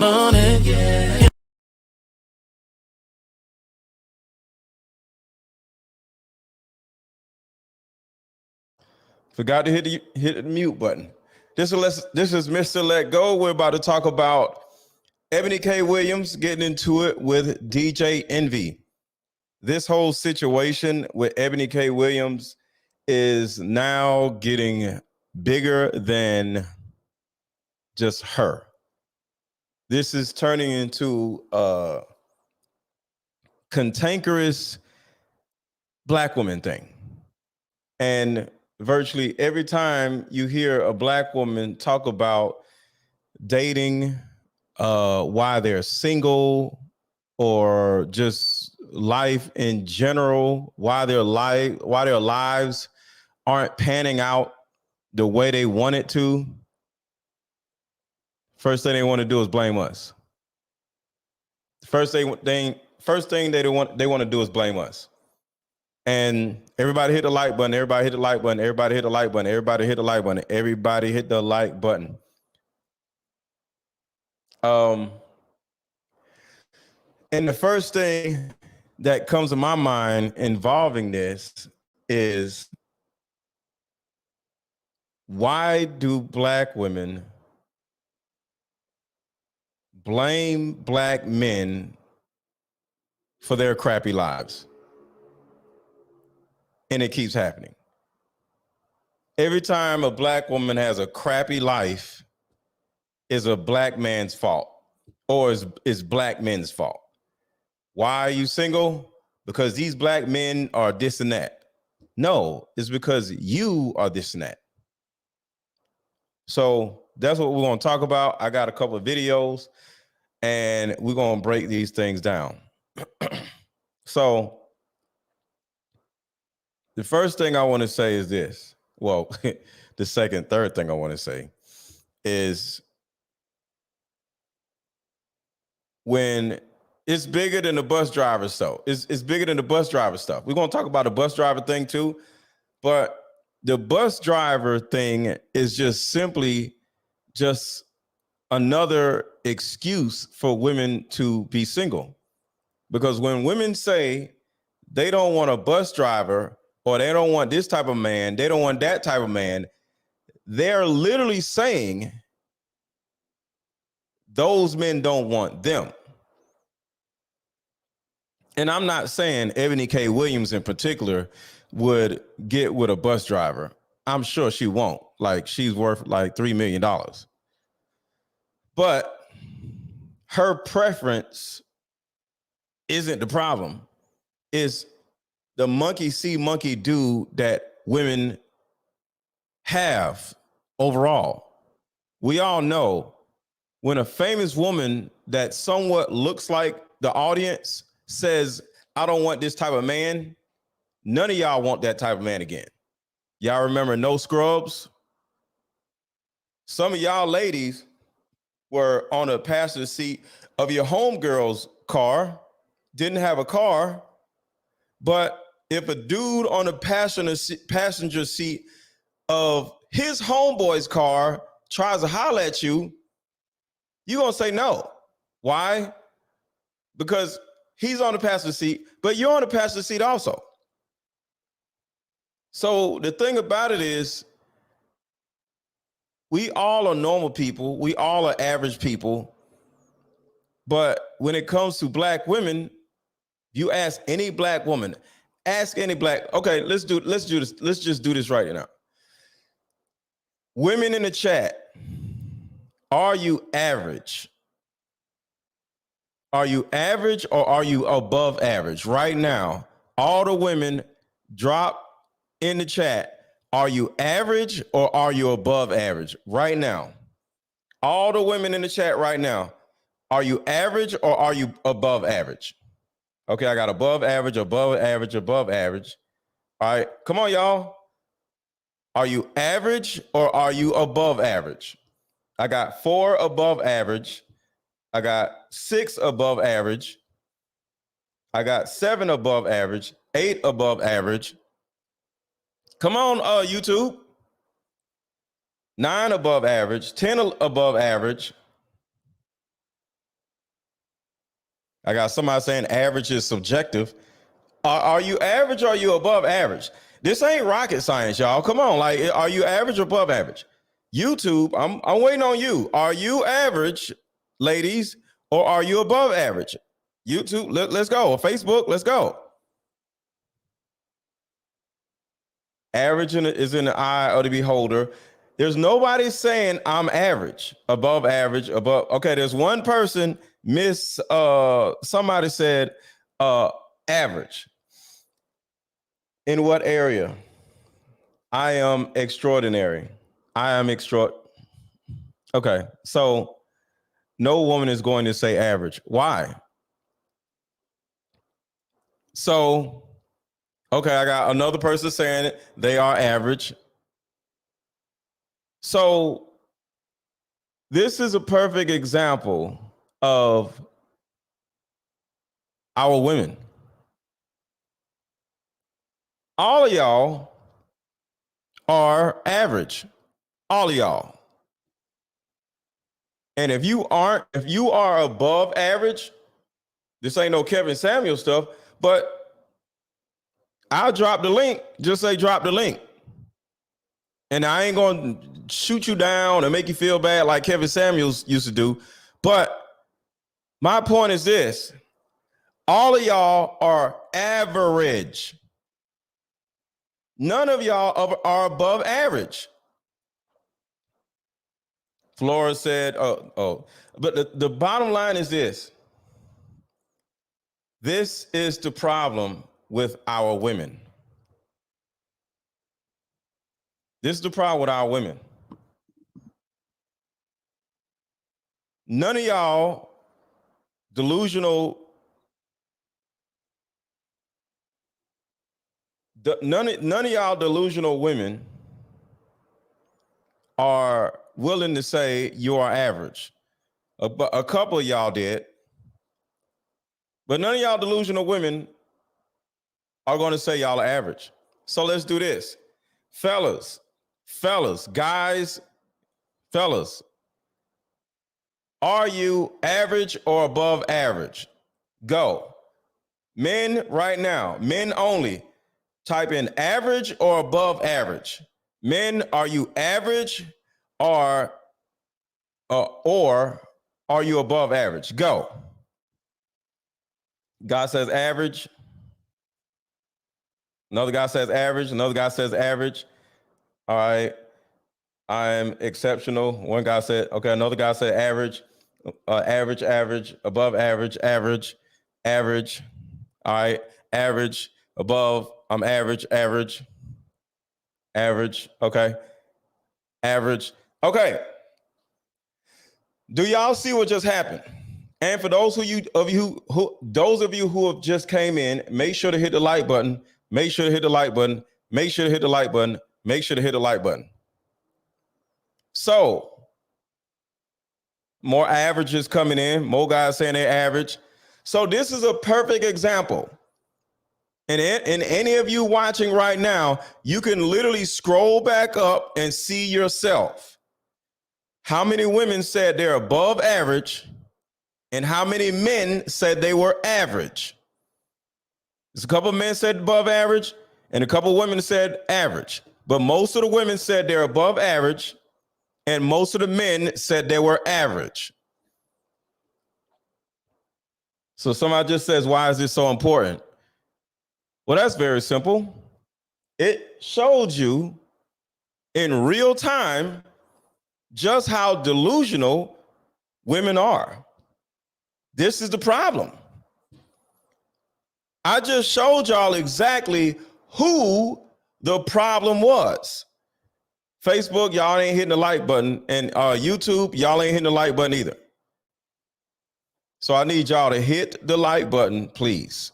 Eboni, yeah. Forgot to hit the mute button. This is Mr. Let Go. We're about to talk about Eboni K. Williams getting into it with DJ Envy. This whole situation with Eboni K. Williams is now getting bigger than just her. This is turning into a cantankerous black woman thing. And virtually every time you hear a black woman talk about dating, why they're single, or just life in general, why their lives aren't panning out the way they want it to, first thing they want to do is blame us. First thing they want to do is blame us. And everybody hit the like button. Everybody hit the like button. Everybody hit the like button. Everybody hit the like button. Everybody hit the like button. And the first thing that comes to my mind involving this is, why do black women blame black men for their crappy lives? And it keeps happening. Every time a black woman has a crappy life, is a black man's fault, or is black men's fault. Why are you single? Because these black men are this and that. No, it's because you are this and that. So that's what we're going to talk about. I got a couple of videos and we're going to break these things down. So the first thing I want to say is this. Well, the third thing I want to say is, when it's bigger than the bus driver stuff. It's bigger than the bus driver stuff. We're going to talk about the bus driver thing too, but the bus driver thing is just simply just another excuse for women to be single. Because when women say they don't want a bus driver, or they don't want this type of man, they don't want that type of man, they're literally saying those men don't want them. And I'm not saying Eboni K. Williams in particular would get with a bus driver. I'm sure she won't. Like, she's worth like $3 million. But her preference isn't the problem. It's the monkey see, monkey do that women have overall. We all know when a famous woman that somewhat looks like the audience says, I don't want this type of man, none of y'all want that type of man again. Y'all remember No Scrubs? Some of y'all ladies were on a passenger seat of your homegirl's car, didn't have a car, but if a dude on the passenger seat of his homeboy's car tries to holler at you, you're going to say no. Why? Because he's on the passenger seat, but you're on the passenger seat also. So the thing about it is, we all are normal people. We all are average people. But when it comes to black women, you ask any black woman, okay, let's do this. Let's just do this right now. Women in the chat, are you average? Are you average or are you above average? Right now, all the women, drop in the chat, are you average or are you above average? Right now. All the women in the chat right now, are you average or are you above average? Okay, I got above average, above average, above average. All right, come on, y'all. Are you average or are you above average? I got 4 above average. I got 6 above average. I got 7 above average, 8 above average. Come on, YouTube. 9 above average, 10 above average. I got somebody saying average is subjective. Are you average or are you above average? This ain't rocket science, y'all. Come on, like, are you average or above average? YouTube, I'm waiting on you. Are you average, ladies, or are you above average? YouTube, let's go. Facebook, let's go. Average is in the eye of the beholder. There's nobody saying I'm average, above average, above. Okay, there's one person, Miss somebody said average. In what area? I am extraordinary. I am extra. Okay, so no woman is going to say average. Why? So, okay, I got another person saying it. They are average. So, this is a perfect example of our women. All of y'all are average. All of y'all. And if you are above average, this ain't no Kevin Samuel stuff, but I'll drop the link. Just say drop the link. And I ain't going to shoot you down and make you feel bad like Kevin Samuels used to do. But my point is this. All of y'all are average. None of y'all are above average. Flora said, but the bottom line is this. This is the problem with our women. This is the problem with our women. None of y'all delusional, none of y'all delusional women are willing to say you are average. A couple of y'all did. But none of y'all delusional women are going to say y'all are average. So let's do this. Fellas, guys, are you average or above average? Go. Men right now, men only. Type in average or above average. Men, are you average or are you above average? Go. God says average. Another guy says average. Another guy says average. All right. I'm exceptional. One guy said, okay. Another guy said average, average, above average, average. All right. Average, above. I'm average. Okay. Average. Okay. Do y'all see what just happened? And for those of you who have just came in, make sure to hit the like button. Make sure to hit the like button. Make sure to hit the like button. Make sure to hit the like button. So, more averages coming in. More guys saying they're average. So this is a perfect example. And any of you watching right now, you can literally scroll back up and see yourself. How many women said they're above average and how many men said they were average? There's a couple of men said above average and a couple of women said average. But most of the women said they're above average and most of the men said they were average. So somebody just says, why is this so important? Well, that's very simple. It showed you in real time just how delusional women are. This is the problem. I just showed y'all exactly who the problem was. Facebook, y'all ain't hitting the like button, and YouTube, y'all ain't hitting the like button either. So I need y'all to hit the like button, please.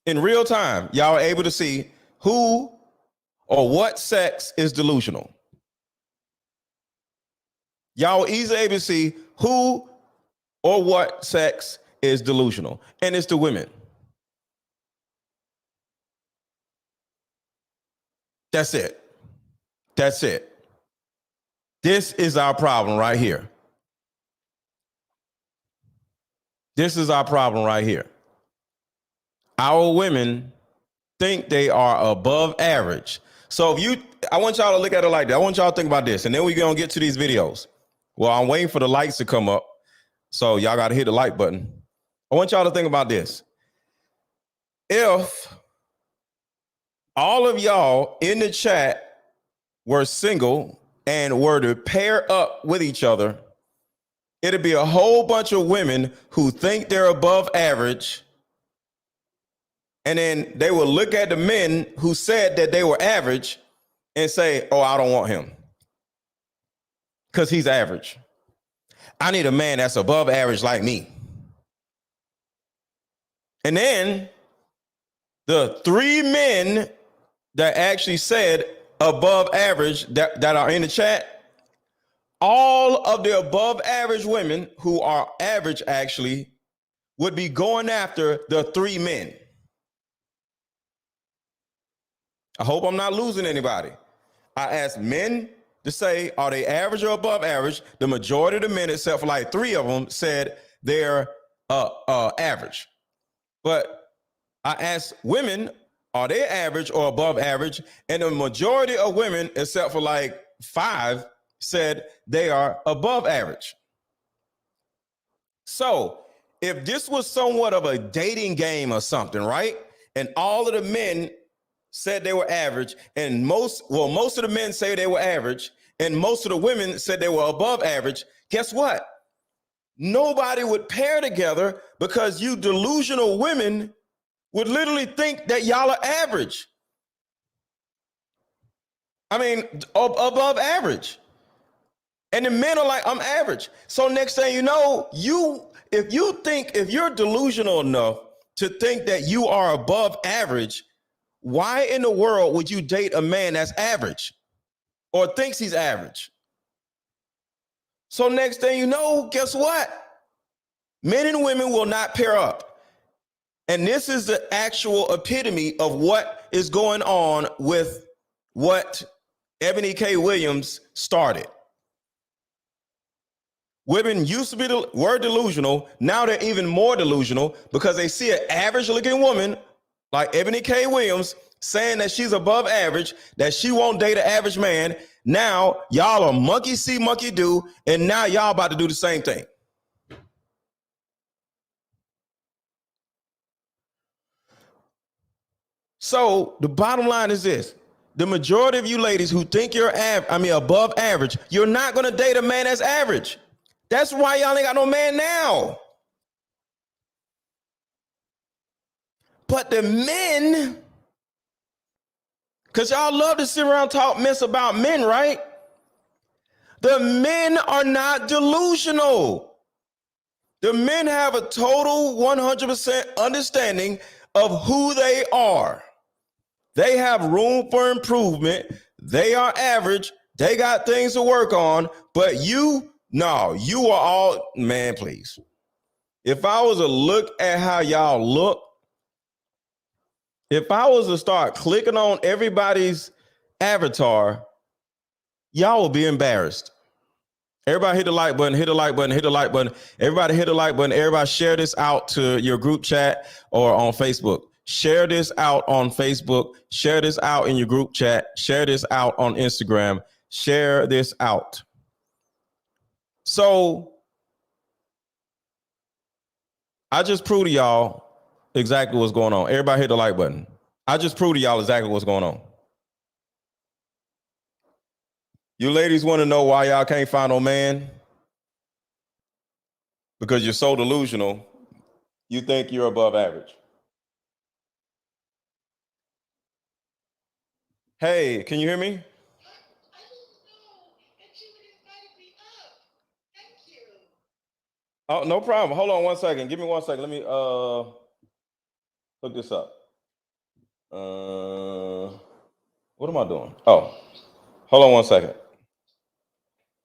In real time, y'all are able to see who or what sex is delusional. Y'all are easily able to see who or what sex is delusional, and it's the women. That's it. This is our problem right here. This is our problem right here. Our women think they are above average. So I want y'all to look at it like that. I want y'all to think about this, and then we're gonna get to these videos. Well, I'm waiting for the likes to come up, so y'all got to hit the like button. I want y'all to think about this. If all of y'all in the chat were single and were to pair up with each other, it'd be a whole bunch of women who think they're above average. And then they will look at the men who said that they were average and say, oh, I don't want him because he's average. I need a man that's above average like me. And then the 3 men that actually said above average that are in the chat, all of the above average women who are average actually would be going after the 3 men. I hope I'm not losing anybody. I asked men to say, are they average or above average? The majority of the men, except for like 3 of them, said they're average. But I asked women, are they average or above average? And the majority of women, except for like 5, said they are above average. So if this was somewhat of a dating game or something, right? And all of the men said they were average, and most of the men say they were average, and most of the women said they were above average. Guess what? Nobody would pair together because you delusional women would literally think that y'all are average. I mean, above average. And the men are like, I'm average. So next thing you know, if you're delusional enough to think that you are above average, why in the world would you date a man that's average or thinks he's average? So next thing you know, guess what? Men and women will not pair up. And this is the actual epitome of what is going on with what Eboni K. Williams started. Women used to were delusional. Now they're even more delusional because they see an average looking woman like Eboni K. Williams saying that she's above average, that she won't date an average man. Now y'all are monkey see, monkey do, and now y'all about to do the same thing. So the bottom line is this. The majority of you ladies who think you're above average, you're not going to date a man that's average. That's why y'all ain't got no man now. But the men, because y'all love to sit around and talk mess about men, right? The men are not delusional. The men have a total 100% understanding of who they are. They have room for improvement. They are average. They got things to work on. But you are all, man, please. If I was to look at how y'all look, if I was to start clicking on everybody's avatar, y'all will be embarrassed. Everybody hit the like button, hit the like button, hit the like button. Everybody hit the like button. Everybody share this out to your group chat or on Facebook. Share this out on Facebook. Share this out in your group chat. Share this out on Instagram. Share this out. So I just proved to y'all exactly what's going on. Everybody hit the like button. I just proved to y'all exactly what's going on. You ladies want to know why y'all can't find no man? Because you're so delusional, you think you're above average. Hey, can you hear me? Oh, no problem. Hold on 1 second. Give me 1 second. Let me look this up. What am I doing? Oh, hold on 1 second.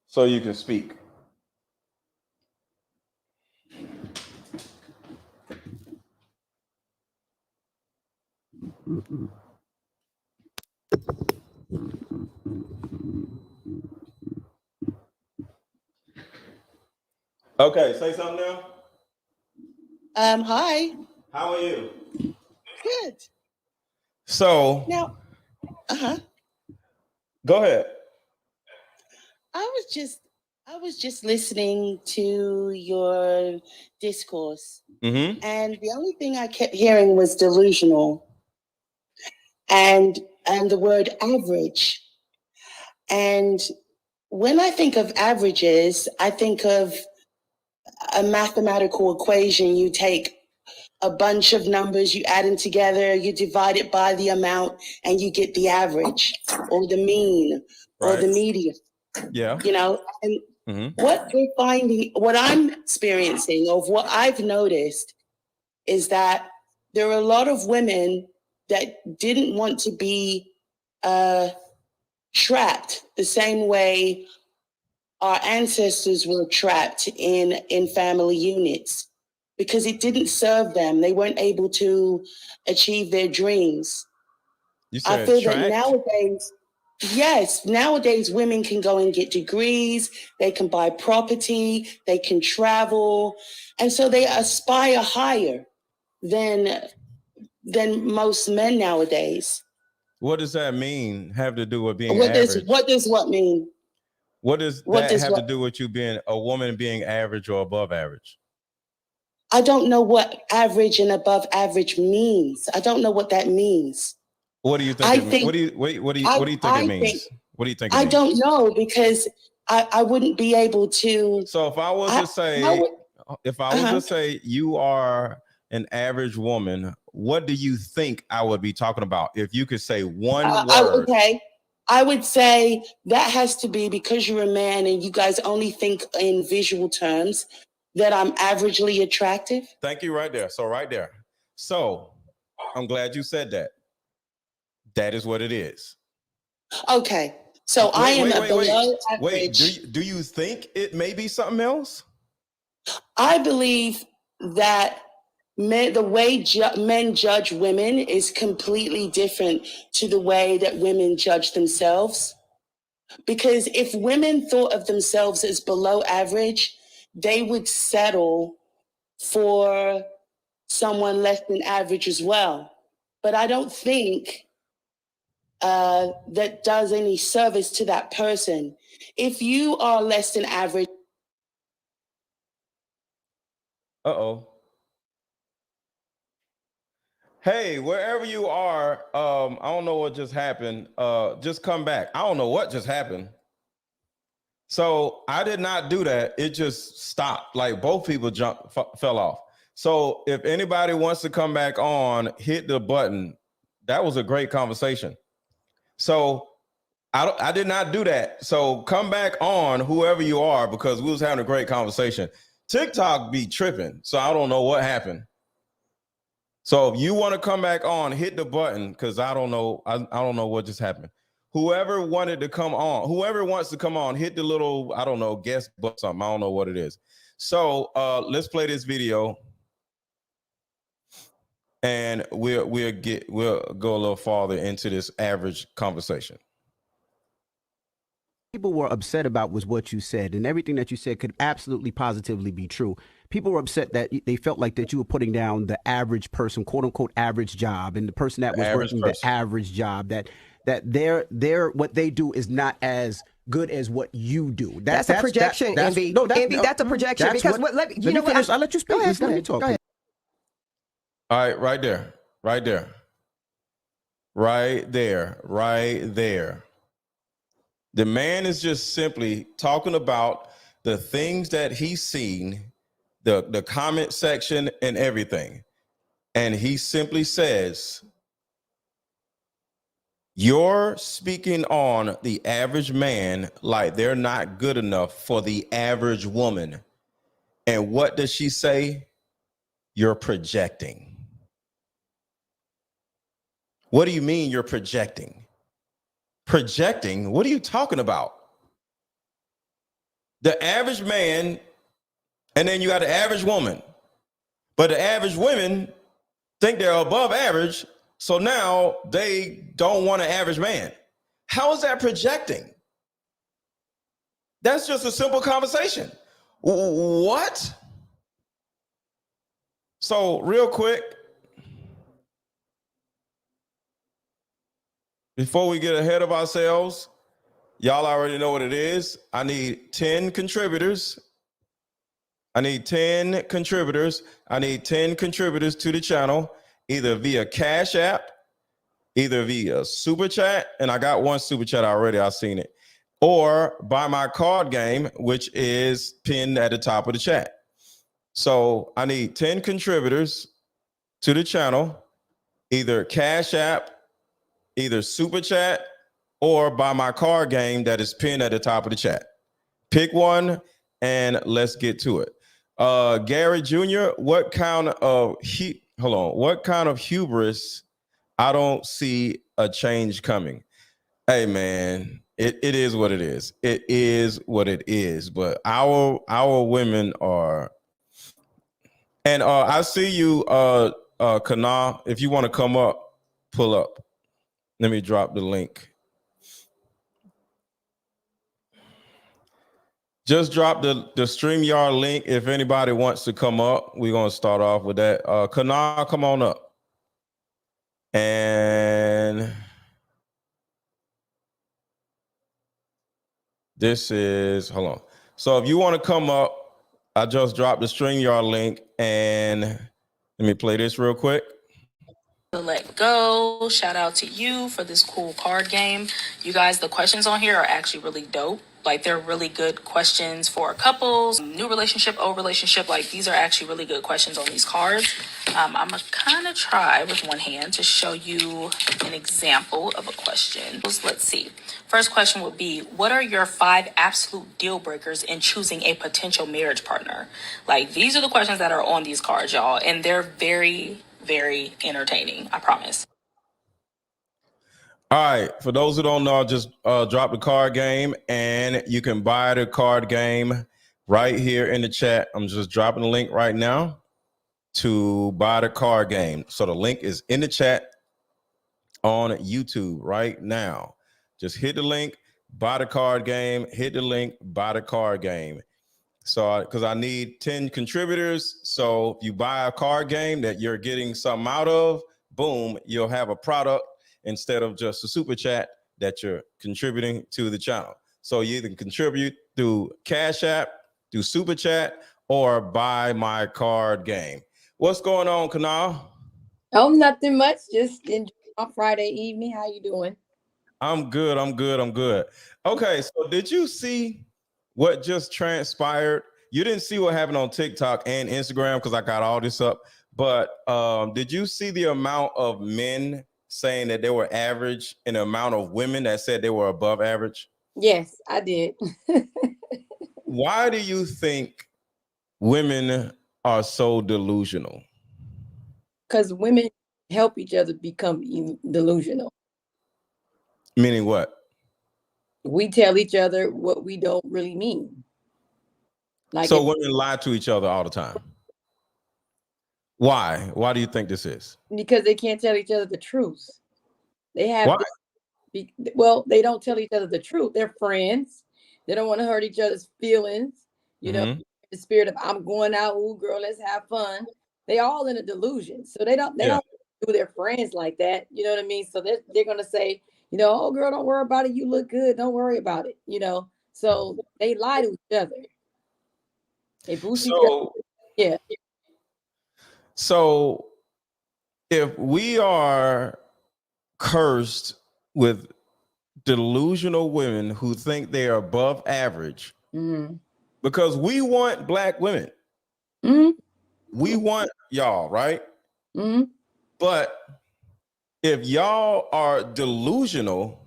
So you can speak. Okay, say something now. Hi. How are you? Good. So, Now, uh-huh. go ahead. I was just I was just listening to your discourse, Mm-hmm. and the only thing I kept hearing was delusional and the word average. And when I think of averages, I think of a mathematical equation. You take a bunch of numbers, you add them together, you divide it by the amount, and you get the average or the mean or Right. the median. Yeah. And Mm-hmm. what we're finding, what I'm experiencing, of what I've noticed, is that there are a lot of women that didn't want to be uh, trapped the same way our ancestors were trapped in family units, because it didn't serve them. They weren't able to achieve their dreams. You I said feel that tracked. nowadays, yes, nowadays women can go and get degrees, they can buy property, they can travel, and so they aspire higher than most men nowadays. What does that mean? Have to do with being What does average? what mean? What does What that does have to what do with you being a woman being average or above average? I don't know what average and above average means. I don't know what that means. What do you think I it means? think What do you think it I think means? What do you think it I don't means? know, because I wouldn't be able to. So I would. if I was to Uh-huh. say you are an average woman, what do you think I would be talking about? If you could say one word. Okay. I would say that has to be because you're a man and you guys only think in visual terms, that I'm averagely attractive. Thank you right there. So right there. So I'm glad you said that. That is what it is. Okay. So I am a below Wait. Do average. you think it may be something else? I believe that the way men judge women is completely different to the way that women judge themselves. Because if women thought of themselves as below average, they would settle for someone less than average as well. But I don't think that does any service to that person. If you are less than average, Uh-oh. Hey, wherever you are, I don't know what just happened. Just come back. I don't know what just happened. So I did not do that. It just stopped. Like both people fell off. So if anybody wants to come back on, hit the button. That was a great conversation. So I did not do that. So come back on, whoever you are, because we was having a great conversation. TikTok be tripping. So I don't know what happened. So if you want to come back on, hit the button, because I don't know. I don't know what just happened. Whoever wanted to come on, whoever wants to come on, hit the little, I don't know, guest button, something. I don't know what it is. So let's play this video and we'll go a little farther into this average conversation. People were upset about was what you said, and everything that you said could absolutely positively be true. People were upset that they felt like that you were putting down the average person, quote unquote average job, and the person that was working the average job, that their what they do is not as good as what you do. That's a projection, Envy. Envy, that's a projection. Because let me finish. I'll let you speak. Let me talk. All right, right there, right there, right there, right there. The man is just simply talking about the things that he's seen, the comment section and everything. And he simply says, you're speaking on the average man like they're not good enough for the average woman. And what does she say? You're projecting. What do you mean you're projecting? Projecting? What are you talking about? The average man, and then you got the average woman. But the average women think they're above average, so now they don't want an average man. How is that projecting? That's just a simple conversation. What? So real quick, before we get ahead of ourselves, y'all already know what it is. I need 10 contributors. I need 10 contributors. I need 10 contributors to the channel, either via Cash App, either via Super Chat, and I got one Super Chat already, I've seen it, or buy my card game, which is pinned at the top of the chat. So I need 10 contributors to the channel, either Cash App, either Super Chat, or buy my card game that is pinned at the top of the chat. Pick one and let's get to it. Gary Jr., what kind of hubris? I don't see a change coming. Hey man, it is what it is. It is what it is. But our women are, and I see you, Kana. If you want to come up, pull up. Let me drop the link. Just drop the StreamYard link if anybody wants to come up. We're going to start off with that. Kana, come on up. And this is, hold on. So if you want to come up, I just dropped the StreamYard link. And let me play this real quick. Let go. Shout out to you for this cool card game. You guys, the questions on here are actually really dope. Like, they're really good questions for couples, new relationship, old relationship. Like, these are actually really good questions on these cards. I'm gonna kind of try with one hand to show you an example of a question. Let's see. First question would be, what are your 5 absolute deal breakers in choosing a potential marriage partner? Like, these are the questions that are on these cards, y'all, and they're very, very entertaining, I promise. All right, for those who don't know, I'll just drop the card game, and you can buy the card game right here in the chat. I'm just dropping the link right now to buy the card game. So the link is in the chat on YouTube right now. Just hit the link, buy the card game, hit the link, buy the card game. So, because I need 10 contributors. So if you buy a card game that you're getting something out of, boom, you'll have a product instead of just a super chat that you're contributing to the channel. So you either contribute through Cash App, through Super Chat, or buy my card game. What's going on, Kanal? Oh, nothing much. Just enjoying my Friday evening. How you doing? I'm good. Okay, so did you see what just transpired? You didn't see what happened on TikTok and Instagram because I got all this up. But did you see the amount of men saying that they were average and the amount of women that said they were above average? Yes, I did. Why do you think women are so delusional? Because women help each other become delusional. Meaning what? We tell each other what we don't really mean. Like, so women lie to each other all the time. Why? Why do you think this is? Because they can't tell each other the truth. They have Why? They don't tell each other the truth. They're friends. They don't want to hurt each other's feelings. You know, the spirit of I'm going out, ooh, girl, let's have fun. They all in a delusion. So they don't do their friends like that. You know what I mean? So they're gonna say, you know, oh girl, don't worry about it. You look good. Don't worry about it. You know, so they lie to each other. They boost each other. Yeah. So if we are cursed with delusional women who think they are above average, because we want black women, we want y'all, right? But if y'all are delusional,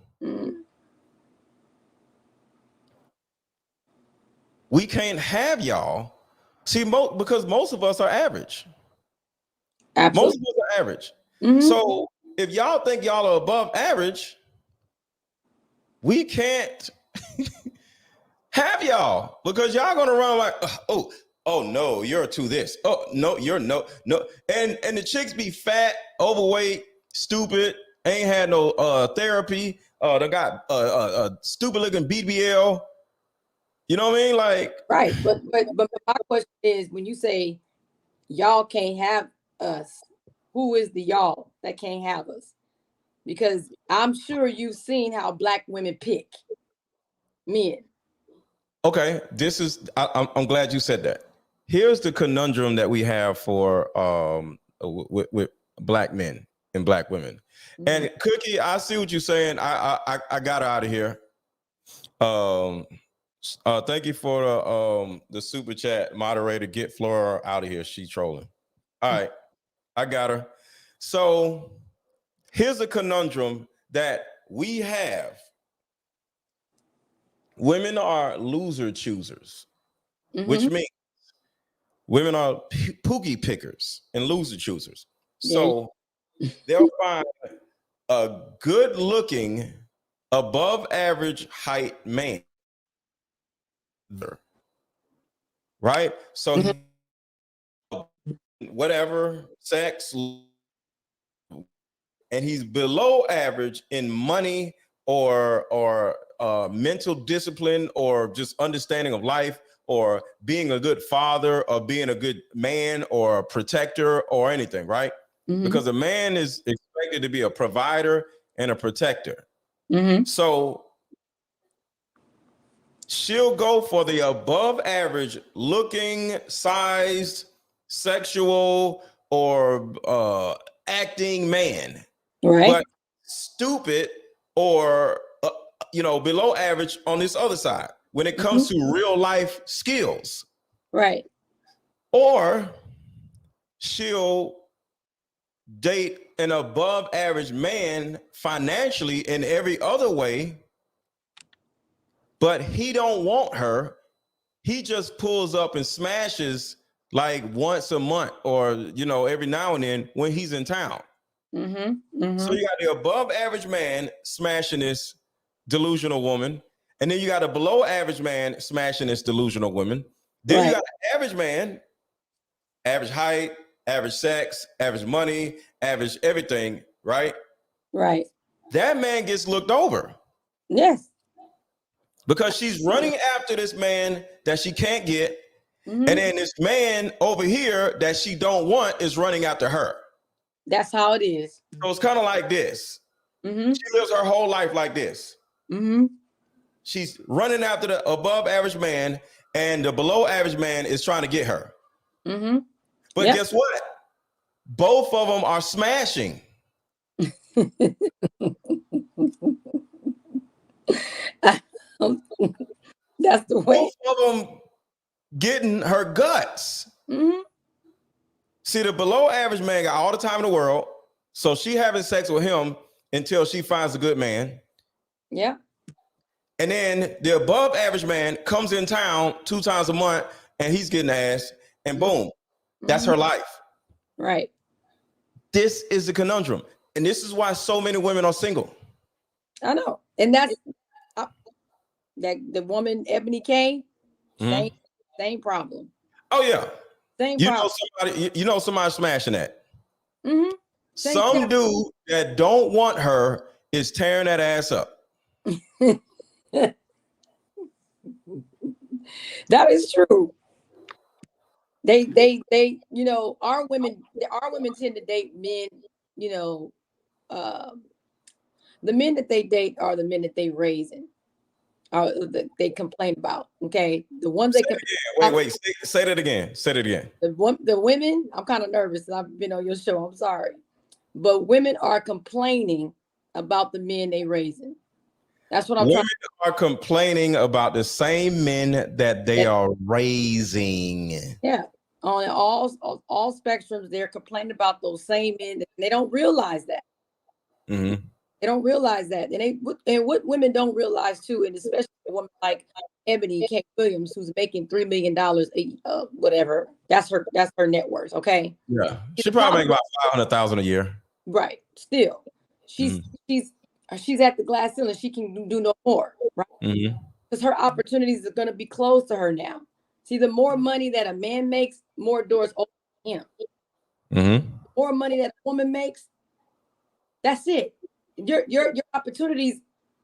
we can't have y'all. See, because most of us are average. Absolutely. Most of us are average. So if y'all think y'all are above average, we can't have y'all, because y'all gonna run like, oh no, you're to this. Oh no, you're no. And the chicks be fat, overweight, stupid, ain't had no therapy. They got a stupid looking BBL. You know what I mean? Like, right. But my question is, when you say y'all can't have us. Who is the y'all that can't have us? Because I'm sure you've seen how Black women pick men. Okay, I'm glad you said that. Here's the conundrum that we have for with Black men and Black women. Mm-hmm. And Cookie, I see what you're saying. I got her out of here. Thank you for the super chat, moderator. Get Flora out of here. She trolling. All right, I got her. So here's a conundrum that we have. Women are loser choosers, which means women are poogie pickers and loser choosers. So they'll find a good looking, above average height man. Right? So whatever, sex, and he's below average in money or mental discipline or just understanding of life or being a good father or being a good man or a protector or anything, right? Because a man is expected to be a provider and a protector. So she'll go for the above average looking, sized, sexual, or acting man. Right. But stupid or below average on this other side when it comes to real life skills. Right. Or she'll date an above average man financially in every other way, but he don't want her. He just pulls up and smashes like once a month or every now and then when he's in town. So you got the above average man smashing this delusional woman, and then you got a below average man smashing this delusional woman. Then you got an average man, average height, average sex, average money, average everything, right? Right. That man gets looked over. Yes. Because she's running after this man that she can't get, and then this man over here that she don't want is running after her. That's how it is. So it's kind of like this. She lives her whole life like this. She's running after the above average man, and the below average man is trying to get her. But guess what? Both of them are smashing. That's the way. Both of them getting her guts. See, the below average man got all the time in the world. So she having sex with him until she finds a good man. Yeah. And then the above average man comes in town 2 times a month and he's getting ass, and boom, that's her life. Right. This is the conundrum. And this is why so many women are single. I know. And that's that the woman, Ebony K, same problem. Oh, yeah. Same problem. Somebody smashing that. Some dude that don't want her is tearing that ass up. That is true. They our women tend to date men, the men that they date are the men that they raising, that they complain about. Okay. The ones say that again. Say it again. The women, I'm kind of nervous. I've been on your show. I'm sorry. But women are complaining about the men they raising. That's what I'm Women are complaining about the same men that they are raising. Yeah. On all spectrums, they're complaining about those same men. They don't realize that. They don't realize that. And what women don't realize too, and especially a woman like Eboni K. Williams, who's making $3 million, whatever. That's her net worth. Okay. Yeah. She probably make about $500,000 a year. Right. Still, she's at the glass ceiling. She can do no more. Right. Because her opportunities are going to be closed to her now. See, the more money that a man makes, more doors open to him. The more money that a woman makes, that's it. Your opportunities,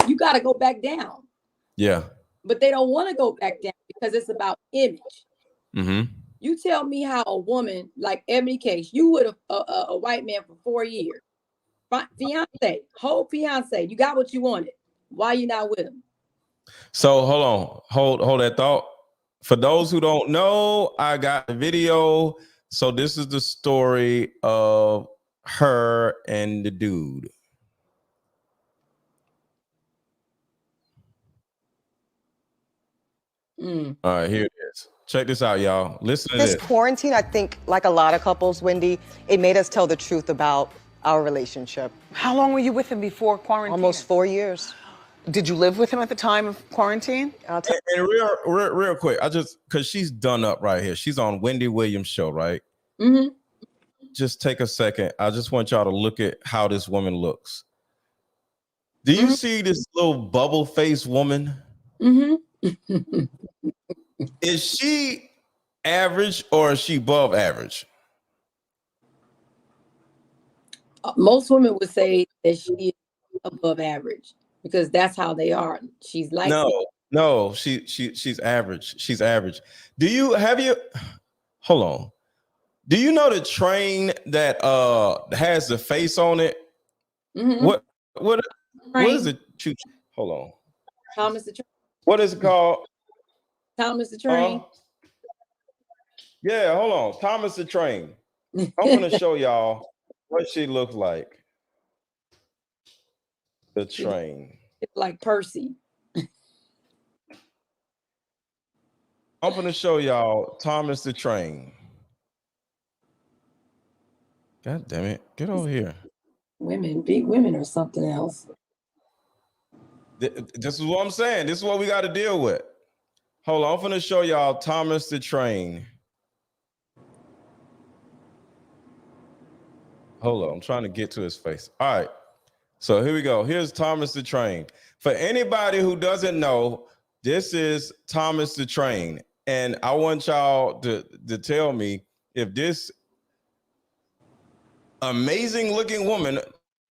you got to go back down. Yeah. But they don't want to go back down because it's about image. You tell me how a woman like Ebony Case, you with a white man for 4 years, fiance, whole fiance, you got what you wanted. Why you not with him? So hold that thought. For those who don't know, I got the video. So this is the story of her and the dude. All right, here it is. Check this out, y'all. Listen to this. This quarantine, I think, like a lot of couples, Wendy, it made us tell the truth about our relationship. How long were you with him before quarantine? Almost 4 years. Did you live with him at the time of quarantine? And real quick, because she's done up right here. She's on Wendy Williams' show, right? Mm-hmm. Just take a second. I just want y'all to look at how this woman looks. Do you see this little bubble face woman? Mm-hmm. Is she average or is she above average? Most women would say that she is above average because that's how they are. She's like no, she's average. She's average. Hold on. Do you know the train that has the face on it? Mm-hmm. What is it? Hold on. Thomas the Train. What is it called? Thomas the Train. Yeah, hold on. Thomas the Train. I'm gonna show y'all what she looks like. The train. It's like Percy. I'm gonna show y'all Thomas the Train. God damn it. Get over here. Women, big women or something else. This is what I'm saying. This is what we got to deal with. Hold on. I'm going to show y'all Thomas the Train. Hold on. I'm trying to get to his face. All right. So here we go. Here's Thomas the Train. For anybody who doesn't know, this is Thomas the Train. And I want y'all to tell me if this amazing looking woman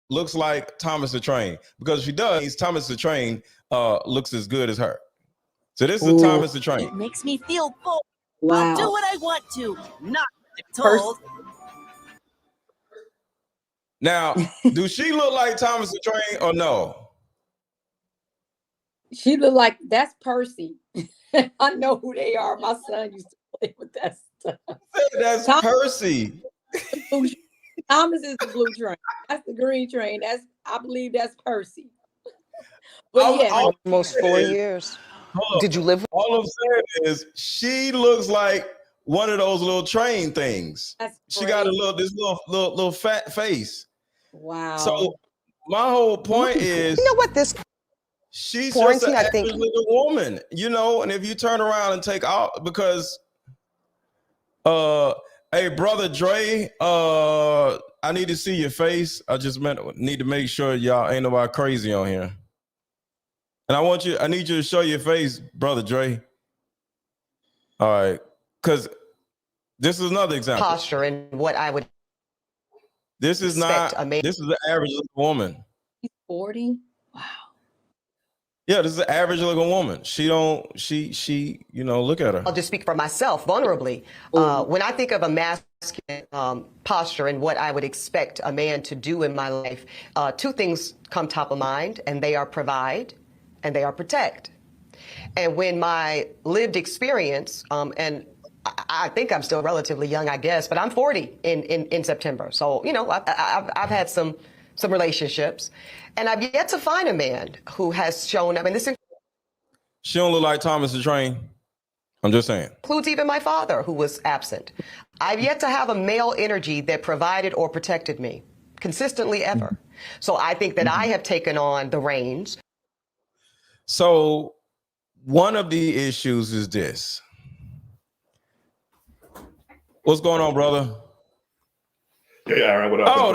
looks like Thomas the Train, because if she does, Thomas the Train looks as good as her. So this is Thomas the Train. It makes me feel full. Wow. I'll do what I want to, not told. Now, do she look like Thomas the Train or no? She look like that's Percy. I know who they are. My son used to play with that stuff. That's Percy. Thomas is the blue train. That's the green train. I believe that's Percy. But yeah, almost 4 years. Did you live with All I'm saying is she looks like one of those little train things. She got this little fat face. Wow. So my whole point is, you know what, this she's just an average little woman, and if you turn around and take out, because hey, brother Dre, I need to see your face. I just need to make sure y'all ain't nobody crazy on here. And I need you to show your face, brother Dre. All right. Because this is another example. Posture and what I would This is not, this is the average looking woman. He's 40. Wow. Yeah, this is an average looking woman. She, look at her. I'll just speak for myself vulnerably. When I think of a masculine posture and what I would expect a man to do in my life, two things come top of mind, and they are provide and they are protect. And when my lived experience, and I think I'm still relatively young, I guess, but I'm 40 in September. So, I've had some relationships, and I've yet to find a man who has shown up. And this she don't look like Thomas the Train. I'm just saying. Includes even my father, who was absent. I've yet to have a male energy that provided or protected me consistently ever. So I think that I have taken on the reins. So one of the issues is this. What's going on, brother? Yeah, Aaron, what up? Oh,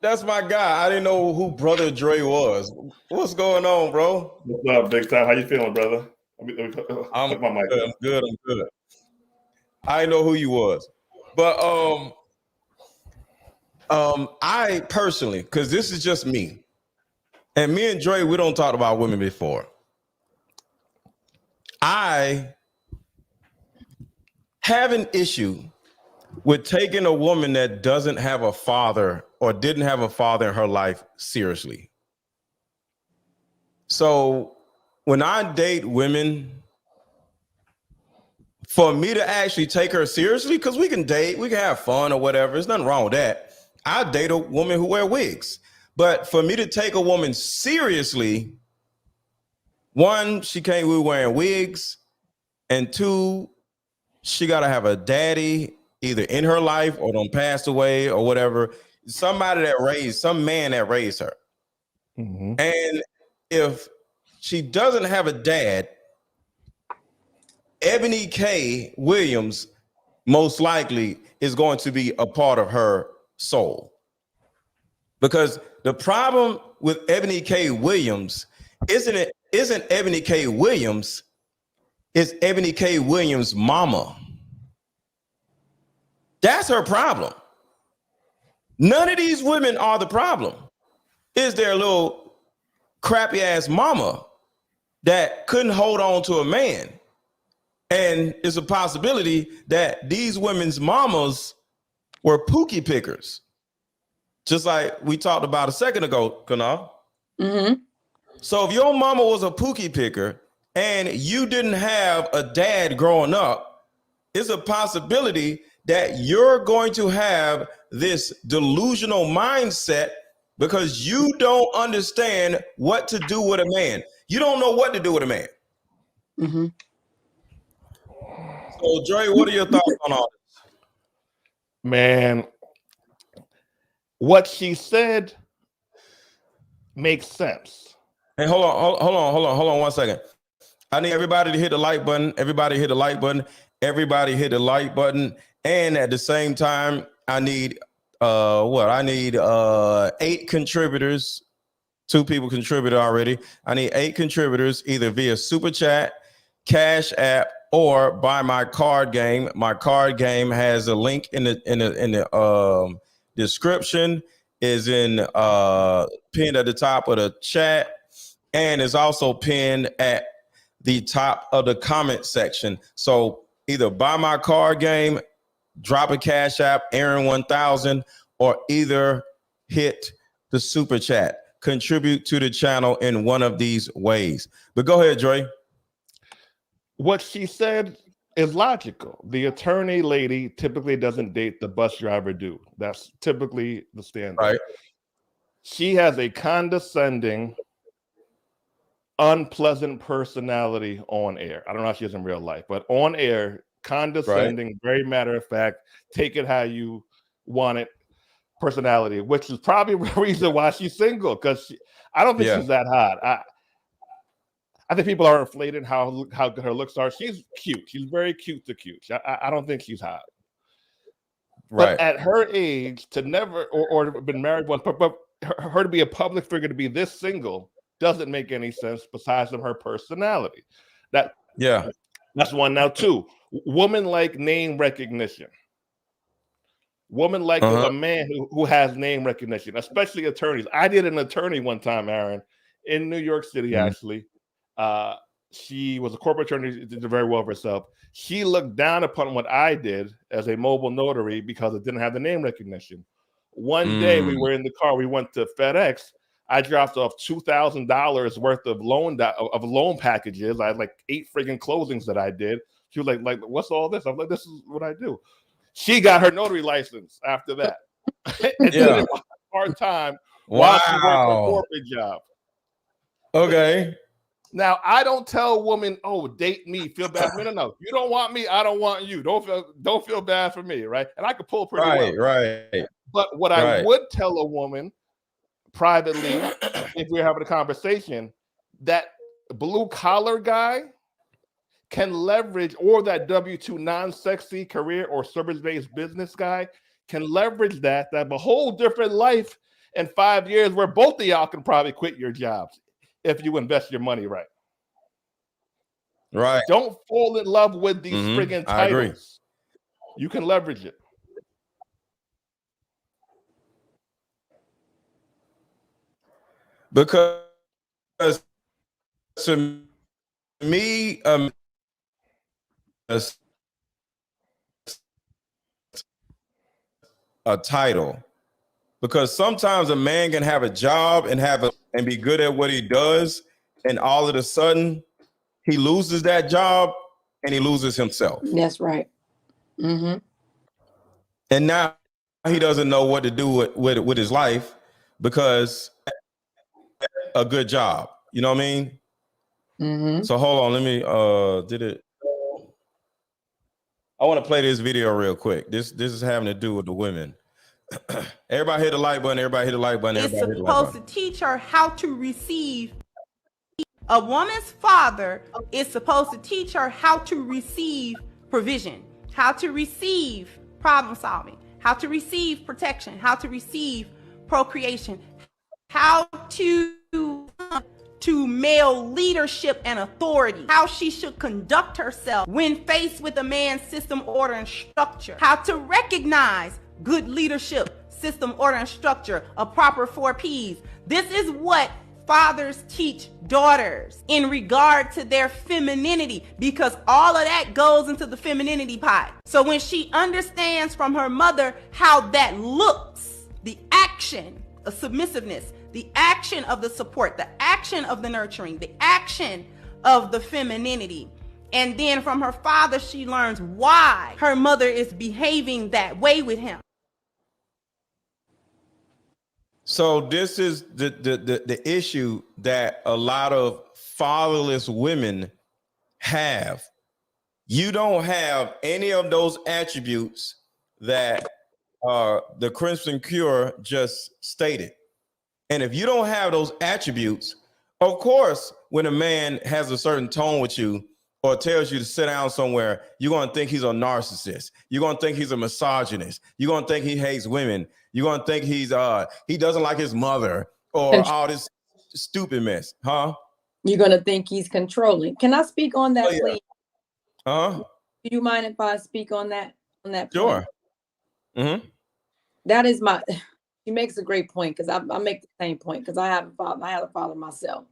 that's my guy. I didn't know who Brother Dre was. What's going on, bro? What's up, big time? How you feeling, brother? I'm good. I didn't know who you was. But I personally, because this is just me, and me and Dre, we don't talk about women before. I have an issue with taking a woman that doesn't have a father or didn't have a father in her life seriously. So when I date women, for me to actually take her seriously, because we can date, we can have fun or whatever. There's nothing wrong with that. I date a woman who wear wigs. But for me to take a woman seriously, one, she can't be wearing wigs. And two, she got to have a daddy either in her life or done passed away or whatever. Somebody that raised, some man that raised her. Mm-hmm. And if she doesn't have a dad, Ebony K. Williams most likely is going to be a part of her soul. Because the problem with Ebony K. Williams isn't Ebony K. Williams, it's Ebony K. Williams' mama. That's her problem. None of these women are the problem. It's their little crappy ass mama that couldn't hold on to a man. And it's a possibility that these women's mamas were pookie pickers. Just like we talked about a second ago, Kunal. Mm-hmm. So if your mama was a pookie picker and you didn't have a dad growing up, it's a possibility that you're going to have this delusional mindset because you don't understand what to do with a man. You don't know what to do with a man. Mm-hmm. So, Dre, what are your thoughts on all this? Man, what she said makes sense. Hey, hold on 1 second. I need everybody to hit the like button. Everybody hit the like button. Everybody hit the like button. And at the same time, I need 8 contributors. 2 people contributed already. I need 8 contributors, either via Super Chat, Cash App, or buy my card game. My card game has a link in the description, is in pinned at the top of the chat, and is also pinned at the top of the comment section. So either buy my card game, drop a Cash App, Aaron 1000, or either hit the Super Chat. Contribute to the channel in one of these ways. But go ahead, Dre. What she said is logical. The attorney lady typically doesn't date the bus driver dude. That's typically the standard. Right. She has a condescending, unpleasant personality on air. I don't know how she is in real life, but on air, condescending, right, very matter of fact, take it how you want it personality, which is probably the reason why she's single, because I don't think she's that hot. I think people are inflated how good her looks are. She's cute. She's very cute to cute. I don't think she's hot. Right. But at her age, to never or been married once, but her to be a public figure, to be this single, doesn't make any sense besides from her personality. That's one. Now, 2, woman like name recognition. Woman like a man who has name recognition, especially attorneys. I did an attorney one time, Aaron, in New York City, actually. She was a corporate attorney, did very well for herself. She looked down upon what I did as a mobile notary because it didn't have the name recognition. One day we were in the car, we went to FedEx. I dropped off $2,000 worth of loan packages. I had like 8 freaking closings that I did. She was like, what's all this? I'm like, this is what I do. She got her notary license after that. And did it part-time while she worked her corporate job. Okay. Now, I don't tell a woman, oh, date me, feel bad for me. No. You don't want me, I don't want you. Don't feel bad for me, right? And I could pull pretty well. Right. But what I would tell a woman privately, if we're having a conversation, that blue collar guy can leverage, or that W-2 non-sexy career or service-based business guy can leverage that have a whole different life in 5 years where both of y'all can probably quit your jobs if you invest your money right. Right. Don't fall in love with these friggin' titles. I agree. You can leverage it. Because to me, a title, because sometimes a man can have a job and be good at what he does, and all of a sudden he loses that job and he loses himself. That's right. Mm-hmm. And now he doesn't know what to do with his life because a good job. You know what I mean? Mm-hmm. So hold on, let me I want to play this video real quick. This is having to do with the women. Everybody hit the like button, everybody hit the like button, It's everybody hit the like supposed button. to teach her how to receive. A woman's father is supposed to teach her how to receive provision, how to receive problem solving, how to receive protection, how to receive procreation, how to male leadership and authority, how she should conduct herself when faced with a man's system, order, and structure, how to recognize good leadership, system, order, and structure, a proper 4 Ps. This is what fathers teach daughters in regard to their femininity, because all of that goes into the femininity pot. So when she understands from her mother how that looks, the action of submissiveness, the action of the support, the action of the nurturing, the action of the femininity, and then from her father she learns why her mother is behaving that way with him. So this is the issue that a lot of fatherless women have. You don't have any of those attributes that the Crimson Cure just stated. And if you don't have those attributes, of course, when a man has a certain tone with you or tells you to sit down somewhere, you're going to think he's a narcissist. You're going to think he's a misogynist. You're going to think he hates women. You're going to think he doesn't like his mother or all this stupid mess, huh? You're going to think he's controlling. Can I speak on that, please? Uh-huh. Do you mind if I speak on that? Sure. Mm-hmm. That is my. She makes a great point, because I make the same point, because I have a father. I had a father myself,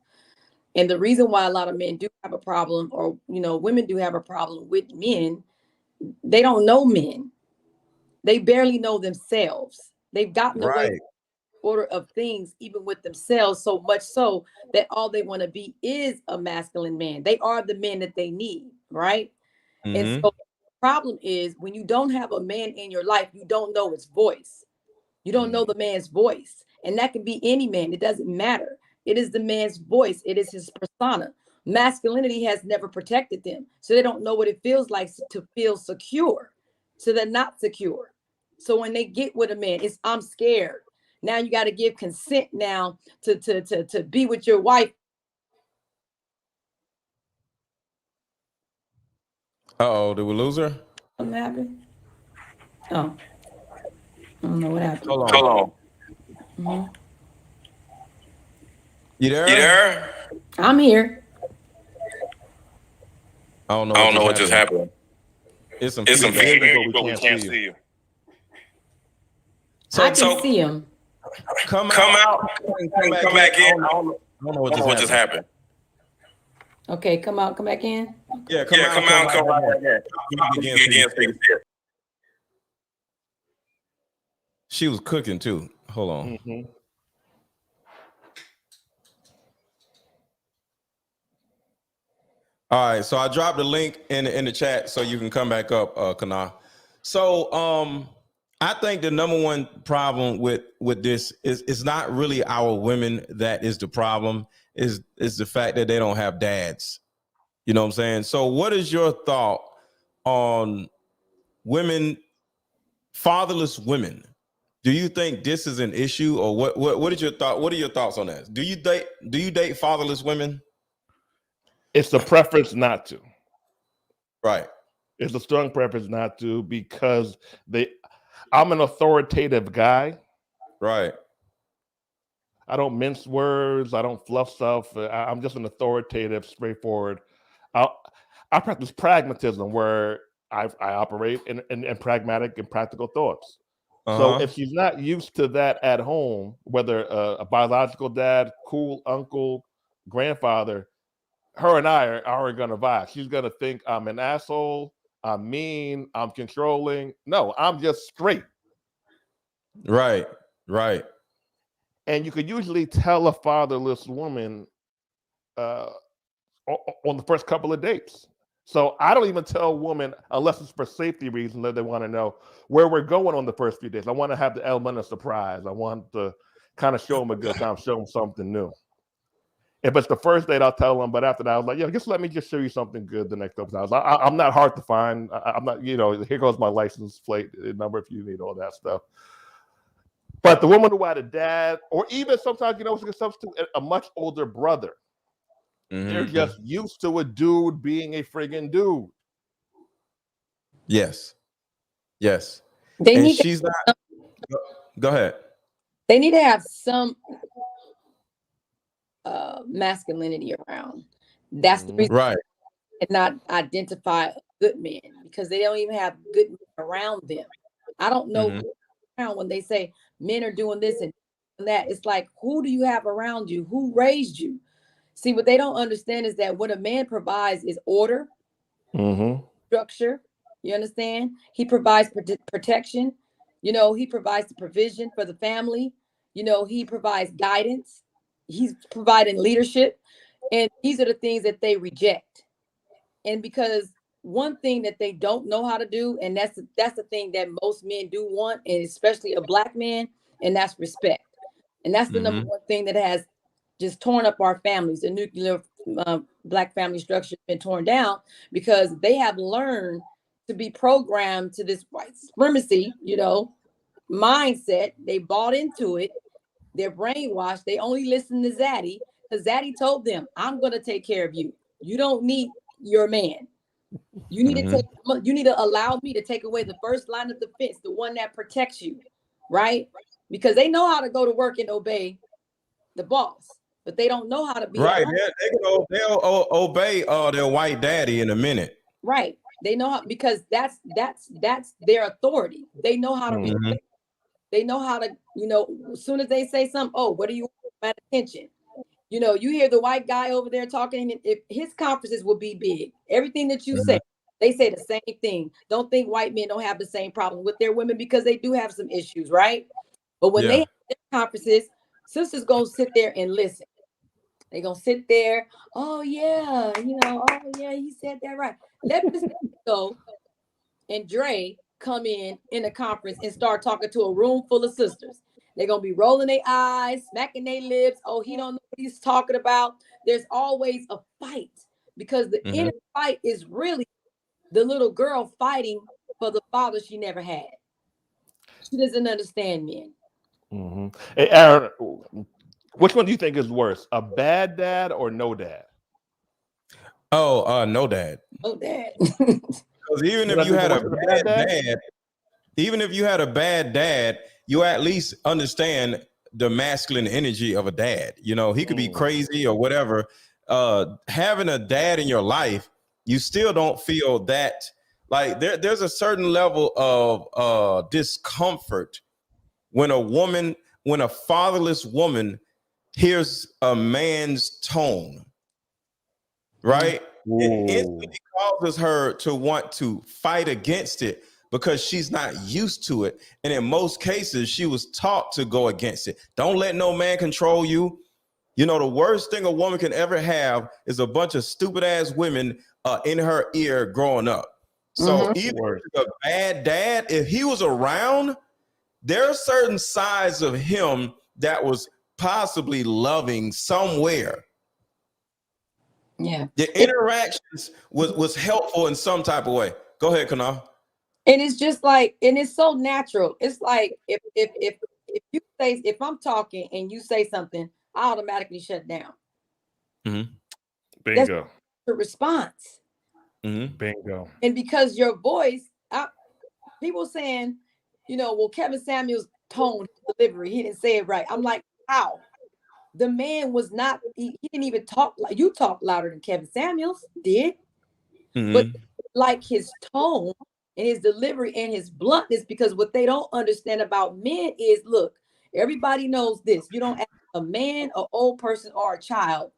and the reason why a lot of men do have a problem, or women do have a problem with men, they don't know men. They barely know themselves. They've gotten away from the order of things, even with themselves, so much so that all they want to be is a masculine man. They are the men that they need, right? Mm-hmm. And so the problem is, when you don't have a man in your life, you don't know his voice. You don't know the man's voice. And that can be any man. It doesn't matter. It is the man's voice. It is his persona. Masculinity has never protected them. So they don't know what it feels like to feel secure. So they're not secure. So when they get with a man, it's I'm scared. Now you got to give consent now to be with your wife. Uh-oh, did we lose her? What happened? Oh. I don't know what happened. Hold on. Mm-hmm. You there? I'm here. I don't know what just happened. It's some feedback, but we can't see you. So, I can see him. Come out. Come back in. I don't know what just happened. Okay, come out, come back in. Yeah, come out, come back in. She was cooking too. Hold on. Mm-hmm. All right, so I dropped the link in the chat so you can come back up, Kana. So I think the number one problem with this is not really our women that is the problem, is the fact that they don't have dads. You know what I'm saying? So what is your thought on women, fatherless women? Do you think this is an issue, or what is your thought? What are your thoughts on that? Do you date fatherless women? It's a preference not to. Right. It's a strong preference not to, because I'm an authoritative guy. Right. I don't mince words. I don't fluff stuff. I'm just an authoritative, straightforward. I practice pragmatism, where I operate in pragmatic and practical thoughts. So if she's not used to that at home, whether a biological dad, cool uncle, grandfather, her and I aren't going to vibe. She's going to think I'm an asshole, I'm mean, I'm controlling. No, I'm just straight. Right. Right. And you could usually tell a fatherless woman on the first couple of dates. So I don't even tell a woman unless it's for safety reasons that they want to know where we're going on the first few days. I want to have the element of surprise. I want to kind of show them a good time, show them something new. If it's the first date, I'll tell them. But after that, I was like, yeah, just let me just show you something good the next couple times. I'm not hard to find. I'm not, here goes my license plate number if you need all that stuff. But the woman who had a dad, or even sometimes, it's a substitute, a much older brother. They're just used to a dude being a friggin' dude. Yes. Yes. They And need she's not. Go ahead. They need to have some masculinity around. That's the reason. Right. And not identify good men, because they don't even have good men around them. I don't know when they say men are doing this and that. It's like, who do you have around you? Who raised you? See, what they don't understand is that what a man provides is order, structure. You understand? He provides protection. He provides the provision for the family. He provides guidance. He's providing leadership. And these are the things that they reject. And because one thing that they don't know how to do, and that's the thing that most men do want, and especially a black man, and that's respect. And that's the number one thing that has just torn up our families. The nuclear black family structure has been torn down because they have learned to be programmed to this white supremacy, mindset. They bought into it. They're brainwashed. They only listen to Zaddy because Zaddy told them, "I'm going to take care of you. You don't need your man. You need to you need to allow me to take away the first line of defense, the one that protects you," right? Because they know how to go to work and obey the boss, but they don't know how to be right. They'll obey their white daddy in a minute. Right. They know how, because that's their authority. They know how to respect. They know how to, as soon as they say something, oh, what do you want? Attention. You hear the white guy over there talking, and if his conferences will be big. Everything that you say, they say the same thing. Don't think white men don't have the same problem with their women, because they do have some issues, right? But when they have their conferences, sisters gonna sit there and listen. They're gonna sit there, oh yeah, oh yeah, he said that right. Let Miss go and Dre come in a conference and start talking to a room full of sisters. They're going to be rolling their eyes, smacking their lips. Oh, he don't know what he's talking about. There's always a fight, because the inner fight is really the little girl fighting for the father she never had. She doesn't understand men. Hey, Aaron, which one do you think is worse, a bad dad or no dad? Oh, no dad. No dad. Because even if you had a bad dad, even if you had a bad dad, you at least understand the masculine energy of a dad. He could be crazy or whatever. Having a dad in your life, you still don't feel that. Like there's a certain level of discomfort when a fatherless woman hears a man's tone, right? It instantly causes her to want to fight against it, because she's not used to it. And in most cases, she was taught to go against it. Don't let no man control you. The worst thing a woman can ever have is a bunch of stupid ass women in her ear growing up. So even if it's a bad dad, if he was around, there are certain sides of him that was possibly loving somewhere. Yeah. The interactions was helpful in some type of way. Go ahead, Kana. And it's just like, and it's so natural. It's like if you say, if I'm talking and you say something, I automatically shut down. Bingo. That's the response. Bingo. And because your voice, people saying, well, Kevin Samuels' tone, delivery, he didn't say it right. I'm like, how? The man was not, he didn't even talk like, you talk louder than Kevin Samuels did. But like his tone and his delivery and his bluntness, because what they don't understand about men is, look, everybody knows this. You don't ask a man, an old person, or a child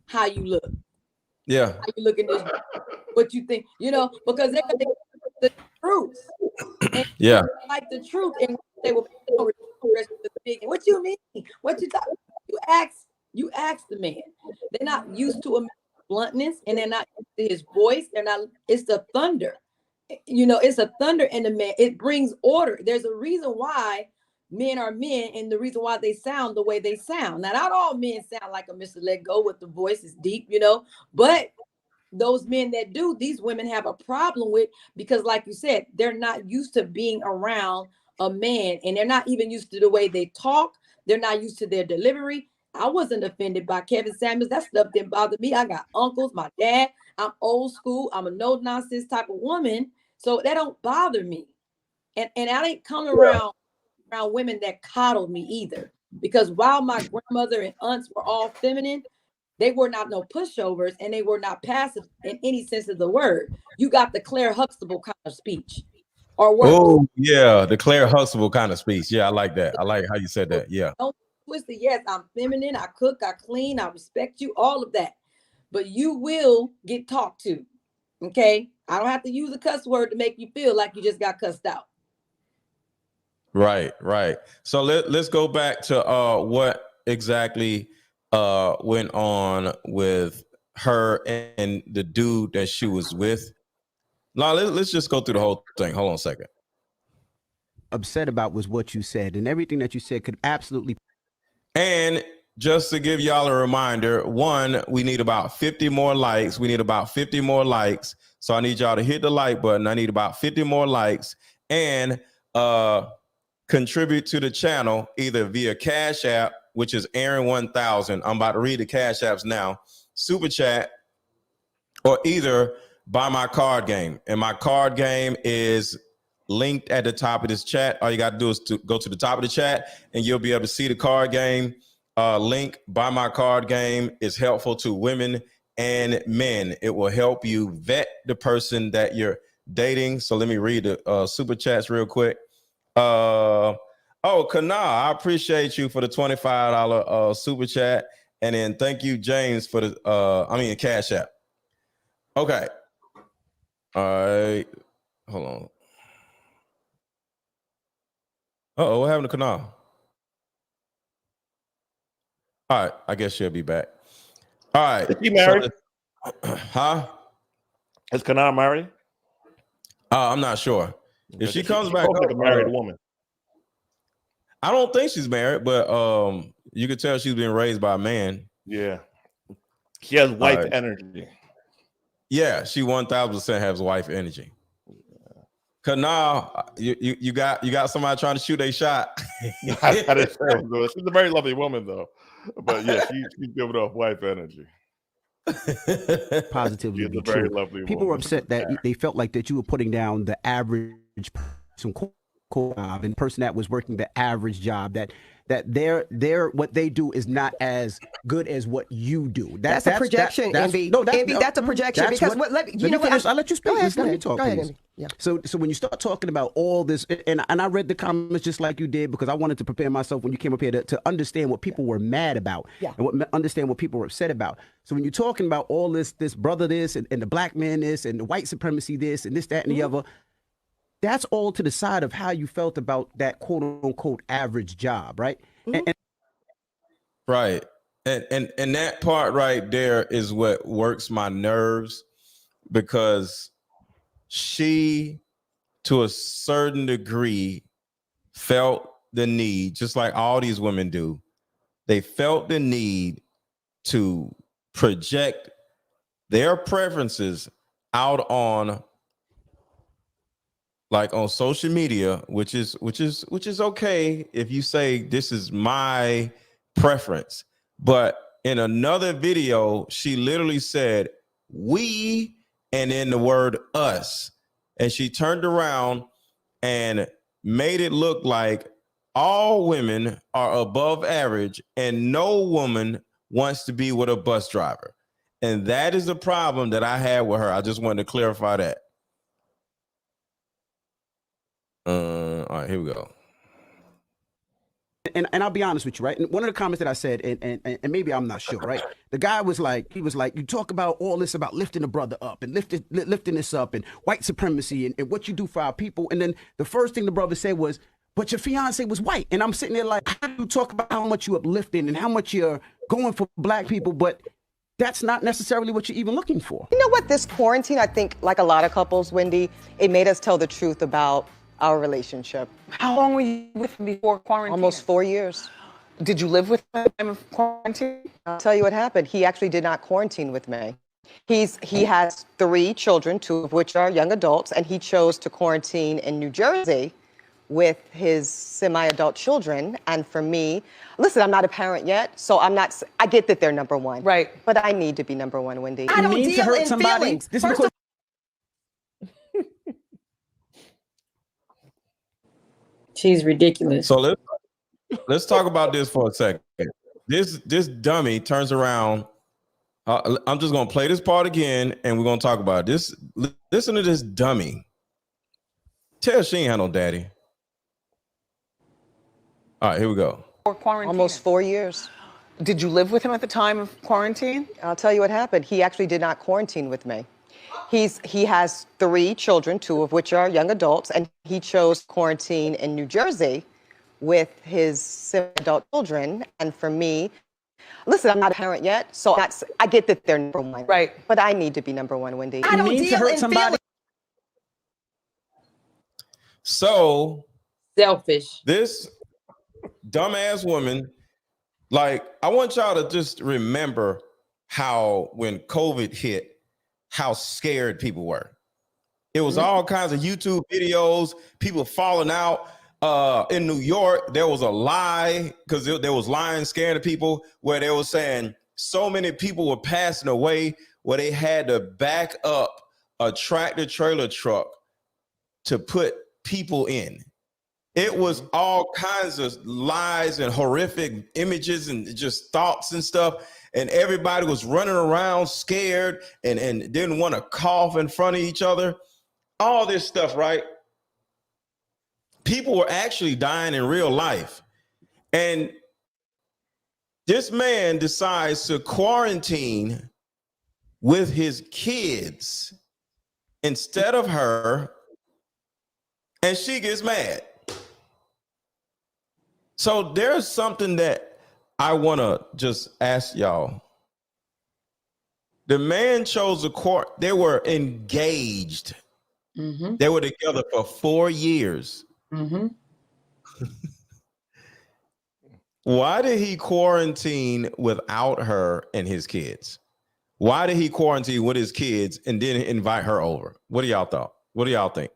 how you look. Yeah. How you look in this, what you think, because they're going to the truth. And like the truth. And say, well, what you mean? What you talking? You ask the man. They're not used to a man's bluntness, and they're not used to his voice. They're not. It's the thunder. It's a thunder in the man. It brings order. There's a reason why men are men, and the reason why they sound the way they sound. Now, not all men sound like a Mr. Let Go with the voice is deep, but those men that do, these women have a problem with, because like you said, they're not used to being around a man, and they're not even used to the way they talk. They're not used to their delivery. I wasn't offended by Kevin Samuels. That stuff didn't bother me. I got uncles, my dad. I'm old school. I'm a no nonsense type of woman. So that don't bother me. And I didn't come around women that coddled me either. Because while my grandmother and aunts were all feminine, they were not no pushovers, and they were not passive in any sense of the word. You got the Claire Huxtable kind of speech, or worse. Oh yeah, the Claire Huxtable kind of speech. Yeah, I like that. I like how you said that. Yeah. Don't twist it. Yes, I'm feminine. I cook. I clean. I respect you. All of that, but you will get talked to. Okay, I don't have to use a cuss word to make you feel like you just got cussed out. Right. So let's go back to what exactly went on with her and the dude that she was with. Now let's just go through the whole thing. Hold on a second. Upset about was what you said, and everything that you said could absolutely. And just to give y'all a reminder, one, we need about 50 more likes. So I need y'all to hit the like button. I need about 50 more likes, and contribute to the channel either via Cash App, which is Aaron 1000. I'm about to read the Cash Apps now. Super Chat, or either buy my card game. And my card game is linked at the top of this chat. All you got to do is to go to the top of the chat, and you'll be able to see the card game link. Buy my card game is helpful to women and men. It will help you vet the person that you're dating. So let me read the super chats real quick. Kana, I appreciate you for the $25 super chat, and then thank you, James, for the Cash App. Okay. All right. Hold on. What happened to Kana? All right, I guess she'll be back. All right. Is he married? Huh? Is Kana married? I'm not sure. If she comes back, like a married woman. I don't think she's married, but you can tell she's been raised by a man. Yeah, she has wife energy. Yeah, she 1000% has wife energy. Cause now you got somebody trying to shoot a shot. She's a very lovely woman though, but yeah, she's giving off wife energy. Positively be very true. lovely People woman. were upset that they felt like that you were putting down the average person job, and the person that was working the average job, that their what they do is not as good as what you do. That's a projection, Envy. Envy, that's a projection, because I'll let you speak. Let me talk, go ahead, please. Envy. Yeah. So when you start talking about all this, and I read the comments just like you did, because I wanted to prepare myself when you came up here to understand what people were mad about, and understand what people were upset about. So when you're talking about all this brother this, and the black man this, and the white supremacy this, and this, that, and the other, that's all to the side of how you felt about that quote unquote average job, right? Right. And that part right there is what works my nerves, because she, to a certain degree, felt the need, just like all these women do. They felt the need to project their preferences out on social media, which is okay if you say this is my preference. But in another video, she literally said we, and then the word us, and she turned around and made it look like all women are above average and no woman wants to be with a bus driver. And that is the problem that I had with her. I just wanted to clarify that. All right, here we go. And I'll be honest with you, right? And one of the comments that I said, and maybe I'm not sure, right? The guy was like, you talk about all this about lifting a brother up and lifting this up and white supremacy and what you do for our people. And then the first thing the brother said was, but your fiance was white. And I'm sitting there like, how do you talk about how much you uplifting and how much you're going for black people, but that's not necessarily what you're even looking for. You know what? This quarantine, I think, like a lot of couples, Wendy, it made us tell the truth about our relationship. How long were you with him before quarantine? Almost 4 years. Did you live with him at the time of quarantine? I'll tell you what happened. He actually did not quarantine with me. He has 3 children, 2 of which are young adults, and he chose to quarantine in New Jersey with his semi-adult children. And for me, listen, I'm not a parent yet, so I get that they're number one. Right. But I need to be number one, Wendy. I don't deal in feelings. This is because she's ridiculous. So let's talk about this for a second. This dummy turns around. I'm just gonna play this part again, and we're gonna talk about this. Listen to this dummy. Tell she ain't had no daddy. All right, here we go. Almost 4 years. Did you live with him at the time of quarantine? I'll tell you what happened. He actually did not quarantine with me. He has 3 children, 2 of which are young adults, and he chose to quarantine in New Jersey with his semi-adult children. And for me, listen, I'm not a parent yet, so I get that they're number one. Right. But I need to be number one, Wendy. I don't deal in feelings. So Selfish. this dumbass woman, like, I want y'all to just remember how when COVID hit, how scared people were. It was all kinds of YouTube videos, people falling out. In New York, there was a lie, because there was lying scaring people, where they were saying so many people were passing away where they had to back up a tractor trailer truck to put people in. It was all kinds of lies and horrific images and just thoughts and stuff. And everybody was running around scared and didn't want to cough in front of each other. All this stuff, right? People were actually dying in real life. And this man decides to quarantine with his kids instead of her, and she gets mad. So there's something that I want to just ask y'all. The man chose a court. They were engaged. Mm-hmm. They were together for 4 years. Mm-hmm. Why did he quarantine without her and his kids? Why did he quarantine with his kids and then invite her over? What do y'all thought? What do y'all think?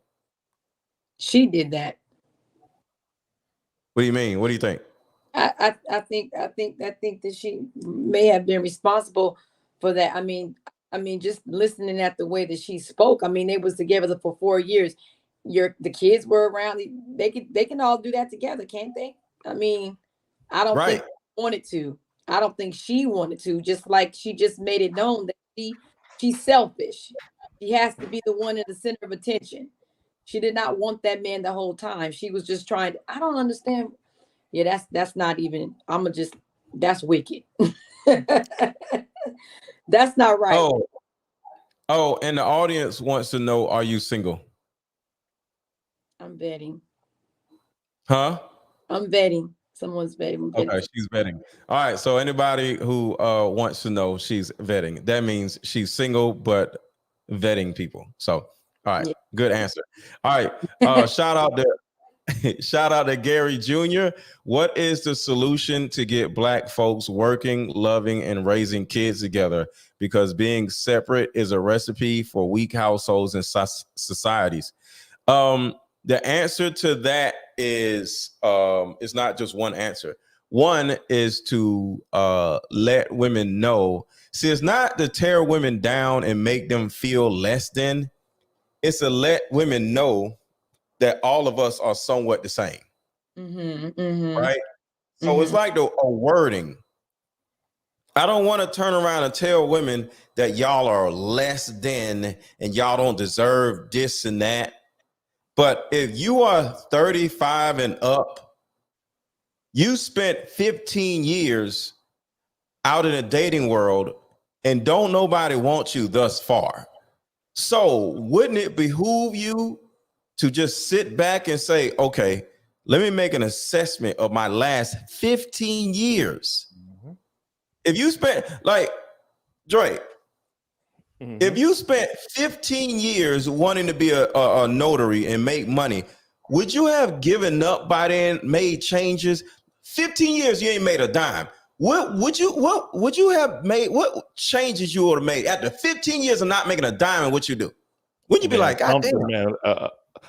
She did that. What do you mean? What do you think? I think that she may have been responsible for that. I mean, just listening at the way that she spoke. I mean, they was together for 4 years. The kids were around. They can all do that together, can't they? I mean, I don't think they wanted to. I don't think she wanted to. Just like she just made it known that she's selfish. She has to be the one in the center of attention. She did not want that man the whole time. She was just trying to, I don't understand. Yeah, that's not even, that's wicked. That's not right. Oh, and the audience wants to know, are you single? I'm vetting. Huh? I'm vetting. Someone's vetting. Okay, she's vetting. All right, so anybody who wants to know, she's vetting. That means she's single, but vetting people. So, all right, Good answer. All right, shout out to Gary Jr. What is the solution to get Black folks working, loving, and raising kids together? Because being separate is a recipe for weak households and societies. The answer to that is it's not just one answer. One is to let women know. See, it's not to tear women down and make them feel less than. It's to let women know that all of us are somewhat the same. Mm-hmm, mm-hmm. Right? So it's like a wording. I don't want to turn around and tell women that y'all are less than and y'all don't deserve this and that. But if you are 35 and up, you spent 15 years out in the dating world and don't nobody want you thus far. So wouldn't it behoove you to just sit back and say, okay, let me make an assessment of my last 15 years. If you spent, like, Dre, if you spent 15 years wanting to be a notary and make money, would you have given up by then, made changes? 15 years, you ain't made a dime. What would you have made? What changes you would have made after 15 years of not making a dime? And what you do? Wouldn't you be like, God damn, man,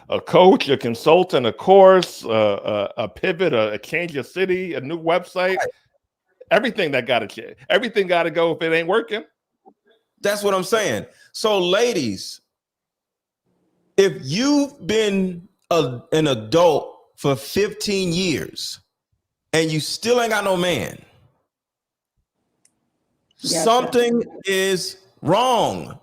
a coach, a consultant, a course, a pivot, a change of city, a new website, everything that got to change. Everything got to go if it ain't working. That's what I'm saying. So, ladies, if you've been an adult for 15 years and you still ain't got no man, something is wrong.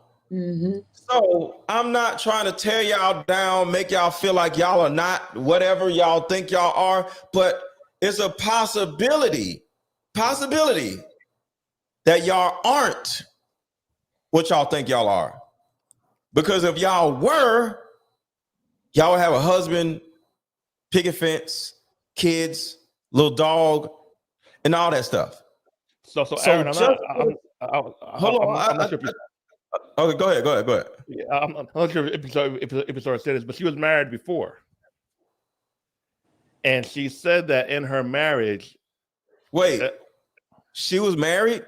So I'm not trying to tear y'all down, make y'all feel like y'all are not whatever y'all think y'all are, but it's a possibility that y'all aren't what y'all think y'all are. Because if y'all were, y'all would have a husband, picket fence, kids, little dog, and all that stuff. So Aaron, hold I'm not sure. Okay, go ahead. Yeah, I'm not sure if it's sort of said this, but she was married before, and she said that in her marriage. Wait, she was married?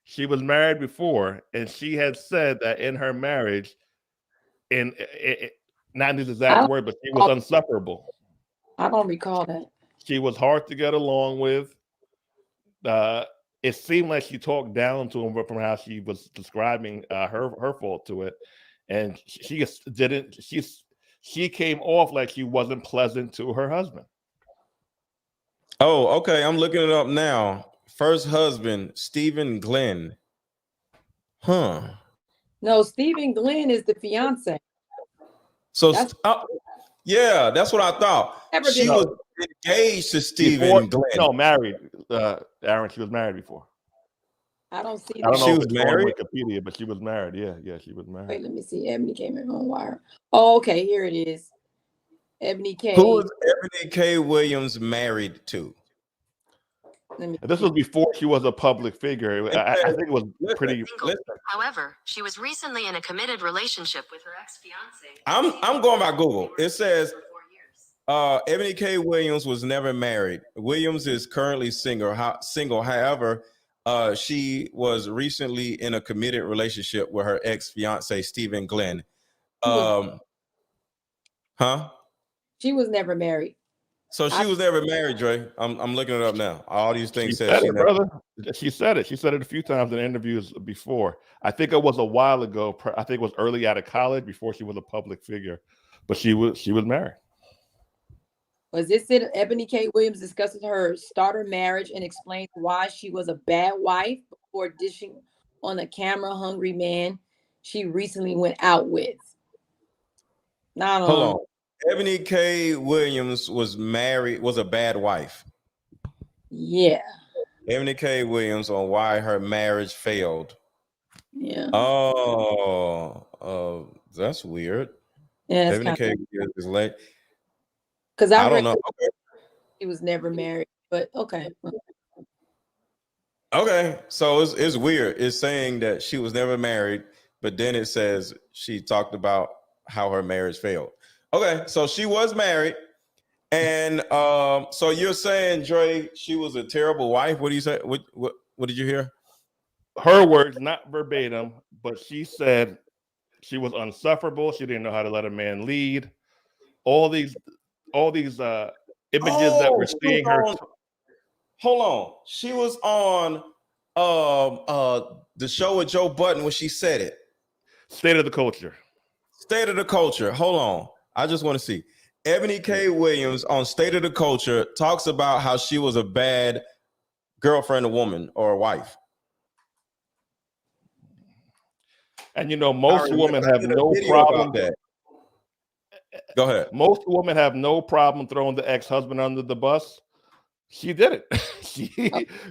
She was married before, and she had said that in her marriage, not in this exact word, but she was insufferable. I don't recall that. She was hard to get along with. It seemed like she talked down to him from how she was describing her fault to it, and she just didn't. She came off like she wasn't pleasant to her husband. Oh, okay. I'm looking it up now. First husband, Stephen Glenn. No, Stephen Glenn is the fiance. So, yeah, that's what I thought. She was engaged to Stephen Glenn. No, married. Aaron, she was married before. I don't see. I don't know she if was it's married. On Wikipedia, but she was married. Yeah, she was married. Wait, let me see. Ebony came in on wire. Oh, okay, here it is. Ebony K. Who was Eboni K. Williams married to? This was before she was a public figure. I think it was pretty. However, she was recently in a committed relationship with her ex-fiance. I'm going by Google. It says Eboni K. Williams was never married. Williams is currently single. However, she was recently in a committed relationship with her ex-fiance Stephen Glenn. She was never married. So she was never married, Dre. I'm looking it up now. All these things She said it, brother. She said it. She said it a few times in interviews before. I think it was a while ago. I think it was early out of college before she was a public figure, but she was married. Was this it? Eboni K. Williams discusses her starter marriage and explains why she was a bad wife before dishing on a camera-hungry man she recently went out with. Hold on. Eboni K. Williams was married, was a bad wife. Yeah. Eboni K. Williams on why her marriage failed. Yeah. Oh, that's weird. Yeah. Eboni K. Williams is late. Because I don't know. Okay. She was never married, but okay. Okay, so it's weird. It's saying that she was never married, but then it says she talked about how her marriage failed. Okay, so she was married, and so you're saying, Dre, she was a terrible wife. What do you say? What did you hear? Her words, not verbatim, but she said she was insufferable. She didn't know how to let a man lead. All these images that we're seeing her. Hold on, she was on the show with Joe Budden when she said it. State of the Culture. State of the Culture. Hold on. I just want to see. Eboni K. Williams on State of the Culture talks about how she was a bad girlfriend, a woman, or a wife. And most women have no problem. Go ahead. Most women have no problem throwing the ex-husband under the bus. She did it.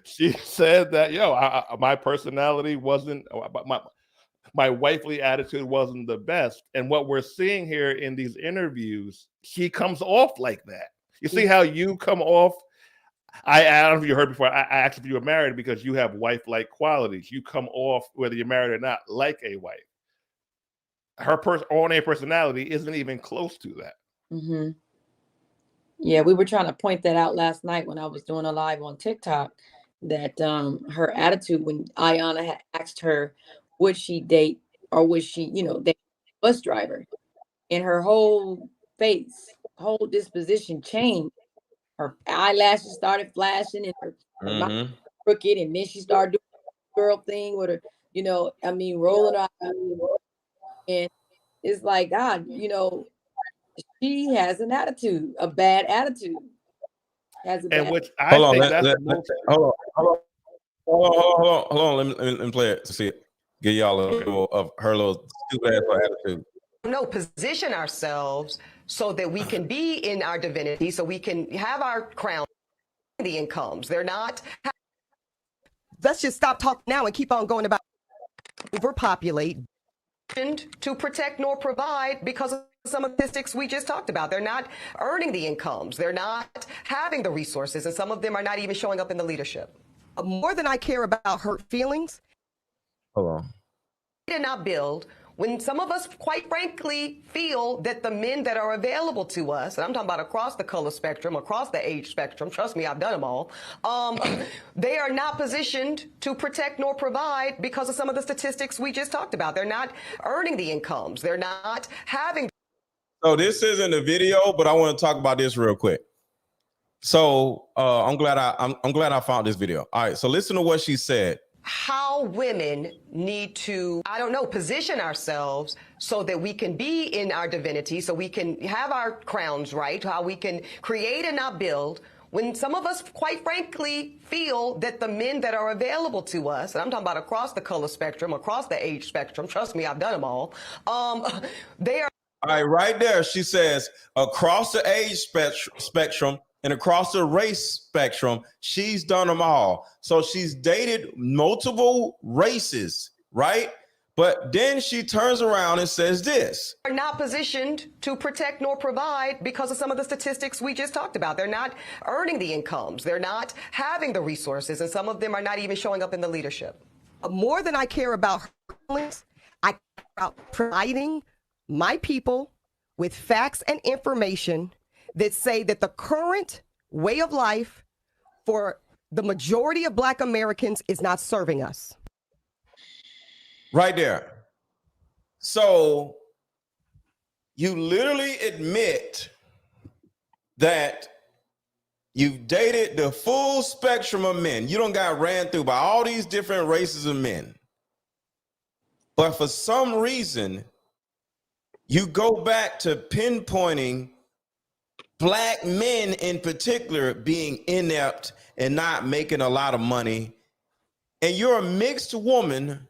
she said that, my personality wasn't, my wifely attitude wasn't the best. And what we're seeing here in these interviews, she comes off like that. You see how you come off? I don't know if you heard before. I asked if you were married because you have wife-like qualities. You come off, whether you're married or not, like a wife. Her on-air personality isn't even close to that. Mm-hmm. Yeah, we were trying to point that out last night when I was doing a live on TikTok, that her attitude when Ayana had asked her, would she date or would she, date a bus driver, and her whole face, whole disposition changed. Her eyelashes started flashing and her mouth crooked, and then she started doing the girl thing with her, rolling her eyes. And it's like, God, she has an attitude, a bad attitude. Which I think that's the most. Hold on. Let me play it to see it. Give y'all a little of her little stupid ass attitude. No, position ourselves so that we can be in our divinity, so we can have our crown, the incomes. They're not. Let's just stop talking now and keep on going about overpopulate. To protect nor provide because of some of the statistics we just talked about. They're not earning the incomes. They're not having the resources, and some of them are not even showing up in the leadership. More than I care about hurt feelings. Hold on. Did not build when some of us, quite frankly, feel that the men that are available to us, and I'm talking about across the color spectrum, across the age spectrum, trust me, I've done them all, they are not positioned to protect nor provide because of some of the statistics we just talked about. They're not earning the incomes. They're not having. So this isn't a video, but I want to talk about this real quick. So I'm glad I found this video. All right, so listen to what she said. How women need to, position ourselves so that we can be in our divinity, so we can have our crowns right, how we can create and not build. When some of us, quite frankly, feel that the men that are available to us, and I'm talking about across the color spectrum, across the age spectrum, trust me, I've done them all, they are. All right, right there, she says, across the age spectrum, and across the race spectrum, she's done them all. So she's dated multiple races, right? But then she turns around and says this. Are not positioned to protect nor provide because of some of the statistics we just talked about. They're not earning the incomes. They're not having the resources, and some of them are not even showing up in the leadership. More than I care about feelings, I care about providing my people with facts and information that say that the current way of life for the majority of Black Americans is not serving us. Right there. So you literally admit that you've dated the full spectrum of men. You don't got ran through by all these different races of men. But for some reason, you go back to pinpointing Black men in particular being inept and not making a lot of money. And you're a mixed woman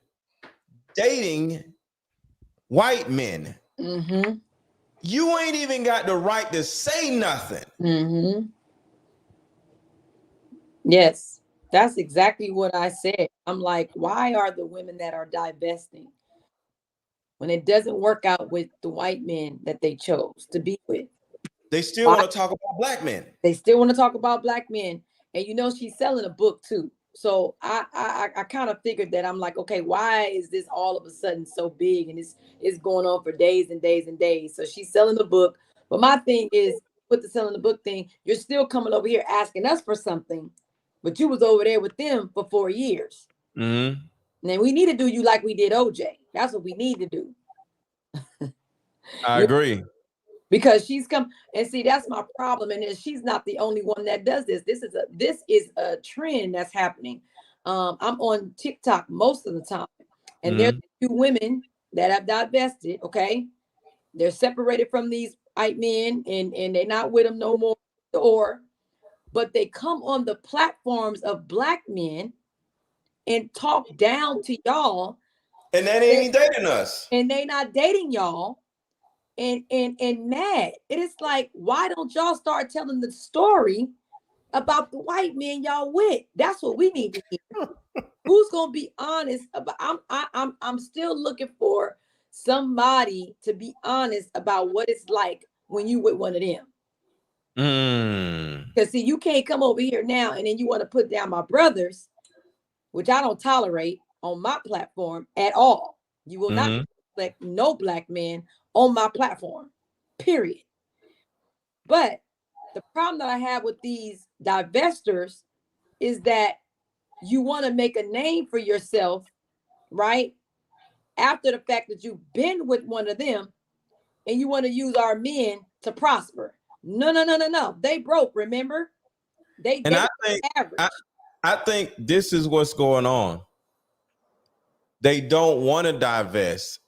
dating white men. Mm-hmm. You ain't even got the right to say nothing. Mm-hmm. Yes, that's exactly what I said. I'm like, why are the women that are divesting when it doesn't work out with the white men that they chose to be with? They still want to talk about Black men. They still want to talk about Black men. And she's selling a book too. So I kind of figured that. I'm like, okay, why is this all of a sudden so big? And it's going on for days and days and days. So she's selling the book. But my thing is, with the selling the book thing, you're still coming over here asking us for something, but you was over there with them for 4 years. Mm-hmm. And we need to do you like we did OJ. That's what we need to do. I agree. Because she's come and see, that's my problem. And she's not the only one that does this. This is a trend that's happening. I'm on TikTok most of the time, and there's a few women that have divested. Okay, they're separated from these white men, and they're not with them no more. But they come on the platforms of Black men and talk down to y'all, and they ain't even dating us, and they not dating y'all. And mad. It is like, why don't y'all start telling the story about the white men y'all with? That's what we need to hear. Who's gonna be honest about? I'm still looking for somebody to be honest about what it's like when you with one of them. Because see, you can't come over here now and then you want to put down my brothers, which I don't tolerate on my platform at all. You will not select no black man on my platform, period. But the problem that I have with these divestors is that you want to make a name for yourself, right? After the fact that you've been with one of them and you want to use our men to prosper. No. They broke, remember? They average. I think this is what's going on. They don't want to divest,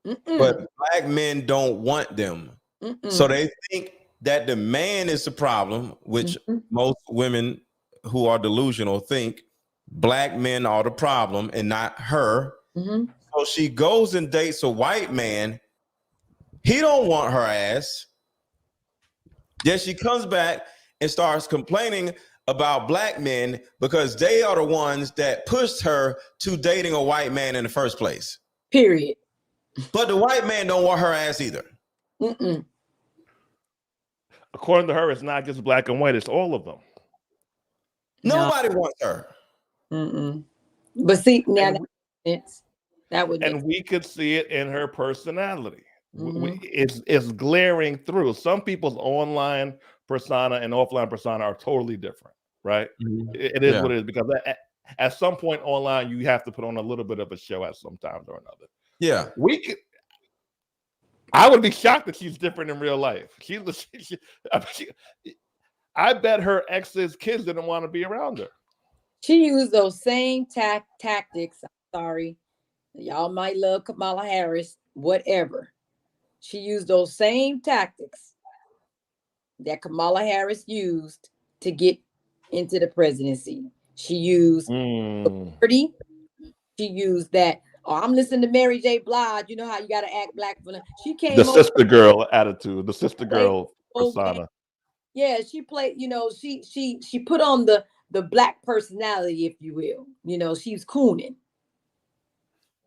but black men don't want them. So they think that the man is the problem, which most women who are delusional think black men are the problem and not her. So she goes and dates a white man. He don't want her ass. Then she comes back and starts complaining about black men because they are the ones that pushed her to dating a white man in the first place. Period. But the white man don't want her ass either. According to her, it's not just black and white, it's all of them. Nobody wants her. But see, now that would and we could see it in her personality. It's glaring through. Some people's online persona and offline persona are totally different, right? It is what it is, because at some point online, you have to put on a little bit of a show at some time or another. Yeah. I would be shocked that she's different in real life. I bet her ex's kids didn't want to be around her. She used those same tactics. I'm sorry. Y'all might love Kamala Harris, whatever. She used those same tactics that Kamala Harris used to get into the presidency. She used authority. She used that. Oh, I'm listening to Mary J. Blige. You know how you got to act black for them. She came the sister girl attitude, the sister girl persona. Yeah, she played. You know, she put on the black personality, if you will. You know, she's cooning.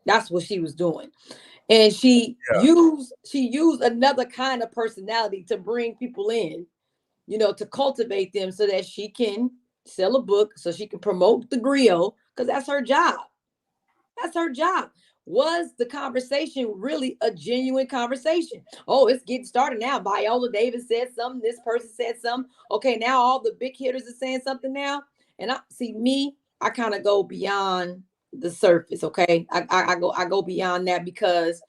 That's what she was doing. And she used another kind of personality to bring people in, you know, to cultivate them so that she can sell a book, so she can promote the griot, because that's her job. That's her job. Was the conversation really a genuine conversation? Oh, it's getting started now. Viola Davis said something. This person said something. Okay, now all the big hitters are saying something now. And I kind of go beyond the surface. Okay, I go beyond that, because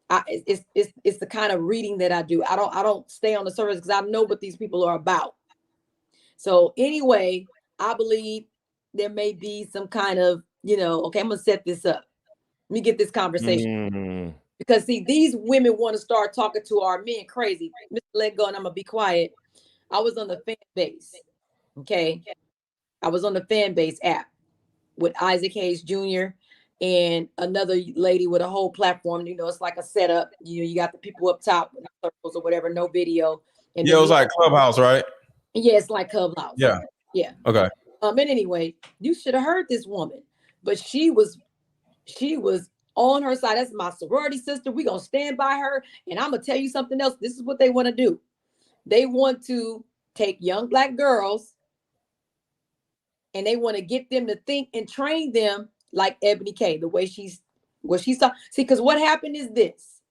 it's the kind of reading that I do. I don't stay on the surface because I know what these people are about. So anyway, I believe there may be some kind of, you know, okay, I'm gonna set this up. Let me get this conversation. Because see, these women want to start talking to our men crazy. Mr. Let Go, and I'm gonna be quiet. I was on the fan base. Okay. I was on the fan base app with Isaac Hayes Jr. and another lady with a whole platform. You know, it's like a setup. You know, you got the people up top with circles or whatever, no video. And yeah, it was like Clubhouse, right? Yeah, it's like Clubhouse. Yeah. Yeah. Okay. And anyway, you should have heard this woman, but she was on her side. That's my sorority sister. We're gonna stand by her. And I'm gonna tell you something else. This is what they want to do. They want to take young black girls and they want to get them to think and train them like Eboni K, the way she's saw. See, because what happened is this.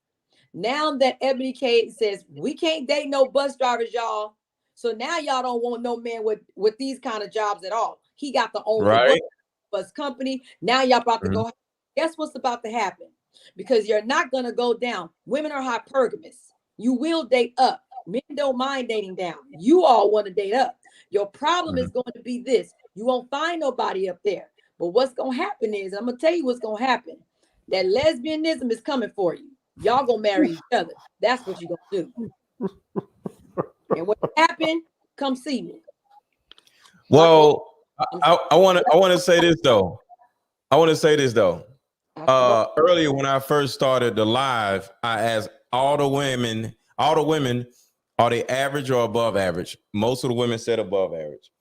Now that Eboni K says we can't date no bus drivers, y'all. So now y'all don't want no man with these kind of jobs at all. He got the own bus company. Now y'all about to go. Guess what's about to happen? Because you're not gonna go down. Women are hypergamous. You will date up. Men don't mind dating down. You all want to date up. Your problem is going to be this. You won't find nobody up there. But what's going to happen is, I'm going to tell you what's going to happen. That lesbianism is coming for you. Y'all going to marry each other. That's what you're going to do. And what happened, come see me. Well, I want to say this, though. Earlier when I first started the live, I asked all the women, are they average or above average? Most of the women said above average.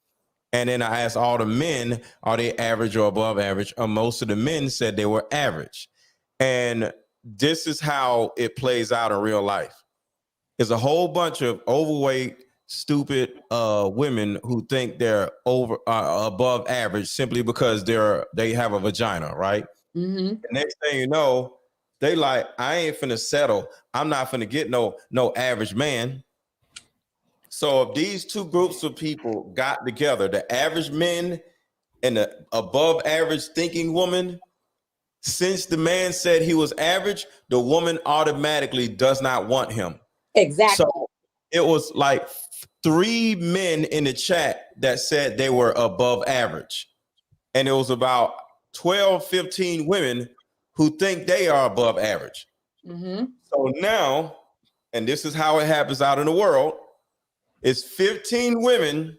And then I asked all the men, are they average or above average? Most of the men said they were average. And this is how it plays out in real life. There's a whole bunch of overweight, stupid women who think they're above average simply because they have a vagina, right? Mm-hmm. The next thing you know, they like, I ain't finna settle. I'm not finna get no average man. So if these two groups of people got together, the average men and the above average thinking woman, since the man said he was average, the woman automatically does not want him. Exactly. So it was like 3 men in the chat that said they were above average. And it was about 12, 15 women who think they are above average. Mm-hmm. So now, and this is how it happens out in the world, it's 15 women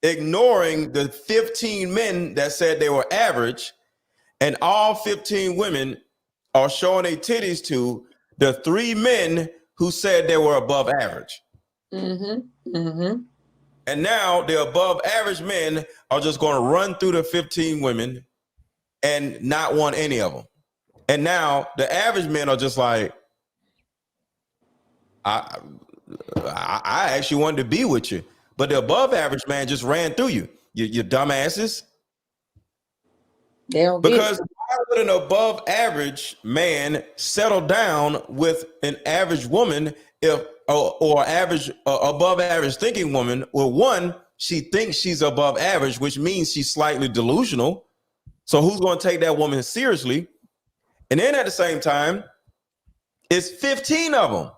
ignoring the 15 men that said they were average, and all 15 women are showing their titties to the 3 men who said they were above average. Mm-hmm. Mm-hmm. And now the above average men are just going to run through the 15 women and not want any of them. And now the average men are just like, I actually wanted to be with you, but the above average man just ran through you. You dumbasses. They don't Because why would an above average man settle down with an average woman or average above average thinking woman? Well, one, she thinks she's above average, which means she's slightly delusional. So who's going to take that woman seriously? And then at the same time, it's 15 of them.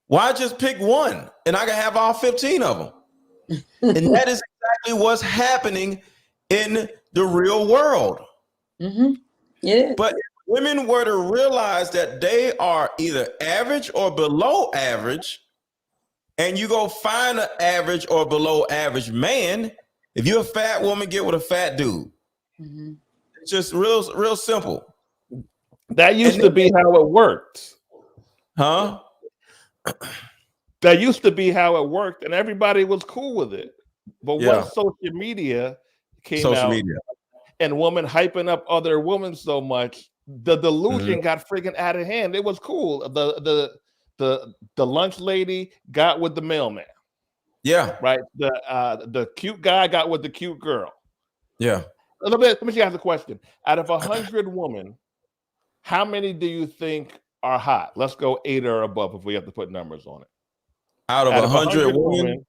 Why just pick one and I can have all 15 of them? And that is exactly what's happening in the real world. Mm-hmm. Yeah. But if women were to realize that they are either average or below average, and you go find an average or below average man, if you're a fat woman, get with a fat dude. Mm-hmm. It's just real simple. That used to be how it worked. Huh? That used to be how it worked, and everybody was cool with it. But once social media came out, and women hyping up other women so much, the delusion got freaking out of hand. It was cool. The lunch lady got with the mailman. Yeah. Right. The cute guy got with the cute girl. Yeah. Let me ask you a question. Out of 100 women, how many do you think are hot? Let's go 8 or above if we have to put numbers on it. Out of 100 women,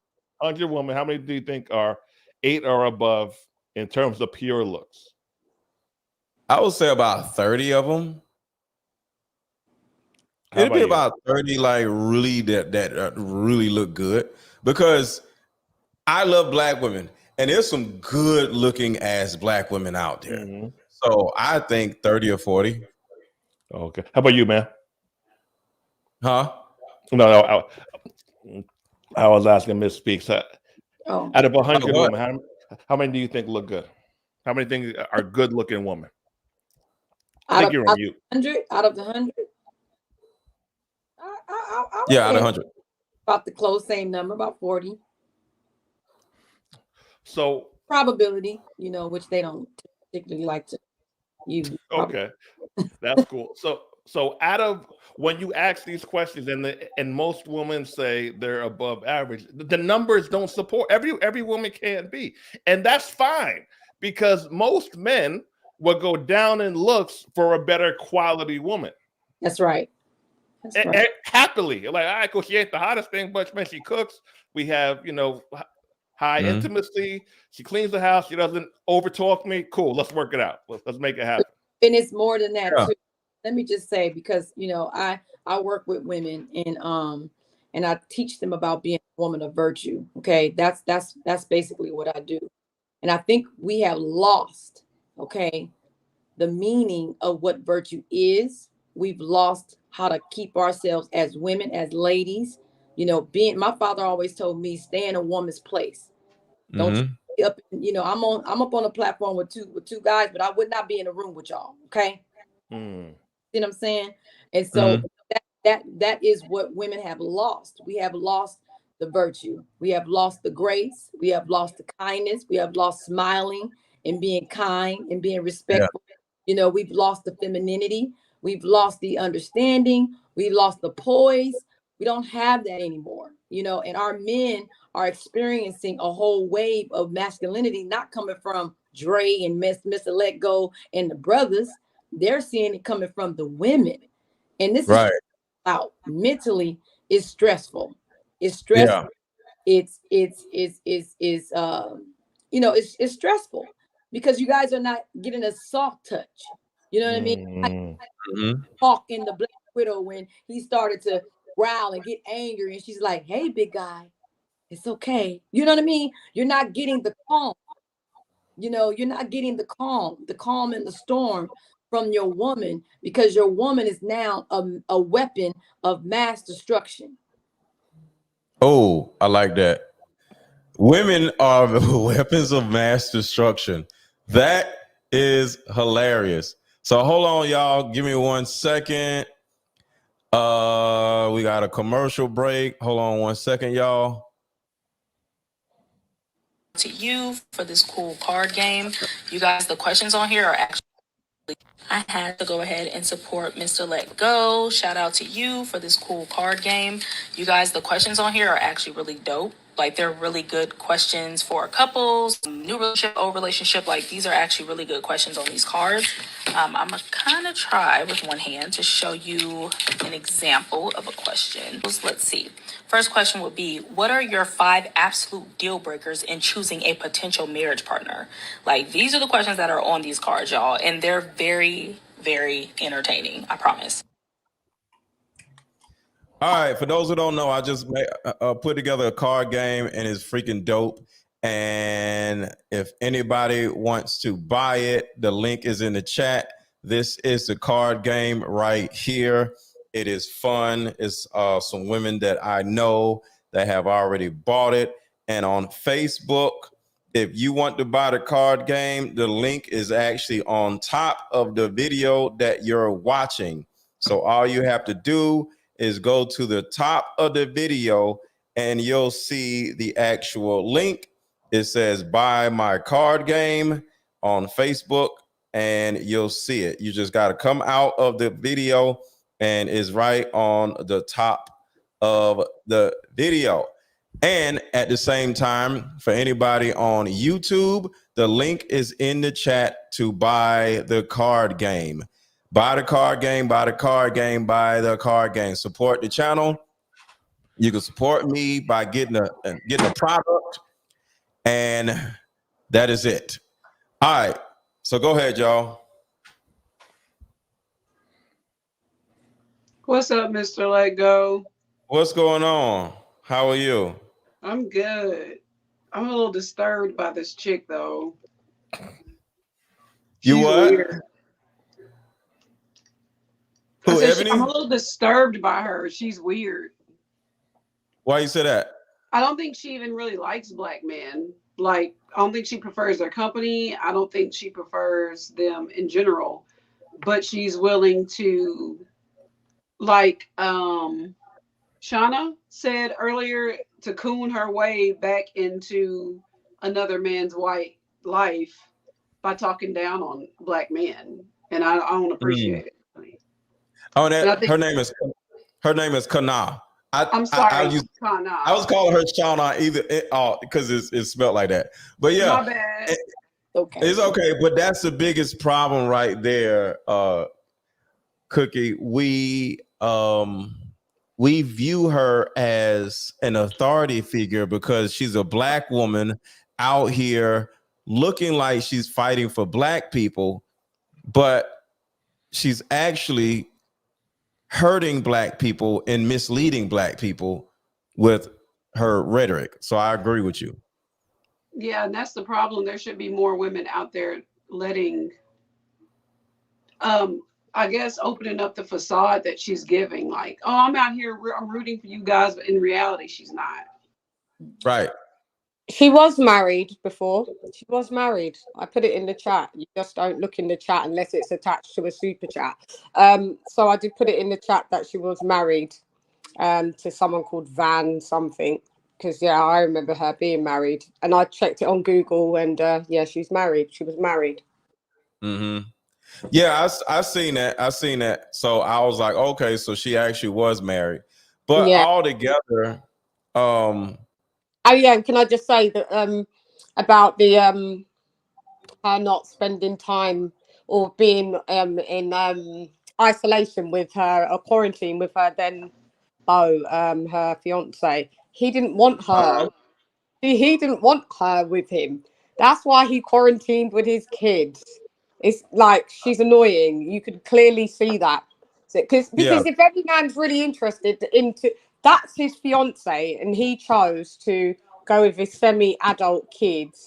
how many do you think are 8 or above in terms of pure looks? I would say about 30 of them. It'd be about 30 like really that really look good, because I love black women and there's some good looking ass black women out there. Mm-hmm. So I think 30 or 40. Okay. How about you, man? Huh? No, I was asking Miss Speaks. Out of 100 women, how many do you think look good? How many things are good looking women? I think you're on mute. 100 out of the 100. Yeah, out of 100. About the close same number, about 40. So probability, which they don't particularly like to use. Okay, that's cool. So out of when you ask these questions, and most women say they're above average, the numbers don't support. Every woman can't be, and that's fine, because most men will go down in looks for a better quality woman. That's right. Happily, like, all right, cool. She ain't the hottest thing, but man, she cooks. We have, high intimacy. She cleans the house. She doesn't overtalk me. Cool. Let's work it out. Let's make it happen. And it's more than that too. Let me just say, because I work with women and I teach them about being a woman of virtue. Okay, that's basically what I do, and I think we have lost the meaning of what virtue is. We've lost how to keep ourselves as women, as ladies. My father always told me, stay in a woman's place. Don't you up? I'm up on a platform with two guys, but I would not be in a room with y'all. Okay. See what I'm saying? And so that is what women have lost. We have lost the virtue. We have lost the grace. We have lost the kindness. We have lost smiling and being kind and being respectful. Yeah. We've lost the femininity. We've lost the understanding. We've lost the poise. We don't have that anymore, and our men are experiencing a whole wave of masculinity, not coming from Dre and Mr. Let Go and the brothers. They're seeing it coming from the women. And this is Right. out mentally. It's stressful. It's Yeah. stressful. It's stressful because you guys are not getting a soft touch. You know what I mean? Hawk in the Black Widow, when he started to growl and get angry, and she's like, "Hey, big guy, it's okay." You know what I mean? You're not getting the calm. You're not getting the calm in the storm from your woman, because your woman is now a weapon of mass destruction. Oh, I like that. Women are the weapons of mass destruction. That is hilarious. So hold on, y'all. Give me 1 second. We got a commercial break. Hold on 1 second, y'all. To you for this cool card game. You guys, the questions on here are actually, I had to go ahead and support Mr. Let Go. Shout out to you for this cool card game. You guys, the questions on here are actually really dope. Like, they're really good questions for couples, new relationship, old relationship. Like, these are actually really good questions on these cards. I'm gonna kind of try with one hand to show you an example of a question. Let's see. First question would be, what are your 5 absolute deal breakers in choosing a potential marriage partner? Like, these are the questions that are on these cards, y'all, and they're very, very entertaining, I promise. All right, for those who don't know, I just put together a card game, and it's freaking dope. And if anybody wants to buy it, the link is in the chat. This is the card game right here. It is fun. It's some women that I know that have already bought it. And on Facebook, if you want to buy the card game, the link is actually on top of the video that you're watching. So all you have to do is go to the top of the video and you'll see the actual link. It says buy my card game on Facebook, and you'll see it. You just got to come out of the video, and it's right on the top of the video. And at the same time, for anybody on YouTube, the link is in the chat to buy the card game. Buy the card game, buy the card game, buy the card game. Support the channel. You can support me by getting a product, and that is it. All right. So go ahead, y'all. What's up, Mr. Let Go? What's going on? How are you? I'm good. I'm a little disturbed by this chick, though. You She's what? weird. Who, Eboni? I'm a little disturbed by her. She's weird. Why you say that? I don't think she even really likes black men. Like, I don't think she prefers their company. I don't think she prefers them in general. But she's willing to, like, Shauna said earlier, to coon her way back into another man's white life by talking down on black men. And I don't appreciate it. Oh, her name is Kana. I'm sorry, I was calling her Shauna either because it's spelled like that. But yeah, my bad. It's okay. But that's the biggest problem right there, Cookie. We view her as an authority figure because she's a black woman out here looking like she's fighting for black people, but she's actually hurting black people and misleading black people with her rhetoric. So I agree with you. Yeah, and that's the problem. There should be more women out there letting, I guess, opening up the facade that she's giving. Like, oh, I'm out here, I'm rooting for you guys, but in reality, she's not. Right. She was married before. She was married. I put it in the chat. You just don't look in the chat unless it's attached to a super chat. So I did put it in the chat that she was married to someone called Van something. Because, yeah, I remember her being married. And I checked it on Google, and, yeah, she's married. She was married. Mm-hmm. Yeah, I seen that. So I was like, okay, so she actually was married. But Yeah. all together, Oh yeah, can I just say that about the her not spending time or being in isolation with her or quarantine with her then her fiance. He didn't want her. He didn't want her with him. That's why he quarantined with his kids. It's like she's annoying. You could clearly see that. Because yeah, if every man's really interested into that's his fiance and he chose to go with his semi-adult kids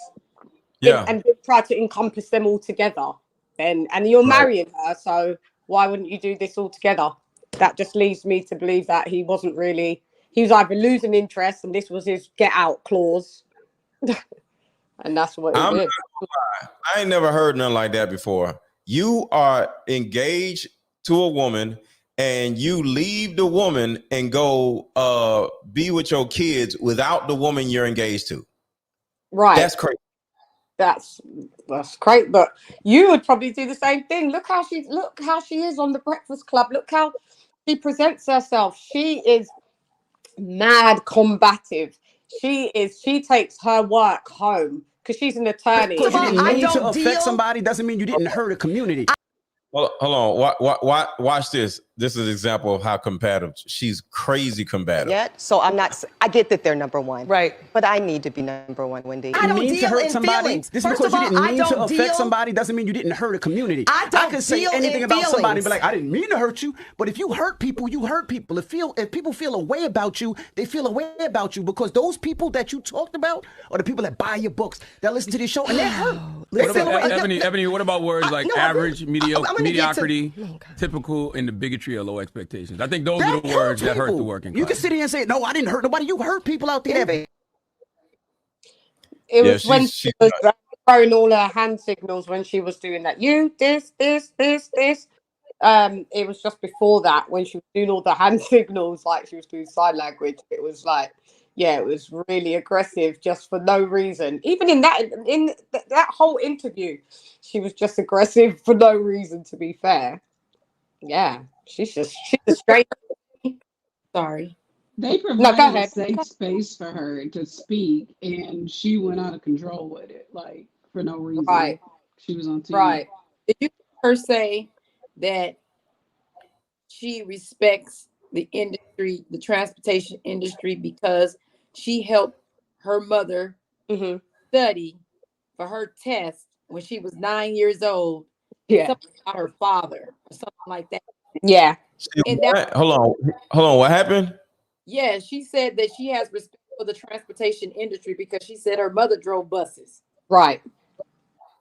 yeah, and try to encompass them all together, then and you're right. marrying her, so why wouldn't you do this all together? That just leads me to believe that he wasn't really. He was either losing interest, and this was his get out clause, and that's what he I'm not did. gonna lie. I ain't never heard nothing like that before. You are engaged to a woman and you leave the woman and go be with your kids without the woman you're engaged to. Right. That's crazy. That's great, but you would probably do the same thing. Look how she is on the Breakfast Club. Look how she presents herself. She is mad combative. She takes her work home because she's an attorney. Because you didn't I mean to don't affect deal. somebody doesn't mean you didn't hurt a community. Hold on. Watch this. This is an example of how combative. She's crazy combative. Yet, so I'm not. I get that they're number one, Right. But I need to be number one, Wendy. I don't mean to deal hurt in somebody. feelings. This First because of you all, didn't I mean to don't affect deal. somebody doesn't mean you didn't hurt a community. I don't could say deal anything in about somebody and be feelings. like, I didn't mean to hurt you. But if you hurt people, you hurt people. If people feel a way about you, they feel a way about you because those people that you talked about are the people that buy your books, that listen to this show, and they're hurt. What about, Ebony, what about words like average, mediocrity, typical, and the bigotry of low expectations? I think those are the words that hurt the working class. You can sit here and say, no, I didn't hurt nobody. You hurt people out there. It was when she was throwing all her hand signals when she was doing that. You, this. It was just before that when she was doing all the hand signals, like she was doing sign language. It was like, yeah, it was really aggressive just for no reason. Even in that whole interview, she was just aggressive for no reason, to be fair. Yeah, she's a straight. Sorry. They provided a safe space for her to speak, and she went out of control with it, like for no reason. Right. She was on TV. Right. Did you hear her say that she respects the industry, the transportation industry, because she helped her mother study for her test when she was 9 years old? Yeah. Something about her father or something like that. Yeah. And Hold on. What happened? Yeah, she said that she has respect for the transportation industry because she said her mother drove buses. Right.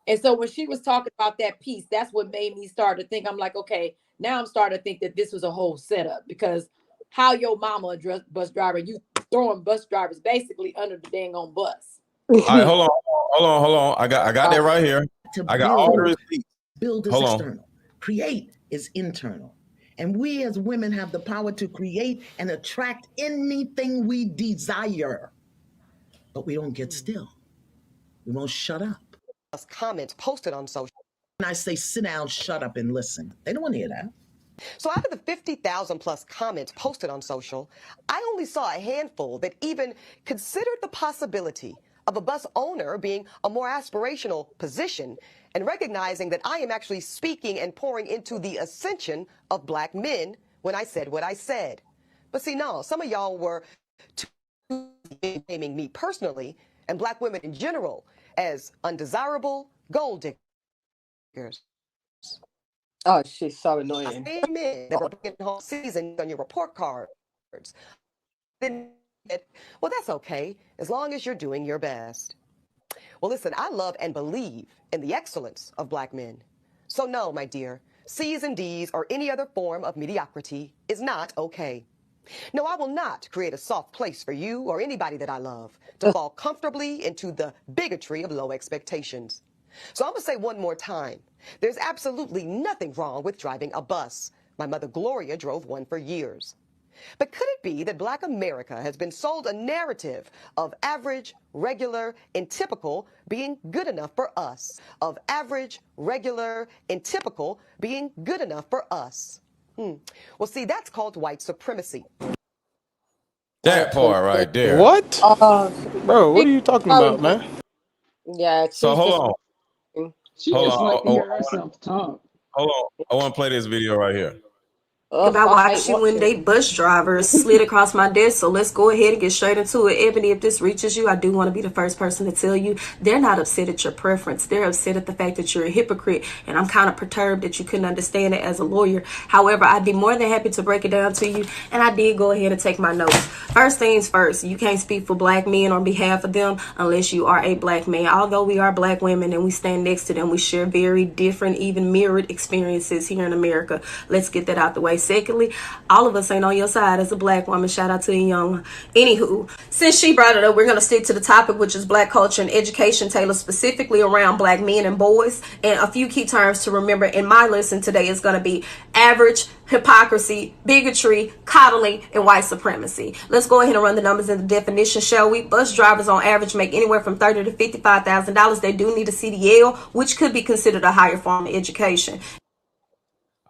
And so when she was talking about that piece, that's what made me start to think. I'm like, okay, now I'm starting to think that this was a whole setup, because how your mama a bus driver, you throwing bus drivers basically under the dang on bus. All right, hold on. I got that right here. I got all the receipts. Build is Hold on. external. Create is internal. And we as women have the power to create and attract anything we desire. But we don't get still. We won't shut up. Comments posted on social. When I say sit down, shut up, and listen, they don't want to hear that. So out of the 50,000 plus comments posted on social, I only saw a handful that even considered the possibility of a bus owner being a more aspirational position and recognizing that I am actually speaking and pouring into the ascension of black men when I said what I said. But see, no, some of y'all were naming me personally and black women in general as undesirable gold diggers. Oh, she's so annoying. Amen. That were whole season on your report cards. Then, well, that's okay, as long as you're doing your best. Well, listen, I love and believe in the excellence of black men. So no, my dear, C's and D's or any other form of mediocrity is not okay. No, I will not create a soft place for you or anybody that I love to fall comfortably into the bigotry of low expectations. So I'm going to say one more time, there's absolutely nothing wrong with driving a bus. My mother Gloria drove one for years. But could it be that black America has been sold a narrative of average, regular, and typical being good enough for us? Of average, regular, and typical being good enough for us? Well, see, that's called white supremacy. That part right there. What? Bro, what are you talking about, man? Yeah, So she's hold just. on. She Hold just on. like to hear herself talk. Hold on. I want to play this video right here. About I hate watching when watching. they bus drivers slid across my desk. So let's go ahead and get straight into it. Ebony, if this reaches you, I do want to be the first person to tell you they're not upset at your preference. They're upset at the fact that you're a hypocrite. And I'm kind of perturbed that you couldn't understand it as a lawyer. However, I'd be more than happy to break it down to you. And I did go ahead and take my notes. First things first, you can't speak for black men on behalf of them unless you are a black man. Although we are black women and we stand next to them, we share very different, even mirrored experiences here in America. Let's get that out the way. Secondly, all of us ain't on your side as a black woman. Shout out to a young one. Anywho, since she brought it up, we're going to stick to the topic, which is black culture and education, tailored specifically around black men and boys. And a few key terms to remember in my lesson today is going to be average, hypocrisy, bigotry, coddling, and white supremacy. Let's go ahead and run the numbers and the definition, shall we? Bus drivers on average make anywhere from $30,000 to $55,000. They do need a CDL, which could be considered a higher form of education.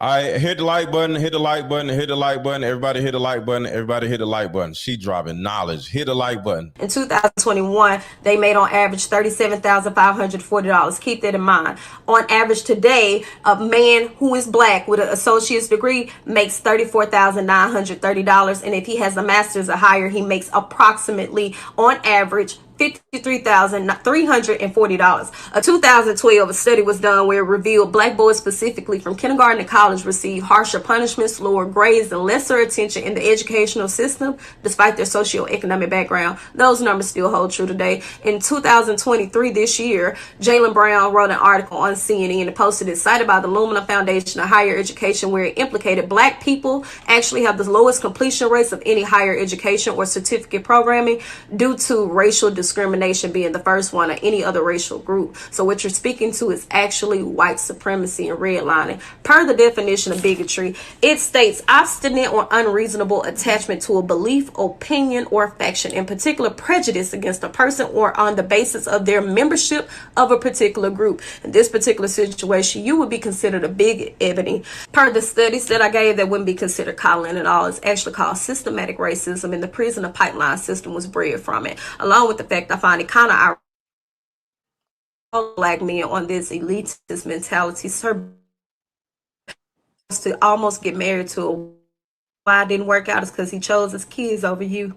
All right, hit the like button, hit the like button, hit the like button. Everybody hit the like button. Everybody hit the like button. She dropping knowledge. Hit the like button. In 2021, they made on average $37,540. Keep that in mind. On average today, a man who is black with an associate's degree makes $34,930. And if he has a master's or higher, he makes approximately, on average, $53,340. A 2012 study was done where it revealed black boys specifically from kindergarten to college receive harsher punishments, lower grades, and lesser attention in the educational system despite their socioeconomic background. Those numbers still hold true today. In 2023, this year, Jaylen Brown wrote an article on CNN and posted it, cited by the Lumina Foundation of Higher Education, where it implicated black people actually have the lowest completion rates of any higher education or certificate programming due to racial discrimination being the first one, or any other racial group. So what you're speaking to is actually white supremacy and redlining. Per the definition of bigotry, it states obstinate or unreasonable attachment to a belief, opinion, or faction, in particular prejudice against a person or on the basis of their membership of a particular group. In this particular situation, you would be considered a bigot, Ebony. Per the studies that I gave, that wouldn't be considered coddling at all. It's actually called systematic racism, and the prison and pipeline system was bred from it. Along with the fact I find it kind of black men on this elitist mentality, sir, to almost get married to a why it didn't work out is because he chose his kids over you.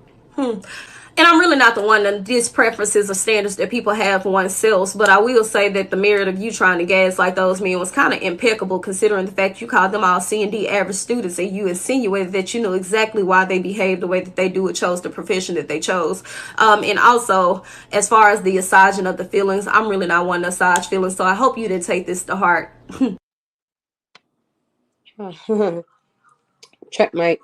And I'm really not the one to diss preferences or standards that people have for oneself, but I will say that the merit of you trying to gaslight those men was kind of impeccable, considering the fact you called them all C&D average students and you insinuated that you know exactly why they behaved the way that they do or chose the profession that they chose. And also, as far as the massaging of the feelings, I'm really not one to massage feelings, so I hope you didn't take this to heart. Checkmate.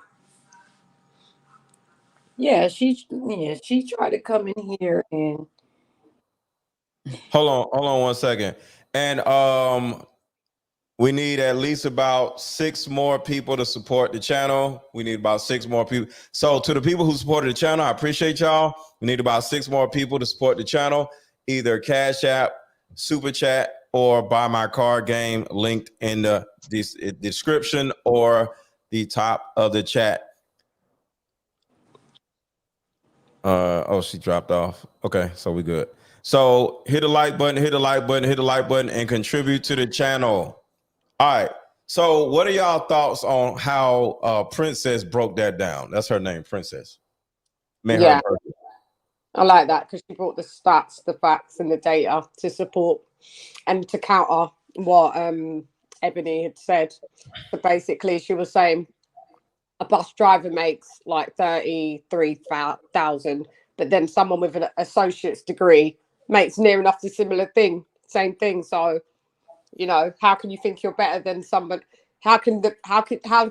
Yeah, she tried to come in here and Hold on 1 second. And we need at least about 6 more people to support the channel. We need about 6 more people. So to the people who supported the channel, I appreciate y'all. We need about 6 more people to support the channel, either Cash App, Super Chat, or buy my card game linked in the description or the top of the chat. Oh, she dropped off. Okay, so we good. So hit the like button, hit the like button, hit the like button, and contribute to the channel. All right. So what are y'all thoughts on how Princess broke that down? That's her name, Princess. Man, yeah, I like that because she brought the stats, the facts, and the data to support and to counter what Ebony had said. So basically, she was saying a bus driver makes like 33,000, but then someone with an associate's degree makes near enough the similar thing, same thing. So, you know, how can you think you're better than someone? How do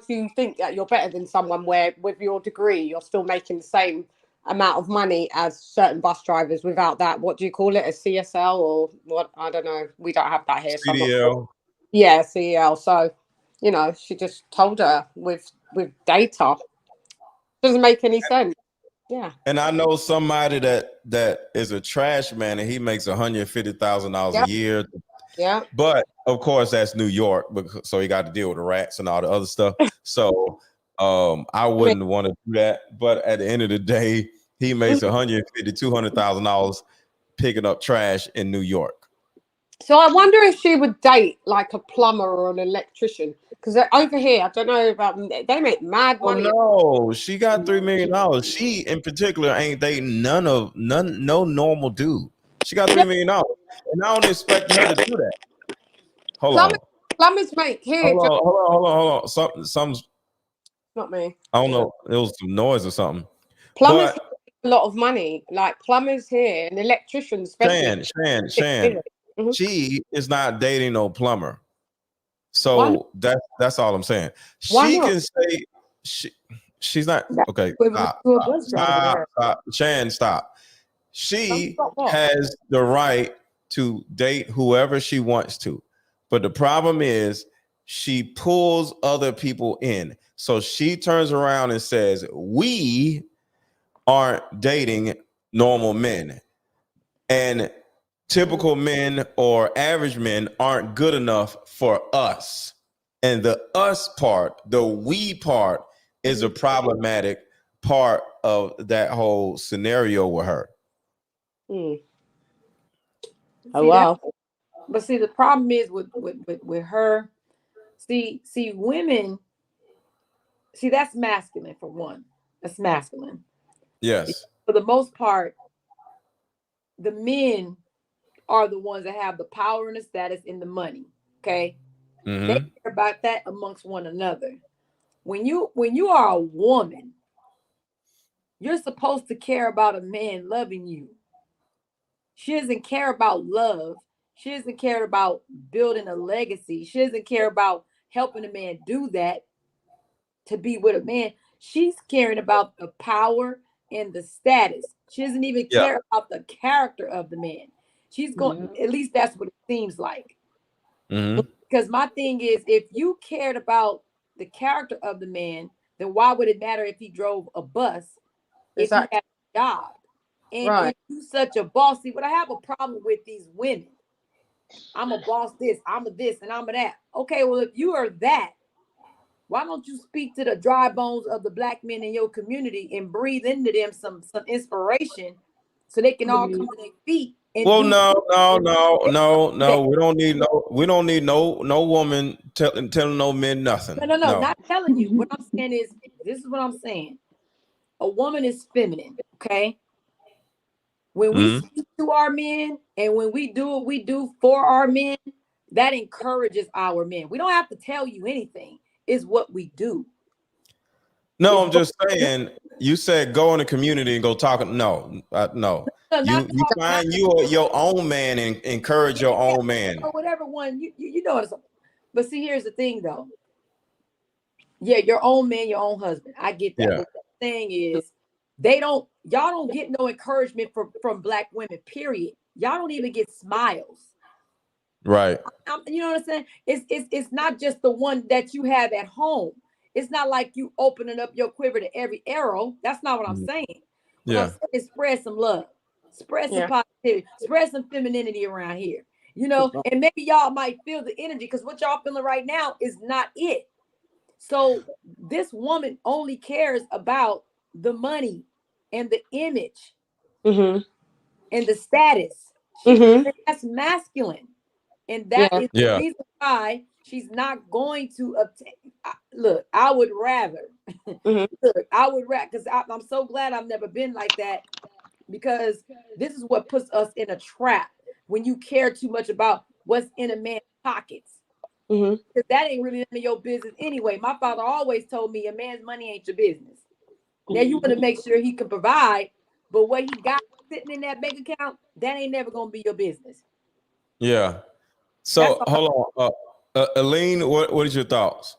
you think that you're better than someone where with your degree you're still making the same amount of money as certain bus drivers without that? What do you call it? A CSL or what? I don't know. We don't have that here. CDL. Yeah, CDL. So, you know, she just told her with data. Doesn't make any sense. Yeah. And I know somebody that is a trash man and he makes $150,000 a year. Yeah. But of course, that's New York, so he got to deal with the rats and all the other stuff. So I wouldn't want to do that. But at the end of the day, he makes $150,000-$200,000 picking up trash in New York. So I wonder if she would date like a plumber or an electrician, because over here, I don't know about them, they make mad money. Oh no, she got $3 million. She in particular ain't dating no normal dude. She got $3 million, and I don't expect her to do that. Hold on. Plumbers make here. Hold on. Something's not me. I don't know. It was some noise or something. Plumbers make a lot of money. Like plumbers here and electricians, especially. Shan. She is not dating no plumber. So that's all I'm saying. She can say she's not okay. Stop. Shan, stop. She has the right to date whoever she wants to. But the problem is she pulls other people in. So she turns around and says, we aren't dating normal men. And typical men or average men aren't good enough for us. And the us part, the we part, is a problematic part of that whole scenario with her. Oh, wow. But see, the problem is with her. See, women. See, that's masculine for one. That's masculine. Yes. For the most part, the men are the ones that have the power and the status and the money. Okay. Mm-hmm. They care about that amongst one another. When you are a woman, you're supposed to care about a man loving you. She doesn't care about love. She doesn't care about building a legacy. She doesn't care about helping a man do that to be with a man. She's caring about the power and the status. She doesn't even care about the character of the man. She's going, at least that's what it seems like. Mm-hmm. Because my thing is, if you cared about the character of the man, then why would it matter if he drove a bus, if he had a job? And if you such a boss, see, what I have a problem with these women. I'm a boss this, I'm a this, and I'm a that. Okay, well, if you are that, why don't you speak to the dry bones of the black men in your community and breathe into them some inspiration so they can all come to their feet? Well, no. We don't need no woman telling no men nothing. No, not telling you. What I'm saying is, this is what I'm saying. A woman is feminine, okay? When we speak to our men and when we do what we do for our men, that encourages our men. We don't have to tell you anything. It's what we do. No, I'm just saying. You said go in the community and go talk. No. You find your own man and encourage your own man. Or whatever one you know what it's. But see, here's the thing though. Yeah, your own man, your own husband. I get that. Yeah. But the thing is, y'all don't get no encouragement from black women, period. Y'all don't even get smiles. Right. You know what I'm saying? It's not just the one that you have at home. It's not like you opening up your quiver to every arrow. That's not what I'm saying. What I'm saying is spread some love, spread some positivity, spread some femininity around here. You know, and maybe y'all might feel the energy because what y'all feeling right now is not it. So this woman only cares about the money and the image and the status. That's masculine. And that is the reason why she's not going to obtain. Look, I would rather. Because I'm so glad I've never been like that, because this is what puts us in a trap when you care too much about what's in a man's pockets. Because that ain't really none of your business anyway. My father always told me a man's money ain't your business. Now you want to make sure he can provide, but what he got sitting in that bank account, that ain't never gonna be your business. Yeah. So hold on, Aline, what is your thoughts?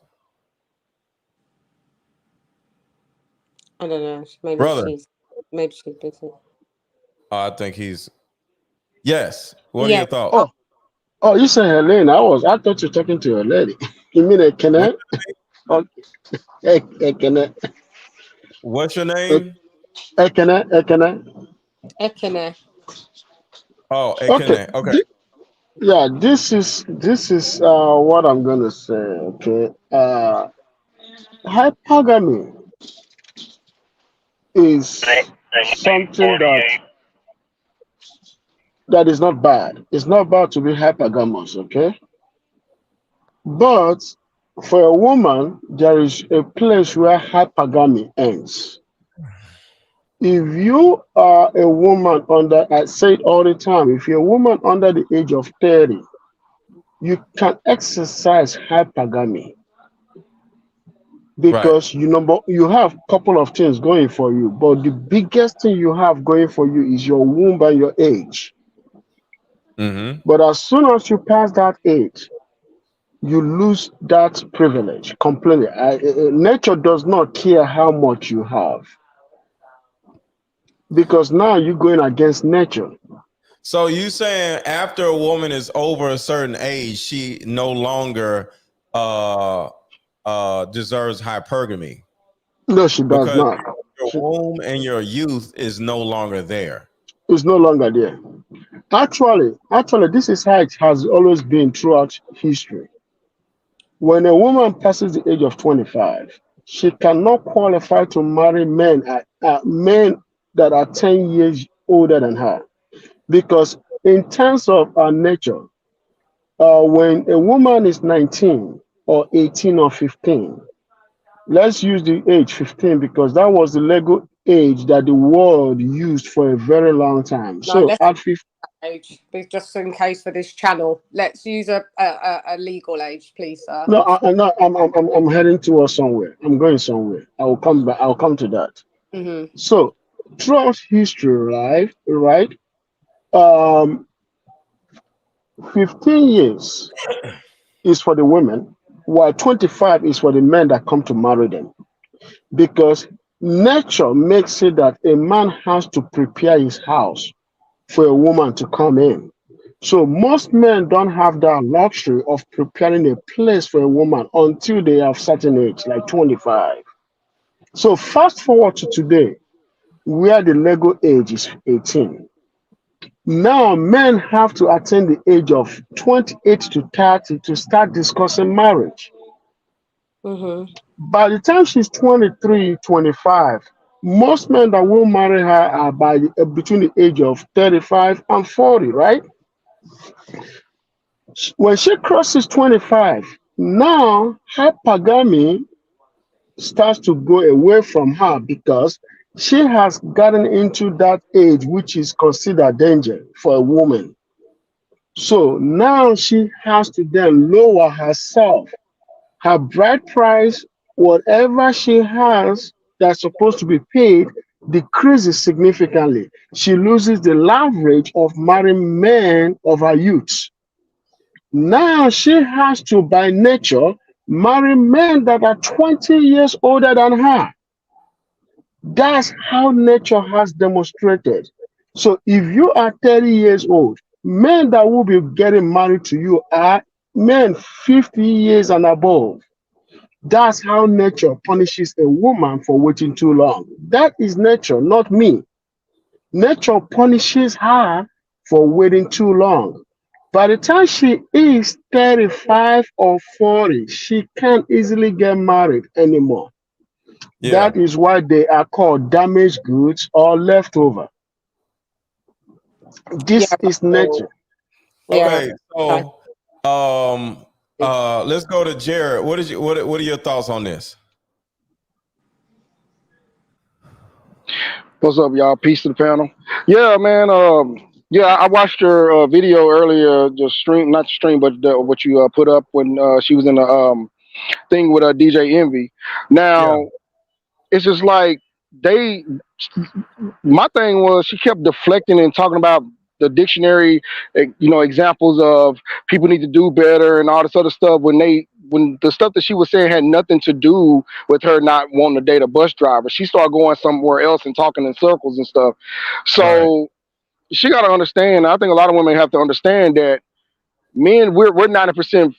I don't know. Brother. Maybe she's busy. I think he's. Yes. What are your thoughts? Oh, you saying Helene? I thought you were talking to a lady. You mean a Kenneth? Okay. Hey, Kenneth. What's your name? Ekene. Ekene. Oh, Ekene. Okay. Yeah, this is what I'm gonna say. Okay. hypergamy is something that is not bad. It's not bad to be hypergamous, okay? But for a woman, there is a place where hypergamy ends. If you are a woman under, I say it all the time, if you're a woman under the age of 30, you can exercise hypergamy because you have a couple of things going for you, but the biggest thing you have going for you is your womb and your age. But as soon as you pass that age, you lose that privilege completely. Nature does not care how much you have because now you're going against nature. So you saying after a woman is over a certain age, she no longer deserves hypergamy? No, she does because not. Your womb and your youth is no longer there. It's no longer there. Actually, this is how it has always been throughout history. When a woman passes the age of 25, she cannot qualify to marry men that are 10 years older than her. Because in terms of our nature, when a woman is 19 or 18 or 15, let's use the age 15 because that was the legal age that the world used for a very long time. So at 15, age, just in case for this channel, let's use a legal age, please, sir. no, I'm heading towards somewhere. I'm going somewhere. I will come back. I'll come to that. So throughout history, right, 15 years is for the women, while 25 is for the men that come to marry them. Because nature makes it that a man has to prepare his house for a woman to come in. So most men don't have that luxury of preparing a place for a woman until they have certain age, like 25. So fast forward to today, where the legal age is 18. Now men have to attain the age of 28 to 30 to start discussing marriage. By the time she's 23, 25, most men that will marry her are between the age of 35 and 40, right? When she crosses 25, now hypergamy starts to go away from her because she has gotten into that age which is considered danger for a woman. So now she has to then lower herself. Her bride price, whatever she has that's supposed to be paid, decreases significantly. She loses the leverage of marrying men of her youth. Now she has to, by nature, marry men that are 20 years older than her. That's how nature has demonstrated. So if you are 30 years old, men that will be getting married to you are men 50 years and above. That's how nature punishes a woman for waiting too long. That is nature, not me. Nature punishes her for waiting too long. By the time she is 35 or 40, she can't easily get married anymore. That is why they are called damaged goods or leftover. This is nature. Okay, so let's go to Jared. What are your thoughts on this? What's up, y'all? Peace to the panel. Yeah, man. Yeah, I watched your video earlier. The stream, not the stream, but what you put up when she was in the thing with DJ Envy. Now, it's just like my thing was she kept deflecting and talking about the dictionary, examples of people need to do better and all this other stuff when the stuff that she was saying had nothing to do with her not wanting to date a bus driver. She started going somewhere else and talking in circles and stuff. So she got to understand. I think a lot of women have to understand that men, we're 90%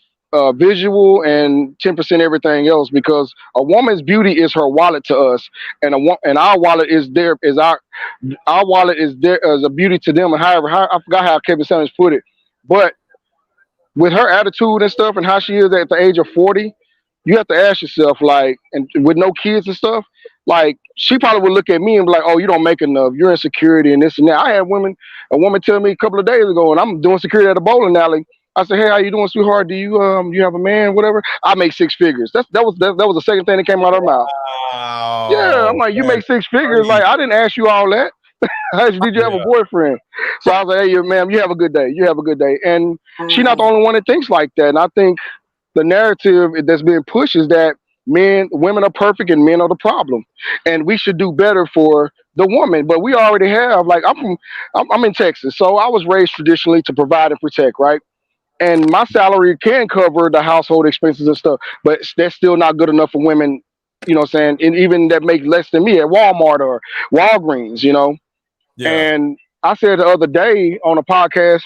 visual and 10% everything else, because a woman's beauty is her wallet to us, and our wallet is our wallet is there as a beauty to them. And I forgot how Kevin Samuels put it, but with her attitude and stuff and how she is at the age of 40, you have to ask yourself, like, and with no kids and stuff, like, she probably would look at me and be like, "Oh, you don't make enough. You're insecurity and this and that." I had a woman tell me a couple of days ago, and I'm doing security at a bowling alley. I said, "Hey, how you doing, sweetheart? Do you have a man? Whatever." I make six figures. That was the second thing that came out of her mouth. Yeah, I'm Wow, like, you make that's six figures? Like, crazy. I didn't ask you all that. I asked you, did you have a Yeah, boyfriend? So I was like, hey, ma'am, you have a good day. You have a good day. And she's not the Mm. only one that thinks like that. And I think the narrative that's being pushed is that women are perfect and men are the problem, and we should do better for the woman. But we already have, like, I'm in Texas, so I was raised traditionally to provide and protect, right? And my salary can cover the household expenses and stuff, but that's still not good enough for women. You know what I'm saying? And even that make less than me at Walmart or Walgreens, you know. yeah, And I said the other day on a podcast,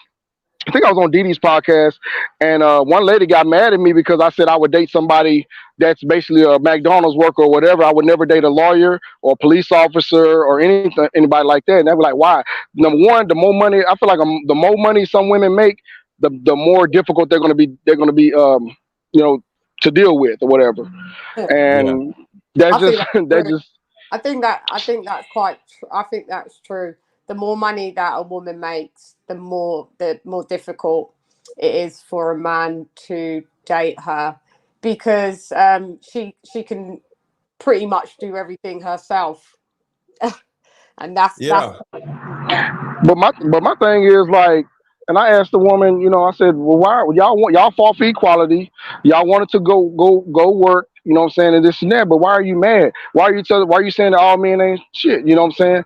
I think I was on Dee Dee's podcast, and one lady got mad at me because I said I would date somebody that's basically a McDonald's worker or whatever. I would never date a lawyer or a police officer or anything, anybody like that. And they were like, "Why?" Number one, the more money I feel like the more money some women make, the more difficult they're going to be. They're going to be, you know, to deal with or whatever. yeah. And that's I think just that's that's true. just I think that's quite. I think that's true. The more money that a woman makes, the more difficult it is for a man to date her, because she can pretty much do everything herself, and that's Yeah. yeah. But my thing is, like, and I asked the woman, you know, I said, well, why y'all fought for equality? Y'all wanted to go work, you know what I'm saying, and this and that. But why are you mad? Why are you saying that all men ain't shit? You know what I'm saying?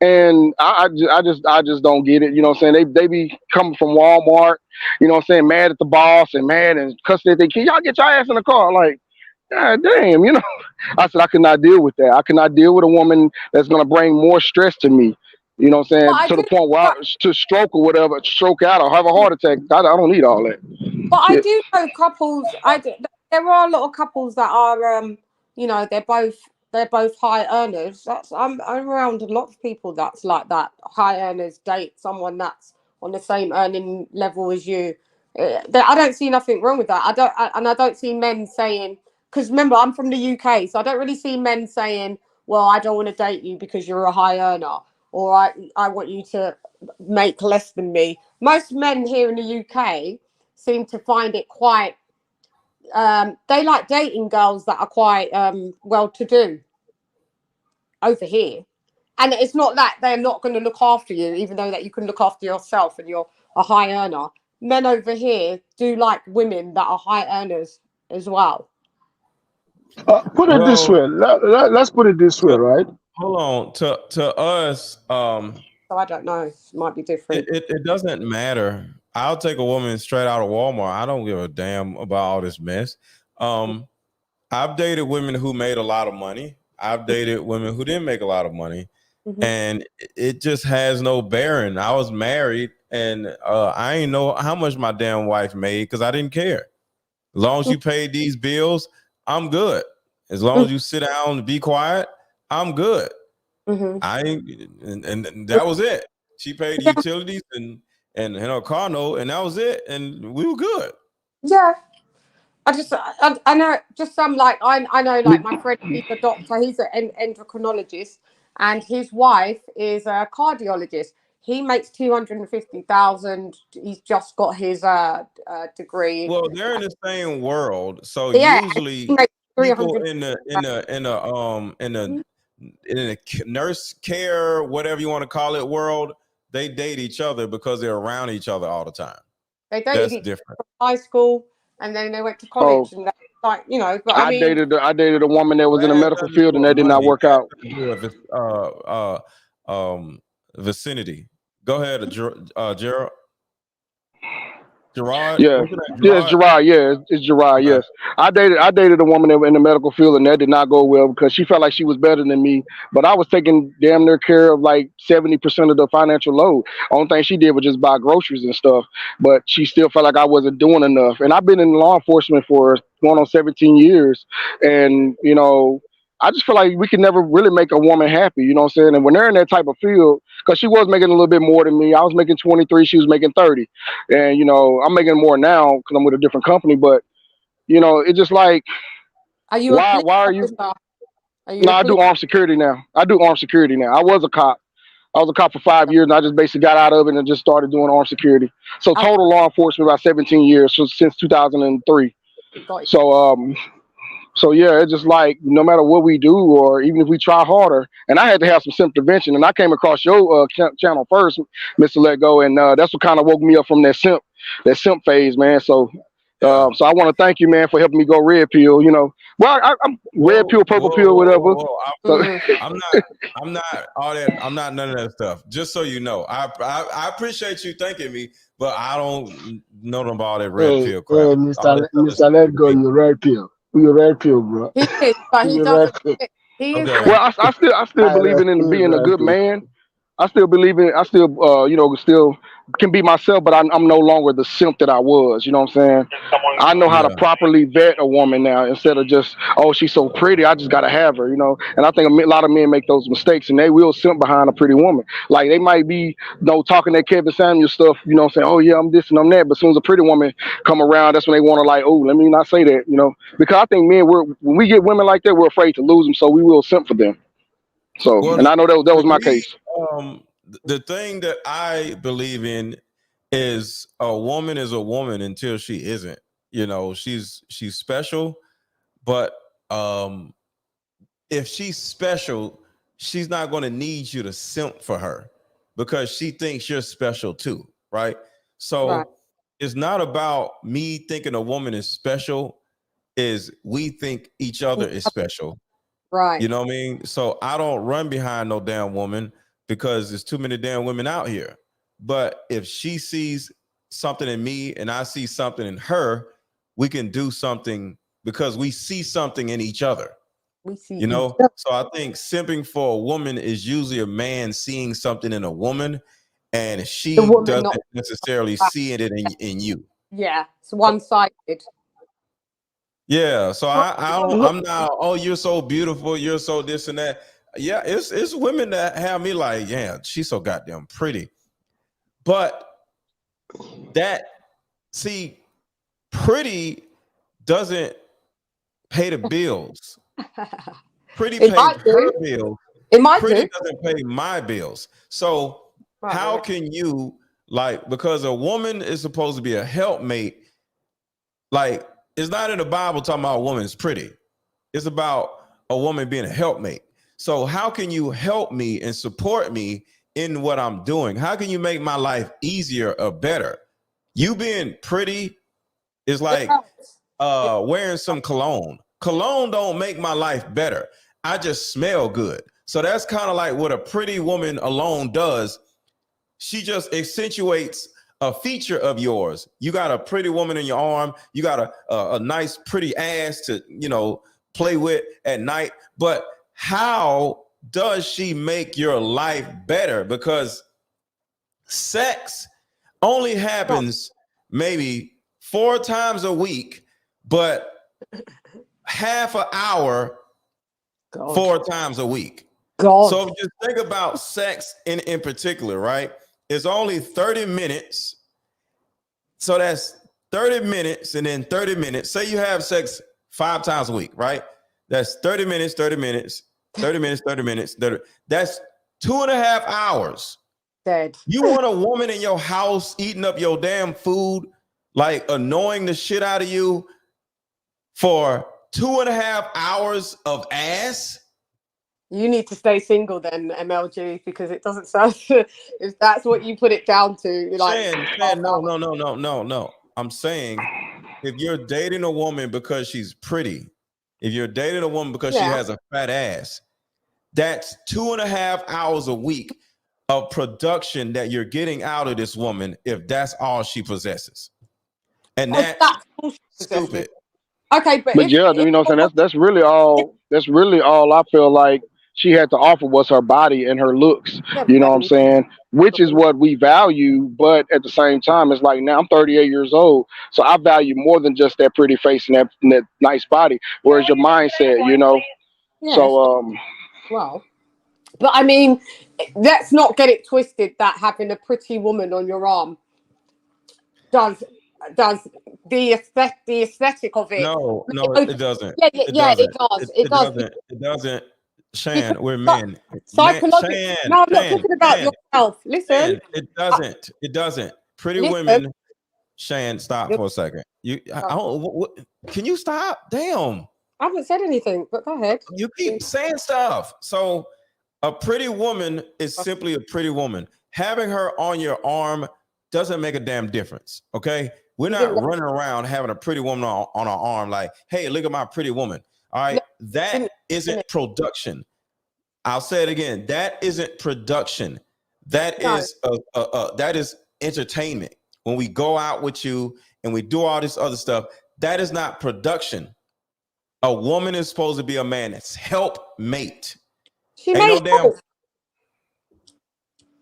And I just don't get it. You know what I'm saying? They be coming from Walmart, you know what I'm saying, mad at the boss and mad and cussing at their kid. Y'all get your ass in the car. Like, God damn, you know. I said I could not deal with that. I could not deal with a woman that's gonna bring more stress to me. You know what I'm But saying? I To the do. point where to stroke or whatever, stroke out or have a heart attack. I don't need all that But I shit. do know couples. There are a lot of couples that are, they're both high earners. I'm around a lot of people that's like that. High earners date someone that's on the same earning level as you. I don't see nothing wrong with that. And I don't see men saying, because remember I'm from the UK, so I don't really see men saying, "Well, I don't want to date you because you're a high earner," or I want you to make less than me. Most men here in the UK seem to find it quite they like dating girls that are quite well to do over here, and it's not that they're not going to look after you, even though that you can look after yourself and you're a high earner. Men over here do like women that are high earners as well. Put it this Well, way. Let's put it this way, right? hold on. To us, So I don't know, it might be different. it doesn't matter. I'll take a woman straight out of Walmart. I don't give a damn about all this mess. Um, I've dated women who made a lot of money. I've dated women who didn't make a lot of money, Mm-hmm. and it just has no bearing. I was married, and I ain't know how much my damn wife made because I didn't care. As long as you paid these bills, I'm good. As long as you sit down and be quiet, I'm good. Mm-hmm. I ain't, and that was it. She paid the utilities and her car note, and that was it, and we were good. Yeah. I know just some, like I know, like my friend, he's a doctor, he's an endocrinologist, and his wife is a cardiologist. He makes 250,000. He's just got his degree. Well, they're in the same world, so Yeah, he usually makes people 300. in the nurse care, whatever you want to call it, world, they date each other because they're around each other all the time. They dated That's each other different. from high school, and then they went to Oh, college, and that's like, But I I mean, dated a woman that was in That the has medical nothing to field do and with that did not money. work That has out. nothing to do with vicinity. Go ahead, Gerald. Gerard. Yeah, What's your name? yeah, it's Gerard. Gerard. Yeah, it's Gerard. Okay. Yes, I dated a woman that was in the medical field, and that did not go well because she felt like she was better than me. But I was taking damn near care of like 70% of the financial load. Only thing she did was just buy groceries and stuff. But she still felt like I wasn't doing enough. And I've been in law enforcement for going on 17 years, and I just feel like we can never really make a woman happy. You know what I'm saying? And when they're in that type of field, because she was making a little bit more than me, I was making 23, she was making 30. And I'm making more now because I'm with a different company. But it's just like Are you a police Why are you? officer? Are you No, a I do police? armed security now. I do armed security now. I was a cop. I was a cop for 5 years, and I just basically got out of it and just started doing armed security. So Okay, total law enforcement about 17 years, so since 2003. got you. So yeah, it's just like no matter what we do, or even if we try harder. And I had to have some simp prevention, and I came across your channel first, Mr. Let Go, and that's what kind of woke me up from that simp phase, man. So. So I want to thank you, man, for helping me go red pill. Well, I'm red pill, purple pill, whatever. So, I'm not none of that stuff. Just so you know, I appreciate you thanking me, but I don't know about all that red Hey, pill crap. All that stuff is Mr. Let Go, you red pill. You red pill, bro. He is, but he You red doesn't. pill. He is okay. well, I still believe in being a good man. I still believe in. I still, still can be myself, but I'm no longer the simp that I was. You know what I'm saying? I know how to Yeah. properly vet a woman now instead of just, oh, she's so pretty, I just gotta have her. And I think a lot of men make those mistakes, and they will simp behind a pretty woman. Like they might be, talking that Kevin Samuel stuff. Saying, oh yeah, I'm this and I'm that. But as soon as a pretty woman come around, that's when they want to like, oh, let me not say that. Because I think men, when we get women like that, we're afraid to lose them, so we will simp for them. So, Well, and I know that was with my me, case. the thing that I believe in is a woman is a woman until she isn't. She's special, but if she's special, she's not going to need you to simp for her because she thinks you're special too, right? So right. it's not about me thinking a woman is special, is we think each other is special. Right. You know what I mean? So I don't run behind no damn woman because there's too many damn women out here. But if she sees something in me and I see something in her, we can do something because we see something in each other. We see. So I think simping for a woman is usually a man seeing something in a woman and she The woman doesn't not. necessarily see it in you. Yeah, it's one-sided. Yeah, so I'm not, oh, you're so beautiful, you're so this and that. Yeah, it's women that have me like, yeah, she's so goddamn pretty. But pretty doesn't pay the bills. Pretty It pays might her do. bills. It might Pretty do. doesn't pay my bills. So Right, how right. can you because a woman is supposed to be a helpmate, like it's not in the Bible talking about a woman is pretty. It's about a woman being a helpmate. So how can you help me and support me in what I'm doing? How can you make my life easier or better? You being pretty is like wearing some cologne. Cologne don't make my life better. I just smell good. So that's kind of like what a pretty woman alone does. She just accentuates a feature of yours. You got a pretty woman in your arm. You got a nice, pretty ass to, play with at night. But how does she make your life better? Because sex only happens maybe 4 times a week, but half an hour 4 times a week. So just think about sex in particular, right? It's only 30 minutes. So that's 30 minutes and then 30 minutes. Say you have sex 5 times a week, right? That's 30 minutes, 30 minutes, 30 minutes, 30 minutes. That's 2.5 hours. Dead. You want a woman in your house eating up your damn food, like annoying the shit out of you for 2.5 hours of ass? You need to stay single then, MLG, because it doesn't sound if that's what you put it down to. Saying, no. I'm saying if you're dating a woman because she's pretty, if you're dating a woman because she has a fat ass, that's 2.5 hours a week of production that you're getting out of this woman if that's all she possesses. And that's stupid. Okay, But yeah, you know what I'm saying? That's really all I feel like she had to offer was her body and her looks. You know what I'm saying? Which is what we value, but at the same time, it's like now I'm 38 years old, so I value more than just that pretty face and that nice body. Whereas your mindset, Yes. So well, but I mean, let's not get it twisted that having a pretty woman on your arm does does the aesthetic of it. No, it doesn't. Yeah, It yeah, it doesn't. does. It does. It doesn't. Because Shan, we're men. psychological. Shan, No, I'm not talking about yourself. Listen. Shan, it doesn't. It doesn't. Pretty Listen. women. Shan, stop for a second. I don't. Can you stop? Damn. I haven't said anything, but go ahead. You keep saying stuff. So, a pretty woman is simply a pretty woman. Having her on your arm doesn't make a damn difference. Okay. We're not running around having a pretty woman on our arm like, hey, look at my pretty woman. All right. That isn't production. I'll say it again. That isn't production. That is that is entertainment. When we go out with you and we do all this other stuff, that is not production. A woman is supposed to be a man's helpmate. She may help.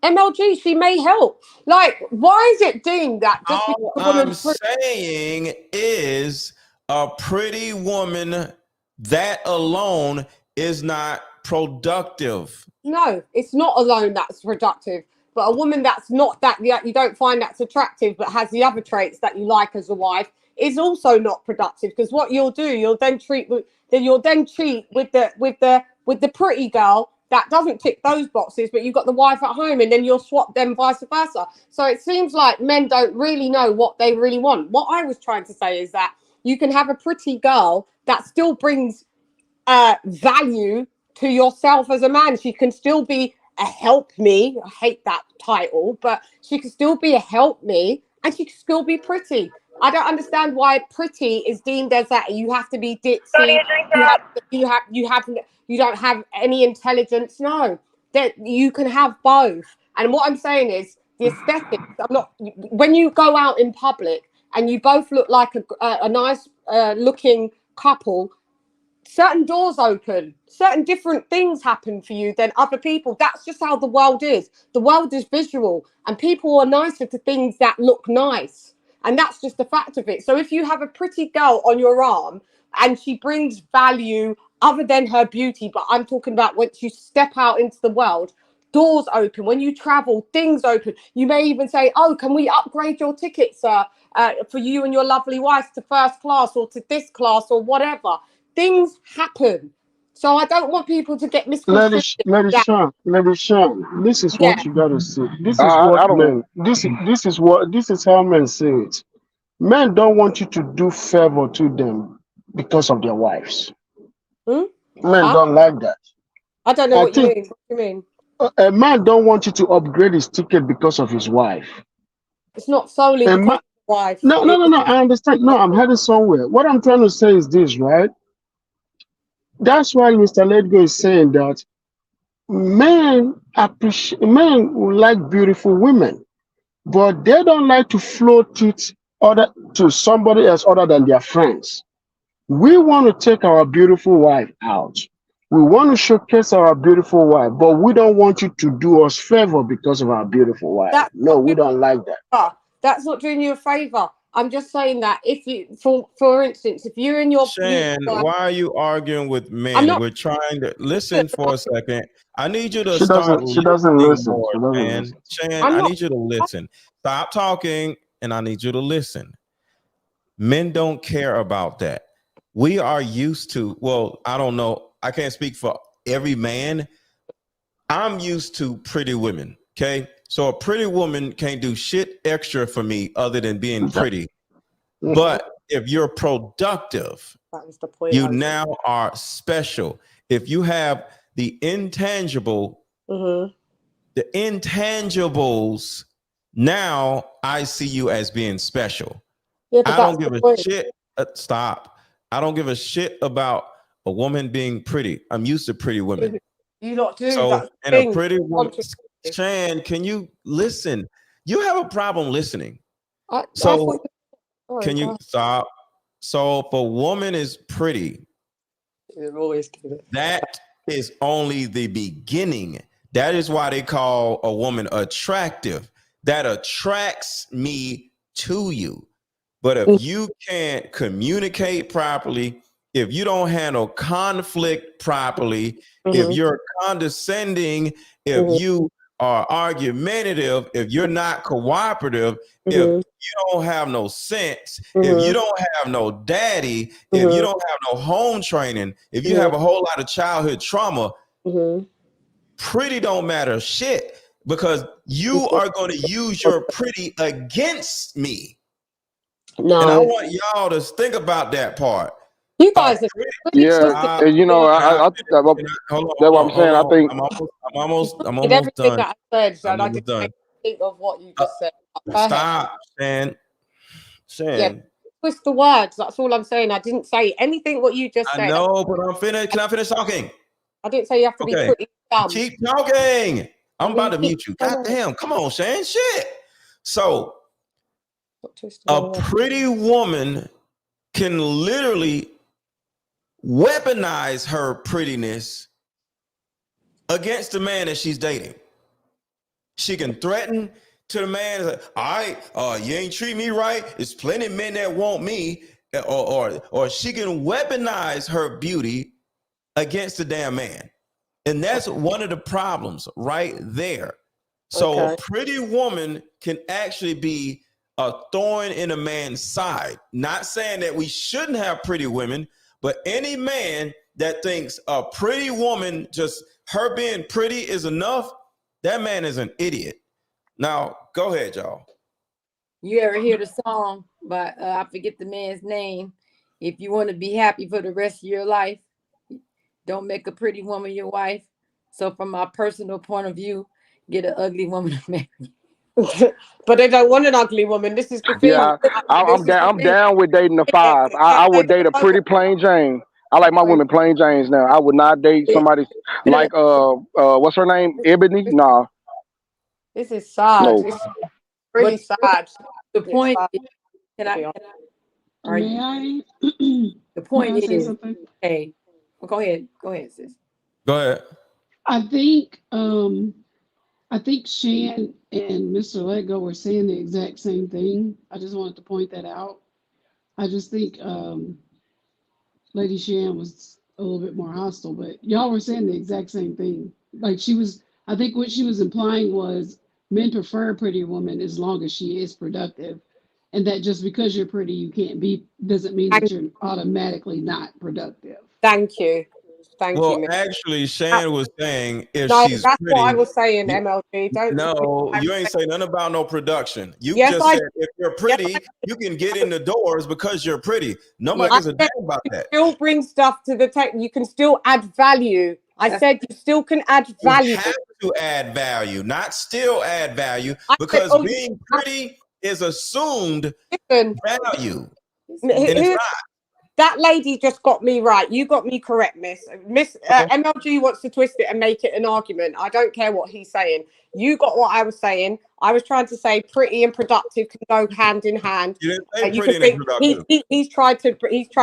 MLG, she may help. Like, why is it deemed that just all I'm saying is a pretty woman, that alone is not productive. No, it's not alone that's productive. But a woman that's not that, you don't find that's attractive, but has the other traits that you like as a wife, is also not productive. Because what you'll do, you'll then cheat with the pretty girl that doesn't tick those boxes, but you've got the wife at home, and then you'll swap them vice versa. So it seems like men don't really know what they really want. What I was trying to say is that you can have a pretty girl that still brings value to yourself as a man. She can still be a help me. I hate that title, but she can still be a help me, and she can still be pretty. I don't understand why pretty is deemed as that. You have to be ditzy. You don't have any intelligence. No, that you can have both. And what I'm saying is the aesthetics. When you go out in public and you both look like a nice looking couple, certain doors open, certain different things happen for you than other people. That's just how the world is. The world is visual, and people are nicer to things that look nice. And that's just the fact of it. So if you have a pretty girl on your arm and she brings value other than her beauty, but I'm talking about once you step out into the world, doors open. When you travel, things open. You may even say, oh, can we upgrade your tickets for you and your lovely wife to first class or to this class or whatever. Things happen. So I don't want people to get misconstrued. Lady Sean, this is what you gotta see. This is I what don't. men. This is how men say it. Men don't want you to do favor to them because of their wives. Men don't like that. I don't know what you mean. What do you mean? A man don't want you to upgrade his ticket because of his wife. It's not solely because of the wife. No. I understand. No, I'm heading somewhere. What I'm trying to say is this, right? That's why Mr. Ledgo is saying that men will like beautiful women, but they don't like to float it to somebody else other than their friends. We want to take our beautiful wife out. We want to showcase our beautiful wife, but we don't want you to do us favor because of our beautiful wife. No, we don't like that. That's not doing you a favor. I'm just saying that if you, for instance, if you're in your Shan, why are you arguing with men? We're trying to listen for a second. I need you to start She doesn't listen. more, man. Shan, I need you to listen. Stop talking, and I need you to listen. Men don't care about that. We are used to, well, I don't know. I can't speak for every man. I'm used to pretty women, okay? So a pretty woman can't do shit extra for me other than being pretty. But if you're productive, you now are special. If you have the intangible, the intangibles, now I see you as being special. I don't give a shit. Stop. I don't give a shit about a woman being pretty. I'm used to pretty women. You not do so, and a pretty woman. Shan, can you listen? You have a problem listening. Can you stop? So if a woman is pretty, that is only the beginning. That is why they call a woman attractive. That attracts me to you. But if you can't communicate properly, if you don't handle conflict properly, if you're condescending, if you are argumentative, if you're not cooperative, if you don't have no sense, if you don't have no daddy, if you don't have no home training, if you have a whole lot of childhood trauma, pretty don't matter shit, because you are going to use your pretty against me. No. And I want y'all to think about that part. You guys are yeah, and you know, that's what I'm saying. I think I'm almost everything done. that I said, I'm and I almost didn't done. think of what you just said. Go ahead. Stop, Shan. Yeah, twist the words. That's all I'm saying. I didn't say anything what you just said. I know, but I'm finished. Can I finish talking? I didn't say you have to be pretty dumb. Keep talking. I'm about to mute you. God damn. Come on, Shan. Shit. So a pretty woman can literally weaponize her prettiness against the man that she's dating. She can threaten to the man, like, all right, you ain't treat me right. There's plenty of men that want me, or she can weaponize her beauty against the damn man. And that's one of the problems right there. So a pretty woman can actually be a thorn in a man's side. Not saying that we shouldn't have pretty women, but any man that thinks a pretty woman, just her being pretty is enough, that man is an idiot. Now, go ahead, y'all. You ever hear the song by, I forget the man's name, if you want to be happy for the rest of your life, don't make a pretty woman your wife. So from my personal point of view, get an ugly woman to marry. But they don't want an ugly woman. This is the thing. Yeah, I'm down with dating a 5. I would date a pretty plain Jane. I like my women plain Janes now. I would not date somebody like what's her name? Ebony? Nah. This is sad. No. It's really sad. The point is, May I? The point May I say is, something? hey, well, go ahead, sis. Go ahead. I think Shan and Mr. Lego were saying the exact same thing. I just wanted to point that out. I just think Lady Shan was a little bit more hostile, but y'all were saying the exact same thing. Like I think what she was implying was men prefer a pretty woman as long as she is productive. And that just because you're pretty, you can't be, doesn't mean that you're automatically not productive. Thank you. Thank well, you. Actually, Shan was saying if No, she's that's pretty, what I was saying, MLG. Don't. No, you ain't say nothing about no production. You Yes, just I- said if you're pretty, you can get in the doors because you're pretty. Nobody I gives a said damn about that. Still bring stuff to the table. You can still add value. I said you still can add value. You have to add value, not still add value, I because said, being pretty is assumed listen, value, and it's not. That lady just got me right. You got me correct, Miss. MLG wants to twist it and make it an argument. I don't care what he's saying. You got what I was saying. I was trying to say pretty and productive can go hand in hand. You didn't say pretty and productive. He's tried to twist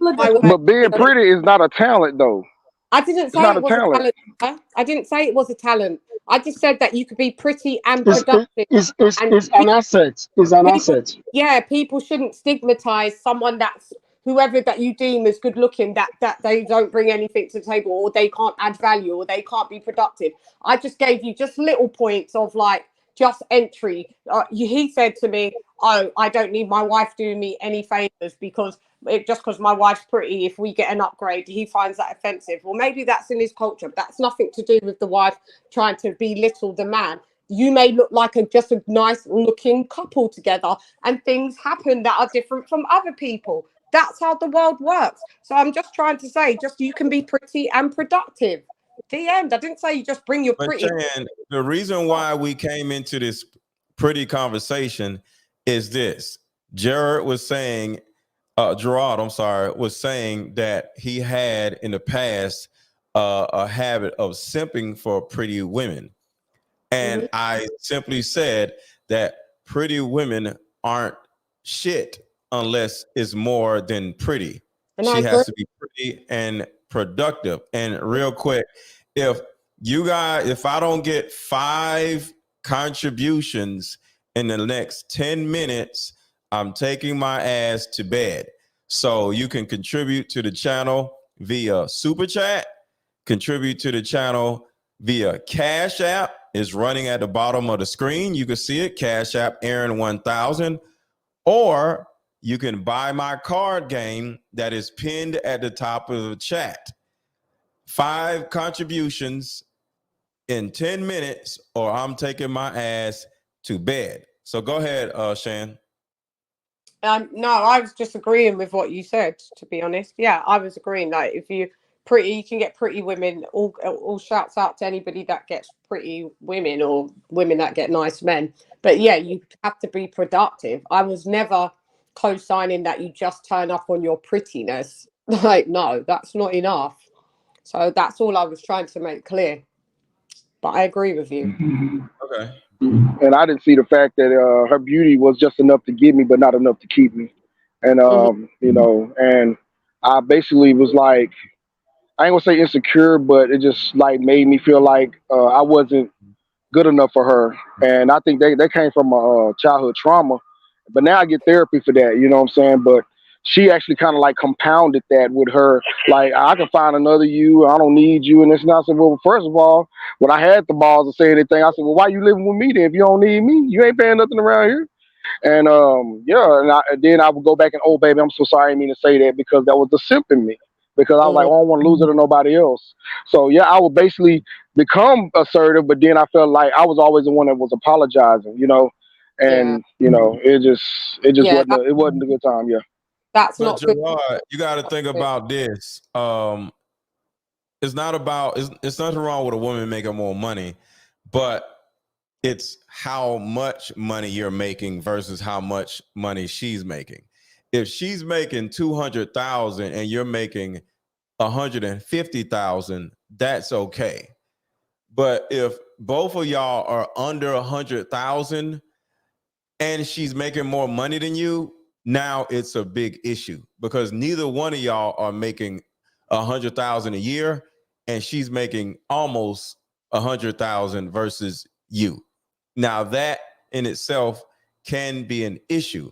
my word. But being pretty is not a talent though. I didn't It's say not it a was talent. a talent. I didn't say it was a talent. I just said that you could be pretty and It's productive. it's an asset. It's an asset. Yeah, people shouldn't stigmatize someone that's whoever that you deem as good looking, that they don't bring anything to the table, or they can't add value, or they can't be productive. I just gave you just little points of like just entry. He said to me, "Oh, I don't need my wife doing me any favors because just because my wife's pretty, if we get an upgrade, he finds that offensive." Well, maybe that's in his culture. That's nothing to do with the wife trying to belittle the man. You may look like just a nice looking couple together, and things happen that are different from other people. That's how the world works. So I'm just trying to say, just you can be pretty and productive. The end. I didn't say you just bring your But pretty. Shan, the reason why we came into this pretty conversation is this. Gerard, I'm sorry, was saying that he had in the past a habit of simping for pretty women. And I simply said that pretty women aren't shit unless it's more than pretty. She has to be pretty and productive. And real quick, if I don't get 5 contributions in the next 10 minutes, I'm taking my ass to bed. So you can contribute to the channel via Super Chat, contribute to the channel via Cash App, is running at the bottom of the screen. You can see it, Cash App Aaron 1000, or you can buy my card game that is pinned at the top of the chat. 5 contributions in 10 minutes, or I'm taking my ass to bed. So go ahead, Shan. No, I was just agreeing with what you said, to be honest. Yeah, I was agreeing. Like, if you can get pretty women. All shouts out to anybody that gets pretty women or women that get nice men. But yeah, you have to be productive. I was never co-signing that you just turn up on your prettiness. Like, no, that's not enough. So that's all I was trying to make clear. But I agree with you. Okay. And I didn't see the fact that her beauty was just enough to get me, but not enough to keep me. And you know, and I basically was like, I ain't gonna say insecure, but it just like made me feel like I wasn't good enough for her. And I think they came from a childhood trauma. But now I get therapy for that, you know what I'm saying? But she actually kind of like compounded that with her, like, I can find another you, I don't need you, and this and that. I said, well, first of all, when I had the balls to say anything, I said, well, why you living with me then if you don't need me? You ain't paying nothing around here. And yeah, and then I would go back and, oh baby, I'm so sorry, I didn't mean to say that, because that was the simp in me. Because I was like, oh, I don't want to lose it to nobody else. So yeah, I would basically become assertive, but then I felt like I was always the one that was apologizing, you know. And you know, it just it wasn't a good time. Yeah. That's but not good. Gerard, you got to think about this. It's not about it's nothing wrong with a woman making more money, but it's how much money you're making versus how much money she's making. If she's making 200,000 and you're making 150,000, that's okay. But if both of y'all are under 100,000 and she's making more money than you, now it's a big issue, because neither one of y'all are making 100,000 a year, and she's making almost 100,000 versus you. Now that in itself can be an issue.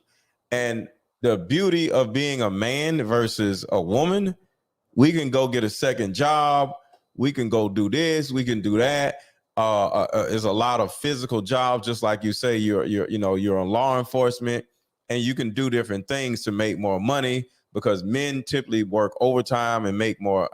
And the beauty of being a man versus a woman, we can go get a second job, we can go do this, we can do that. There's a lot of physical jobs, just like you say, you're in law enforcement, and you can do different things to make more money, because men typically work overtime and make more,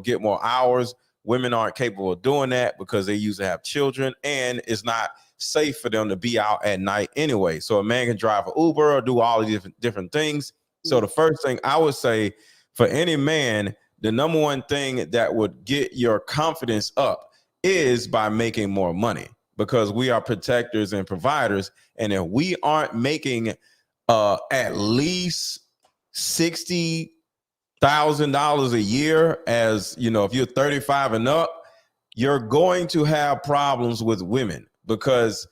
get more hours. Women aren't capable of doing that because they usually have children, and it's not safe for them to be out at night anyway. So a man can drive an Uber or do all these different things. So the first thing I would say for any man, the number one thing that would get your confidence up is by making more money, because we are protectors and providers. And if we aren't making at least $60,000 a year, as you know, if you're 35 and up, you're going to have problems with women. Because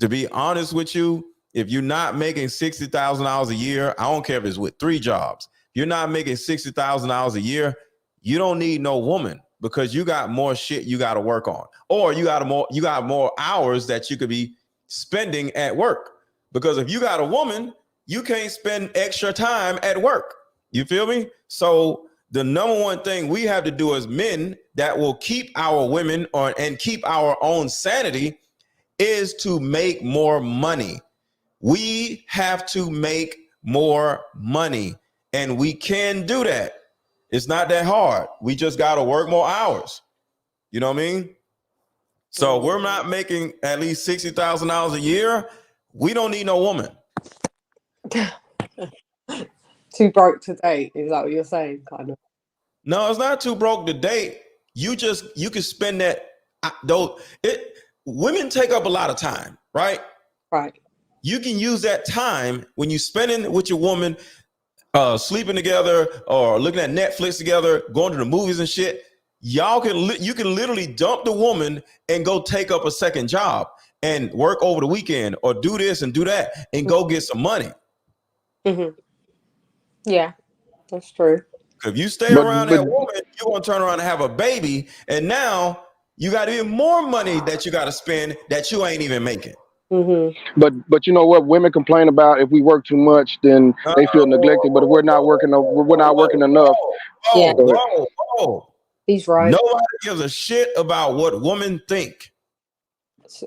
to be honest with you, if you're not making $60,000 a year, I don't care if it's with 3 jobs, you're not making $60,000 a year, you don't need no woman, because you got more shit you got to work on, or you got more hours that you could be spending at work. Because if you got a woman, you can't spend extra time at work. You feel me? So the number one thing we have to do as men that will keep our women and keep our own sanity is to make more money. We have to make more money, and we can do that. It's not that hard. We just got to work more hours. You know what I mean? So we're not making at least $60,000 a year. We don't need no woman. Too broke to date, is that what you're saying? Kind of. No, it's not too broke to date. You can spend that. Women take up a lot of time, right? Right. You can use that time when you spending with your woman, sleeping together or looking at Netflix together, going to the movies and shit. You can literally dump the woman and go take up a second job and work over the weekend, or do this and do that and go get some money. Mm-hmm. Yeah, that's true. If you stay around that woman, you're gonna turn around and have a baby, and now you got even more money that you got to spend that you ain't even making. Mm-hmm. But you know what? Women complain about if we work too much, then they feel neglected. But if we're not working enough. Yeah. Whoa. He's right. Nobody gives a shit about what women think.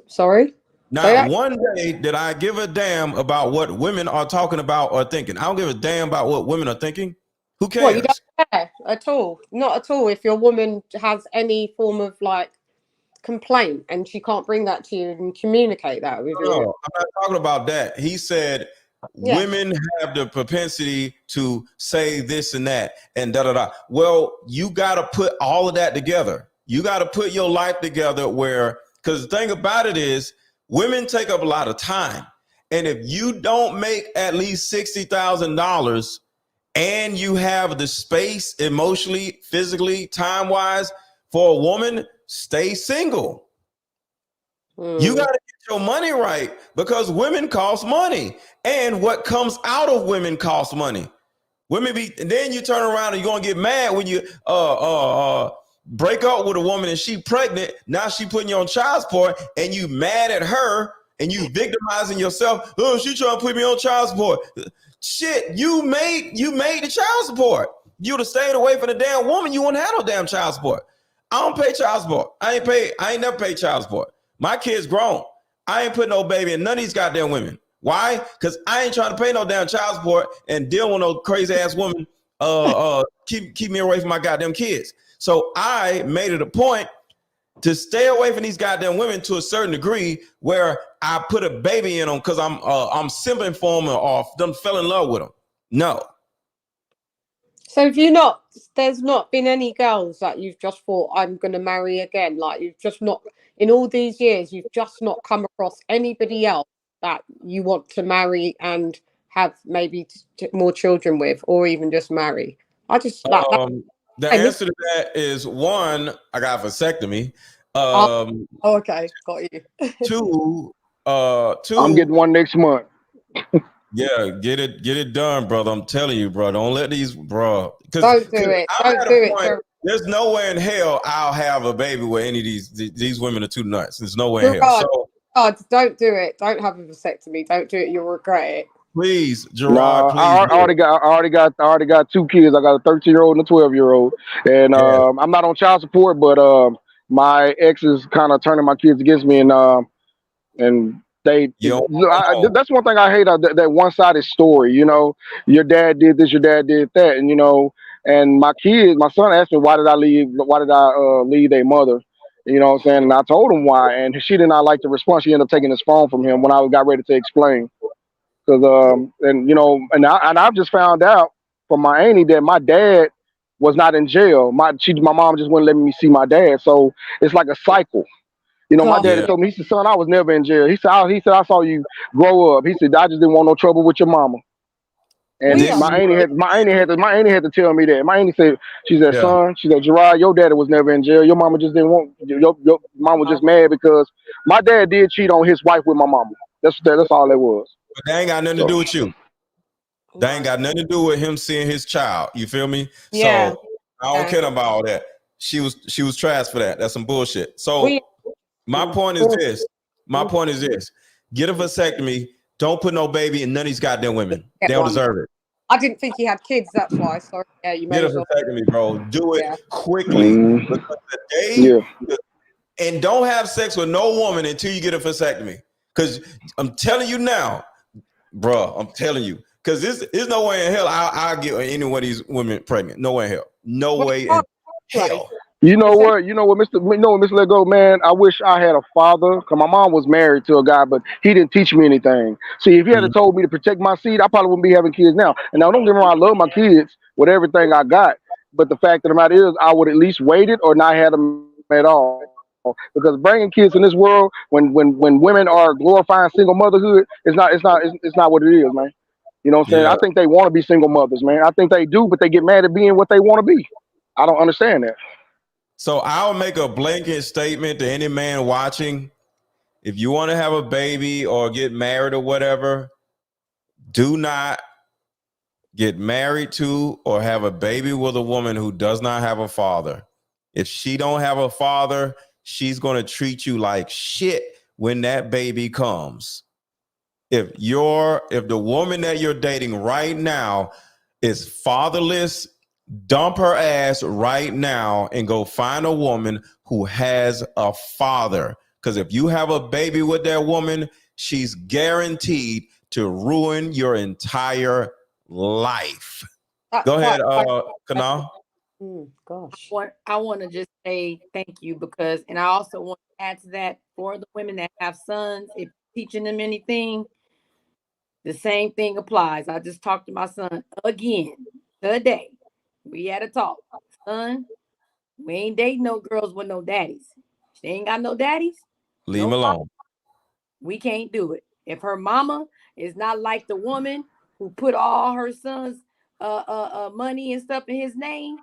Sorry? Not one day did I give a damn about what women are talking about or thinking. I don't give a damn about what women are thinking. Who cares? What, you don't care at all? Not at all. If your woman has any form of like complaint and she can't bring that to you and communicate that with you. No, I'm not talking about that. He said Yeah. women have the propensity to say this and that and da da da. Well, you got to put all of that together. You got to put your life together where, because the thing about it is, women take up a lot of time. And if you don't make at least $60,000 and you have the space emotionally, physically, time-wise for a woman, stay single. You got to get your money right because women cost money. And what comes out of women costs money. Women be, and then you turn around and you're going to get mad when you break up with a woman and she pregnant. Now she putting you on child support and you mad at her and you victimizing yourself. Oh, she trying to put me on child support. Shit, you made the child support. You'd have stayed away from the damn woman. You wouldn't have no damn child support. I don't pay child support. I ain't never paid child support. My kid's grown. I ain't putting no baby in none of these goddamn women. Why? Because I ain't trying to pay no damn child support and deal with no crazy ass woman keep me away from my goddamn kids. So I made it a point to stay away from these goddamn women to a certain degree where I put a baby in them because I'm simping for them or done fell in love with them. No. So there's not been any girls that you've just thought I'm going to marry again. Like you've just not, in all these years, you've just not come across anybody else that you want to marry and have maybe more children with, or even just marry. I just like that. The answer to that is one, I got a vasectomy. Okay, got you. two, I'm getting one next month. Yeah, get it done, brother. I'm telling you, bro. Don't let these, bro. Don't do it. Don't do it. There's no way in hell I'll have a baby with any of these women are too nuts. There's no way in hell. So, God, don't do it. Don't have a vasectomy. Don't do it. You'll regret it. Please, Gerard. Please. I already got two kids. I got a 13-year-old and a 12-year-old, and I'm not on child support, but my ex is kind of turning my kids against me, and that's one thing I hate, that one-sided story. You know, your dad did this, your dad did that, and and my son asked me why did I leave their mother. You know what I'm saying? And I told him why, and she did not like the response. She ended up taking his phone from him when I got ready to explain. Because and I've just found out from my auntie that my dad was not in jail. My mom just wouldn't let me see my dad. So it's like a cycle. My dad told me, he said, son, I was never in jail. He said, I saw you grow up. He said, I just didn't want no trouble with your mama. And my auntie had to tell me that. My auntie said, son, she said, Gerard, your daddy was never in jail. Your mama just didn't want, your mama was just mad because my dad did cheat on his wife with my mama. That's all that was. But that ain't got nothing to do with you. That ain't got nothing to do with him seeing his child. You feel me? Yeah. So I don't care about all that. She was trash for that. That's some bullshit. So my point is this. Get a vasectomy. Don't put no baby in none of these goddamn women. They don't deserve it. I didn't think he had kids. That's why. Sorry. Yeah, you get a vasectomy, bro. Do it quickly. Because the day and don't have sex with no woman until you get a vasectomy. Because I'm telling you now, bro. I'm telling you. Because there's no way in hell I'll get any one of these women pregnant. No way in hell. No way in hell. You know what, Mr. Lego, man, I wish I had a father, because my mom was married to a guy, but he didn't teach me anything. See, if he had told me to protect my seed, I probably wouldn't be having kids now. And now, don't get me wrong, I love my kids with everything I got. But the fact of the matter is, I would at least waited or not had them at all. Because bringing kids in this world, when women are glorifying single motherhood, it's not what it is, man. You know what I'm saying? I think they want to be single mothers, man. I think they do, but they get mad at being what they want to be. I don't understand that. So I'll make a blanket statement to any man watching. If you want to have a baby or get married or whatever, do not get married to or have a baby with a woman who does not have a father. If she don't have a father, she's going to treat you like shit when that baby comes. If the woman that you're dating right now is fatherless, dump her ass right now and go find a woman who has a father. Because if you have a baby with that woman, she's guaranteed to ruin your entire life. Go ahead, Kanal. Gosh. I want to just say thank you because, and I also want to add to that for the women that have sons, if teaching them anything, the same thing applies. I just talked to my son again today. We had a talk. Son, we ain't dating no girls with no daddies. She ain't got no daddies. Leave him alone. We can't do it. If her mama is not like the woman who put all her son's money and stuff in his name,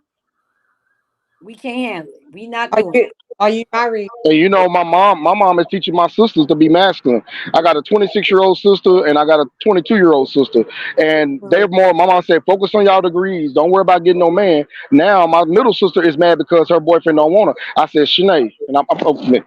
we can't handle it. We not doing it. Are you married? And you know, my mom is teaching my sisters to be masculine. I got a 26-year-old sister and I got a 22-year-old sister. And they're more, my mom said, focus on y'all degrees. Don't worry about getting no man. Now my middle sister is mad because her boyfriend don't want her. I said, Shanae, and I'm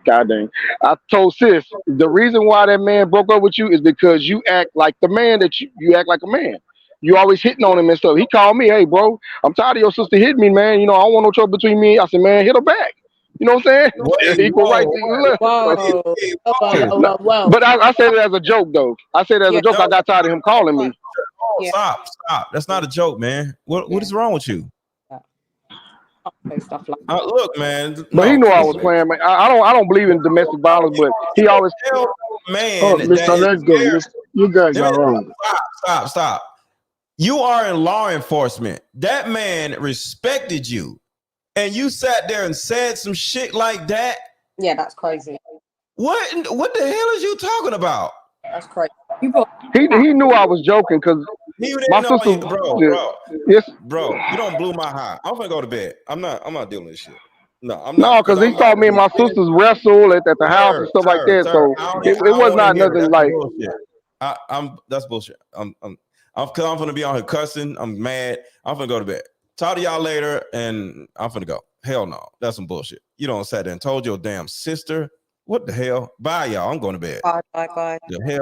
God dang. I told sis, the reason why that man broke up with you is because you act like the man that you act like a man. You always hitting on him and stuff. He called me, hey, bro, I'm tired of your sister hitting me, man. You know, I don't want no trouble between me. I said, man, hit her back. You know what I'm saying? Equal rights. Whoa. But I said it as a joke, though. I said it as a joke. I got tired of him calling me. Stop. That's not a joke, man. What is wrong with you? Look, man. But he knew I was playing, man. I don't believe in domestic violence, but he always man. Mr. Let's go. You guys are wrong. Stop. You are in law enforcement. That man respected you. And you sat there and said some shit like that? Yeah, that's crazy. What the hell is you talking about? That's crazy. He knew I was joking because my sister, bro. Yes, bro. You don't blew my high. I'm gonna go to bed. I'm not dealing with this shit. No, I'm no, not. because he saw me and my sisters wrestle at the house and stuff like that. So it was not nothing like. That's bullshit. I'm gonna be on here cussing. I'm mad. I'm gonna go to bed. Talk to y'all later, and I'm finna go. Hell no, that's some bullshit. You don't sat there and told your damn sister. What the hell? Bye, y'all. I'm going to bed. Bye. The hell.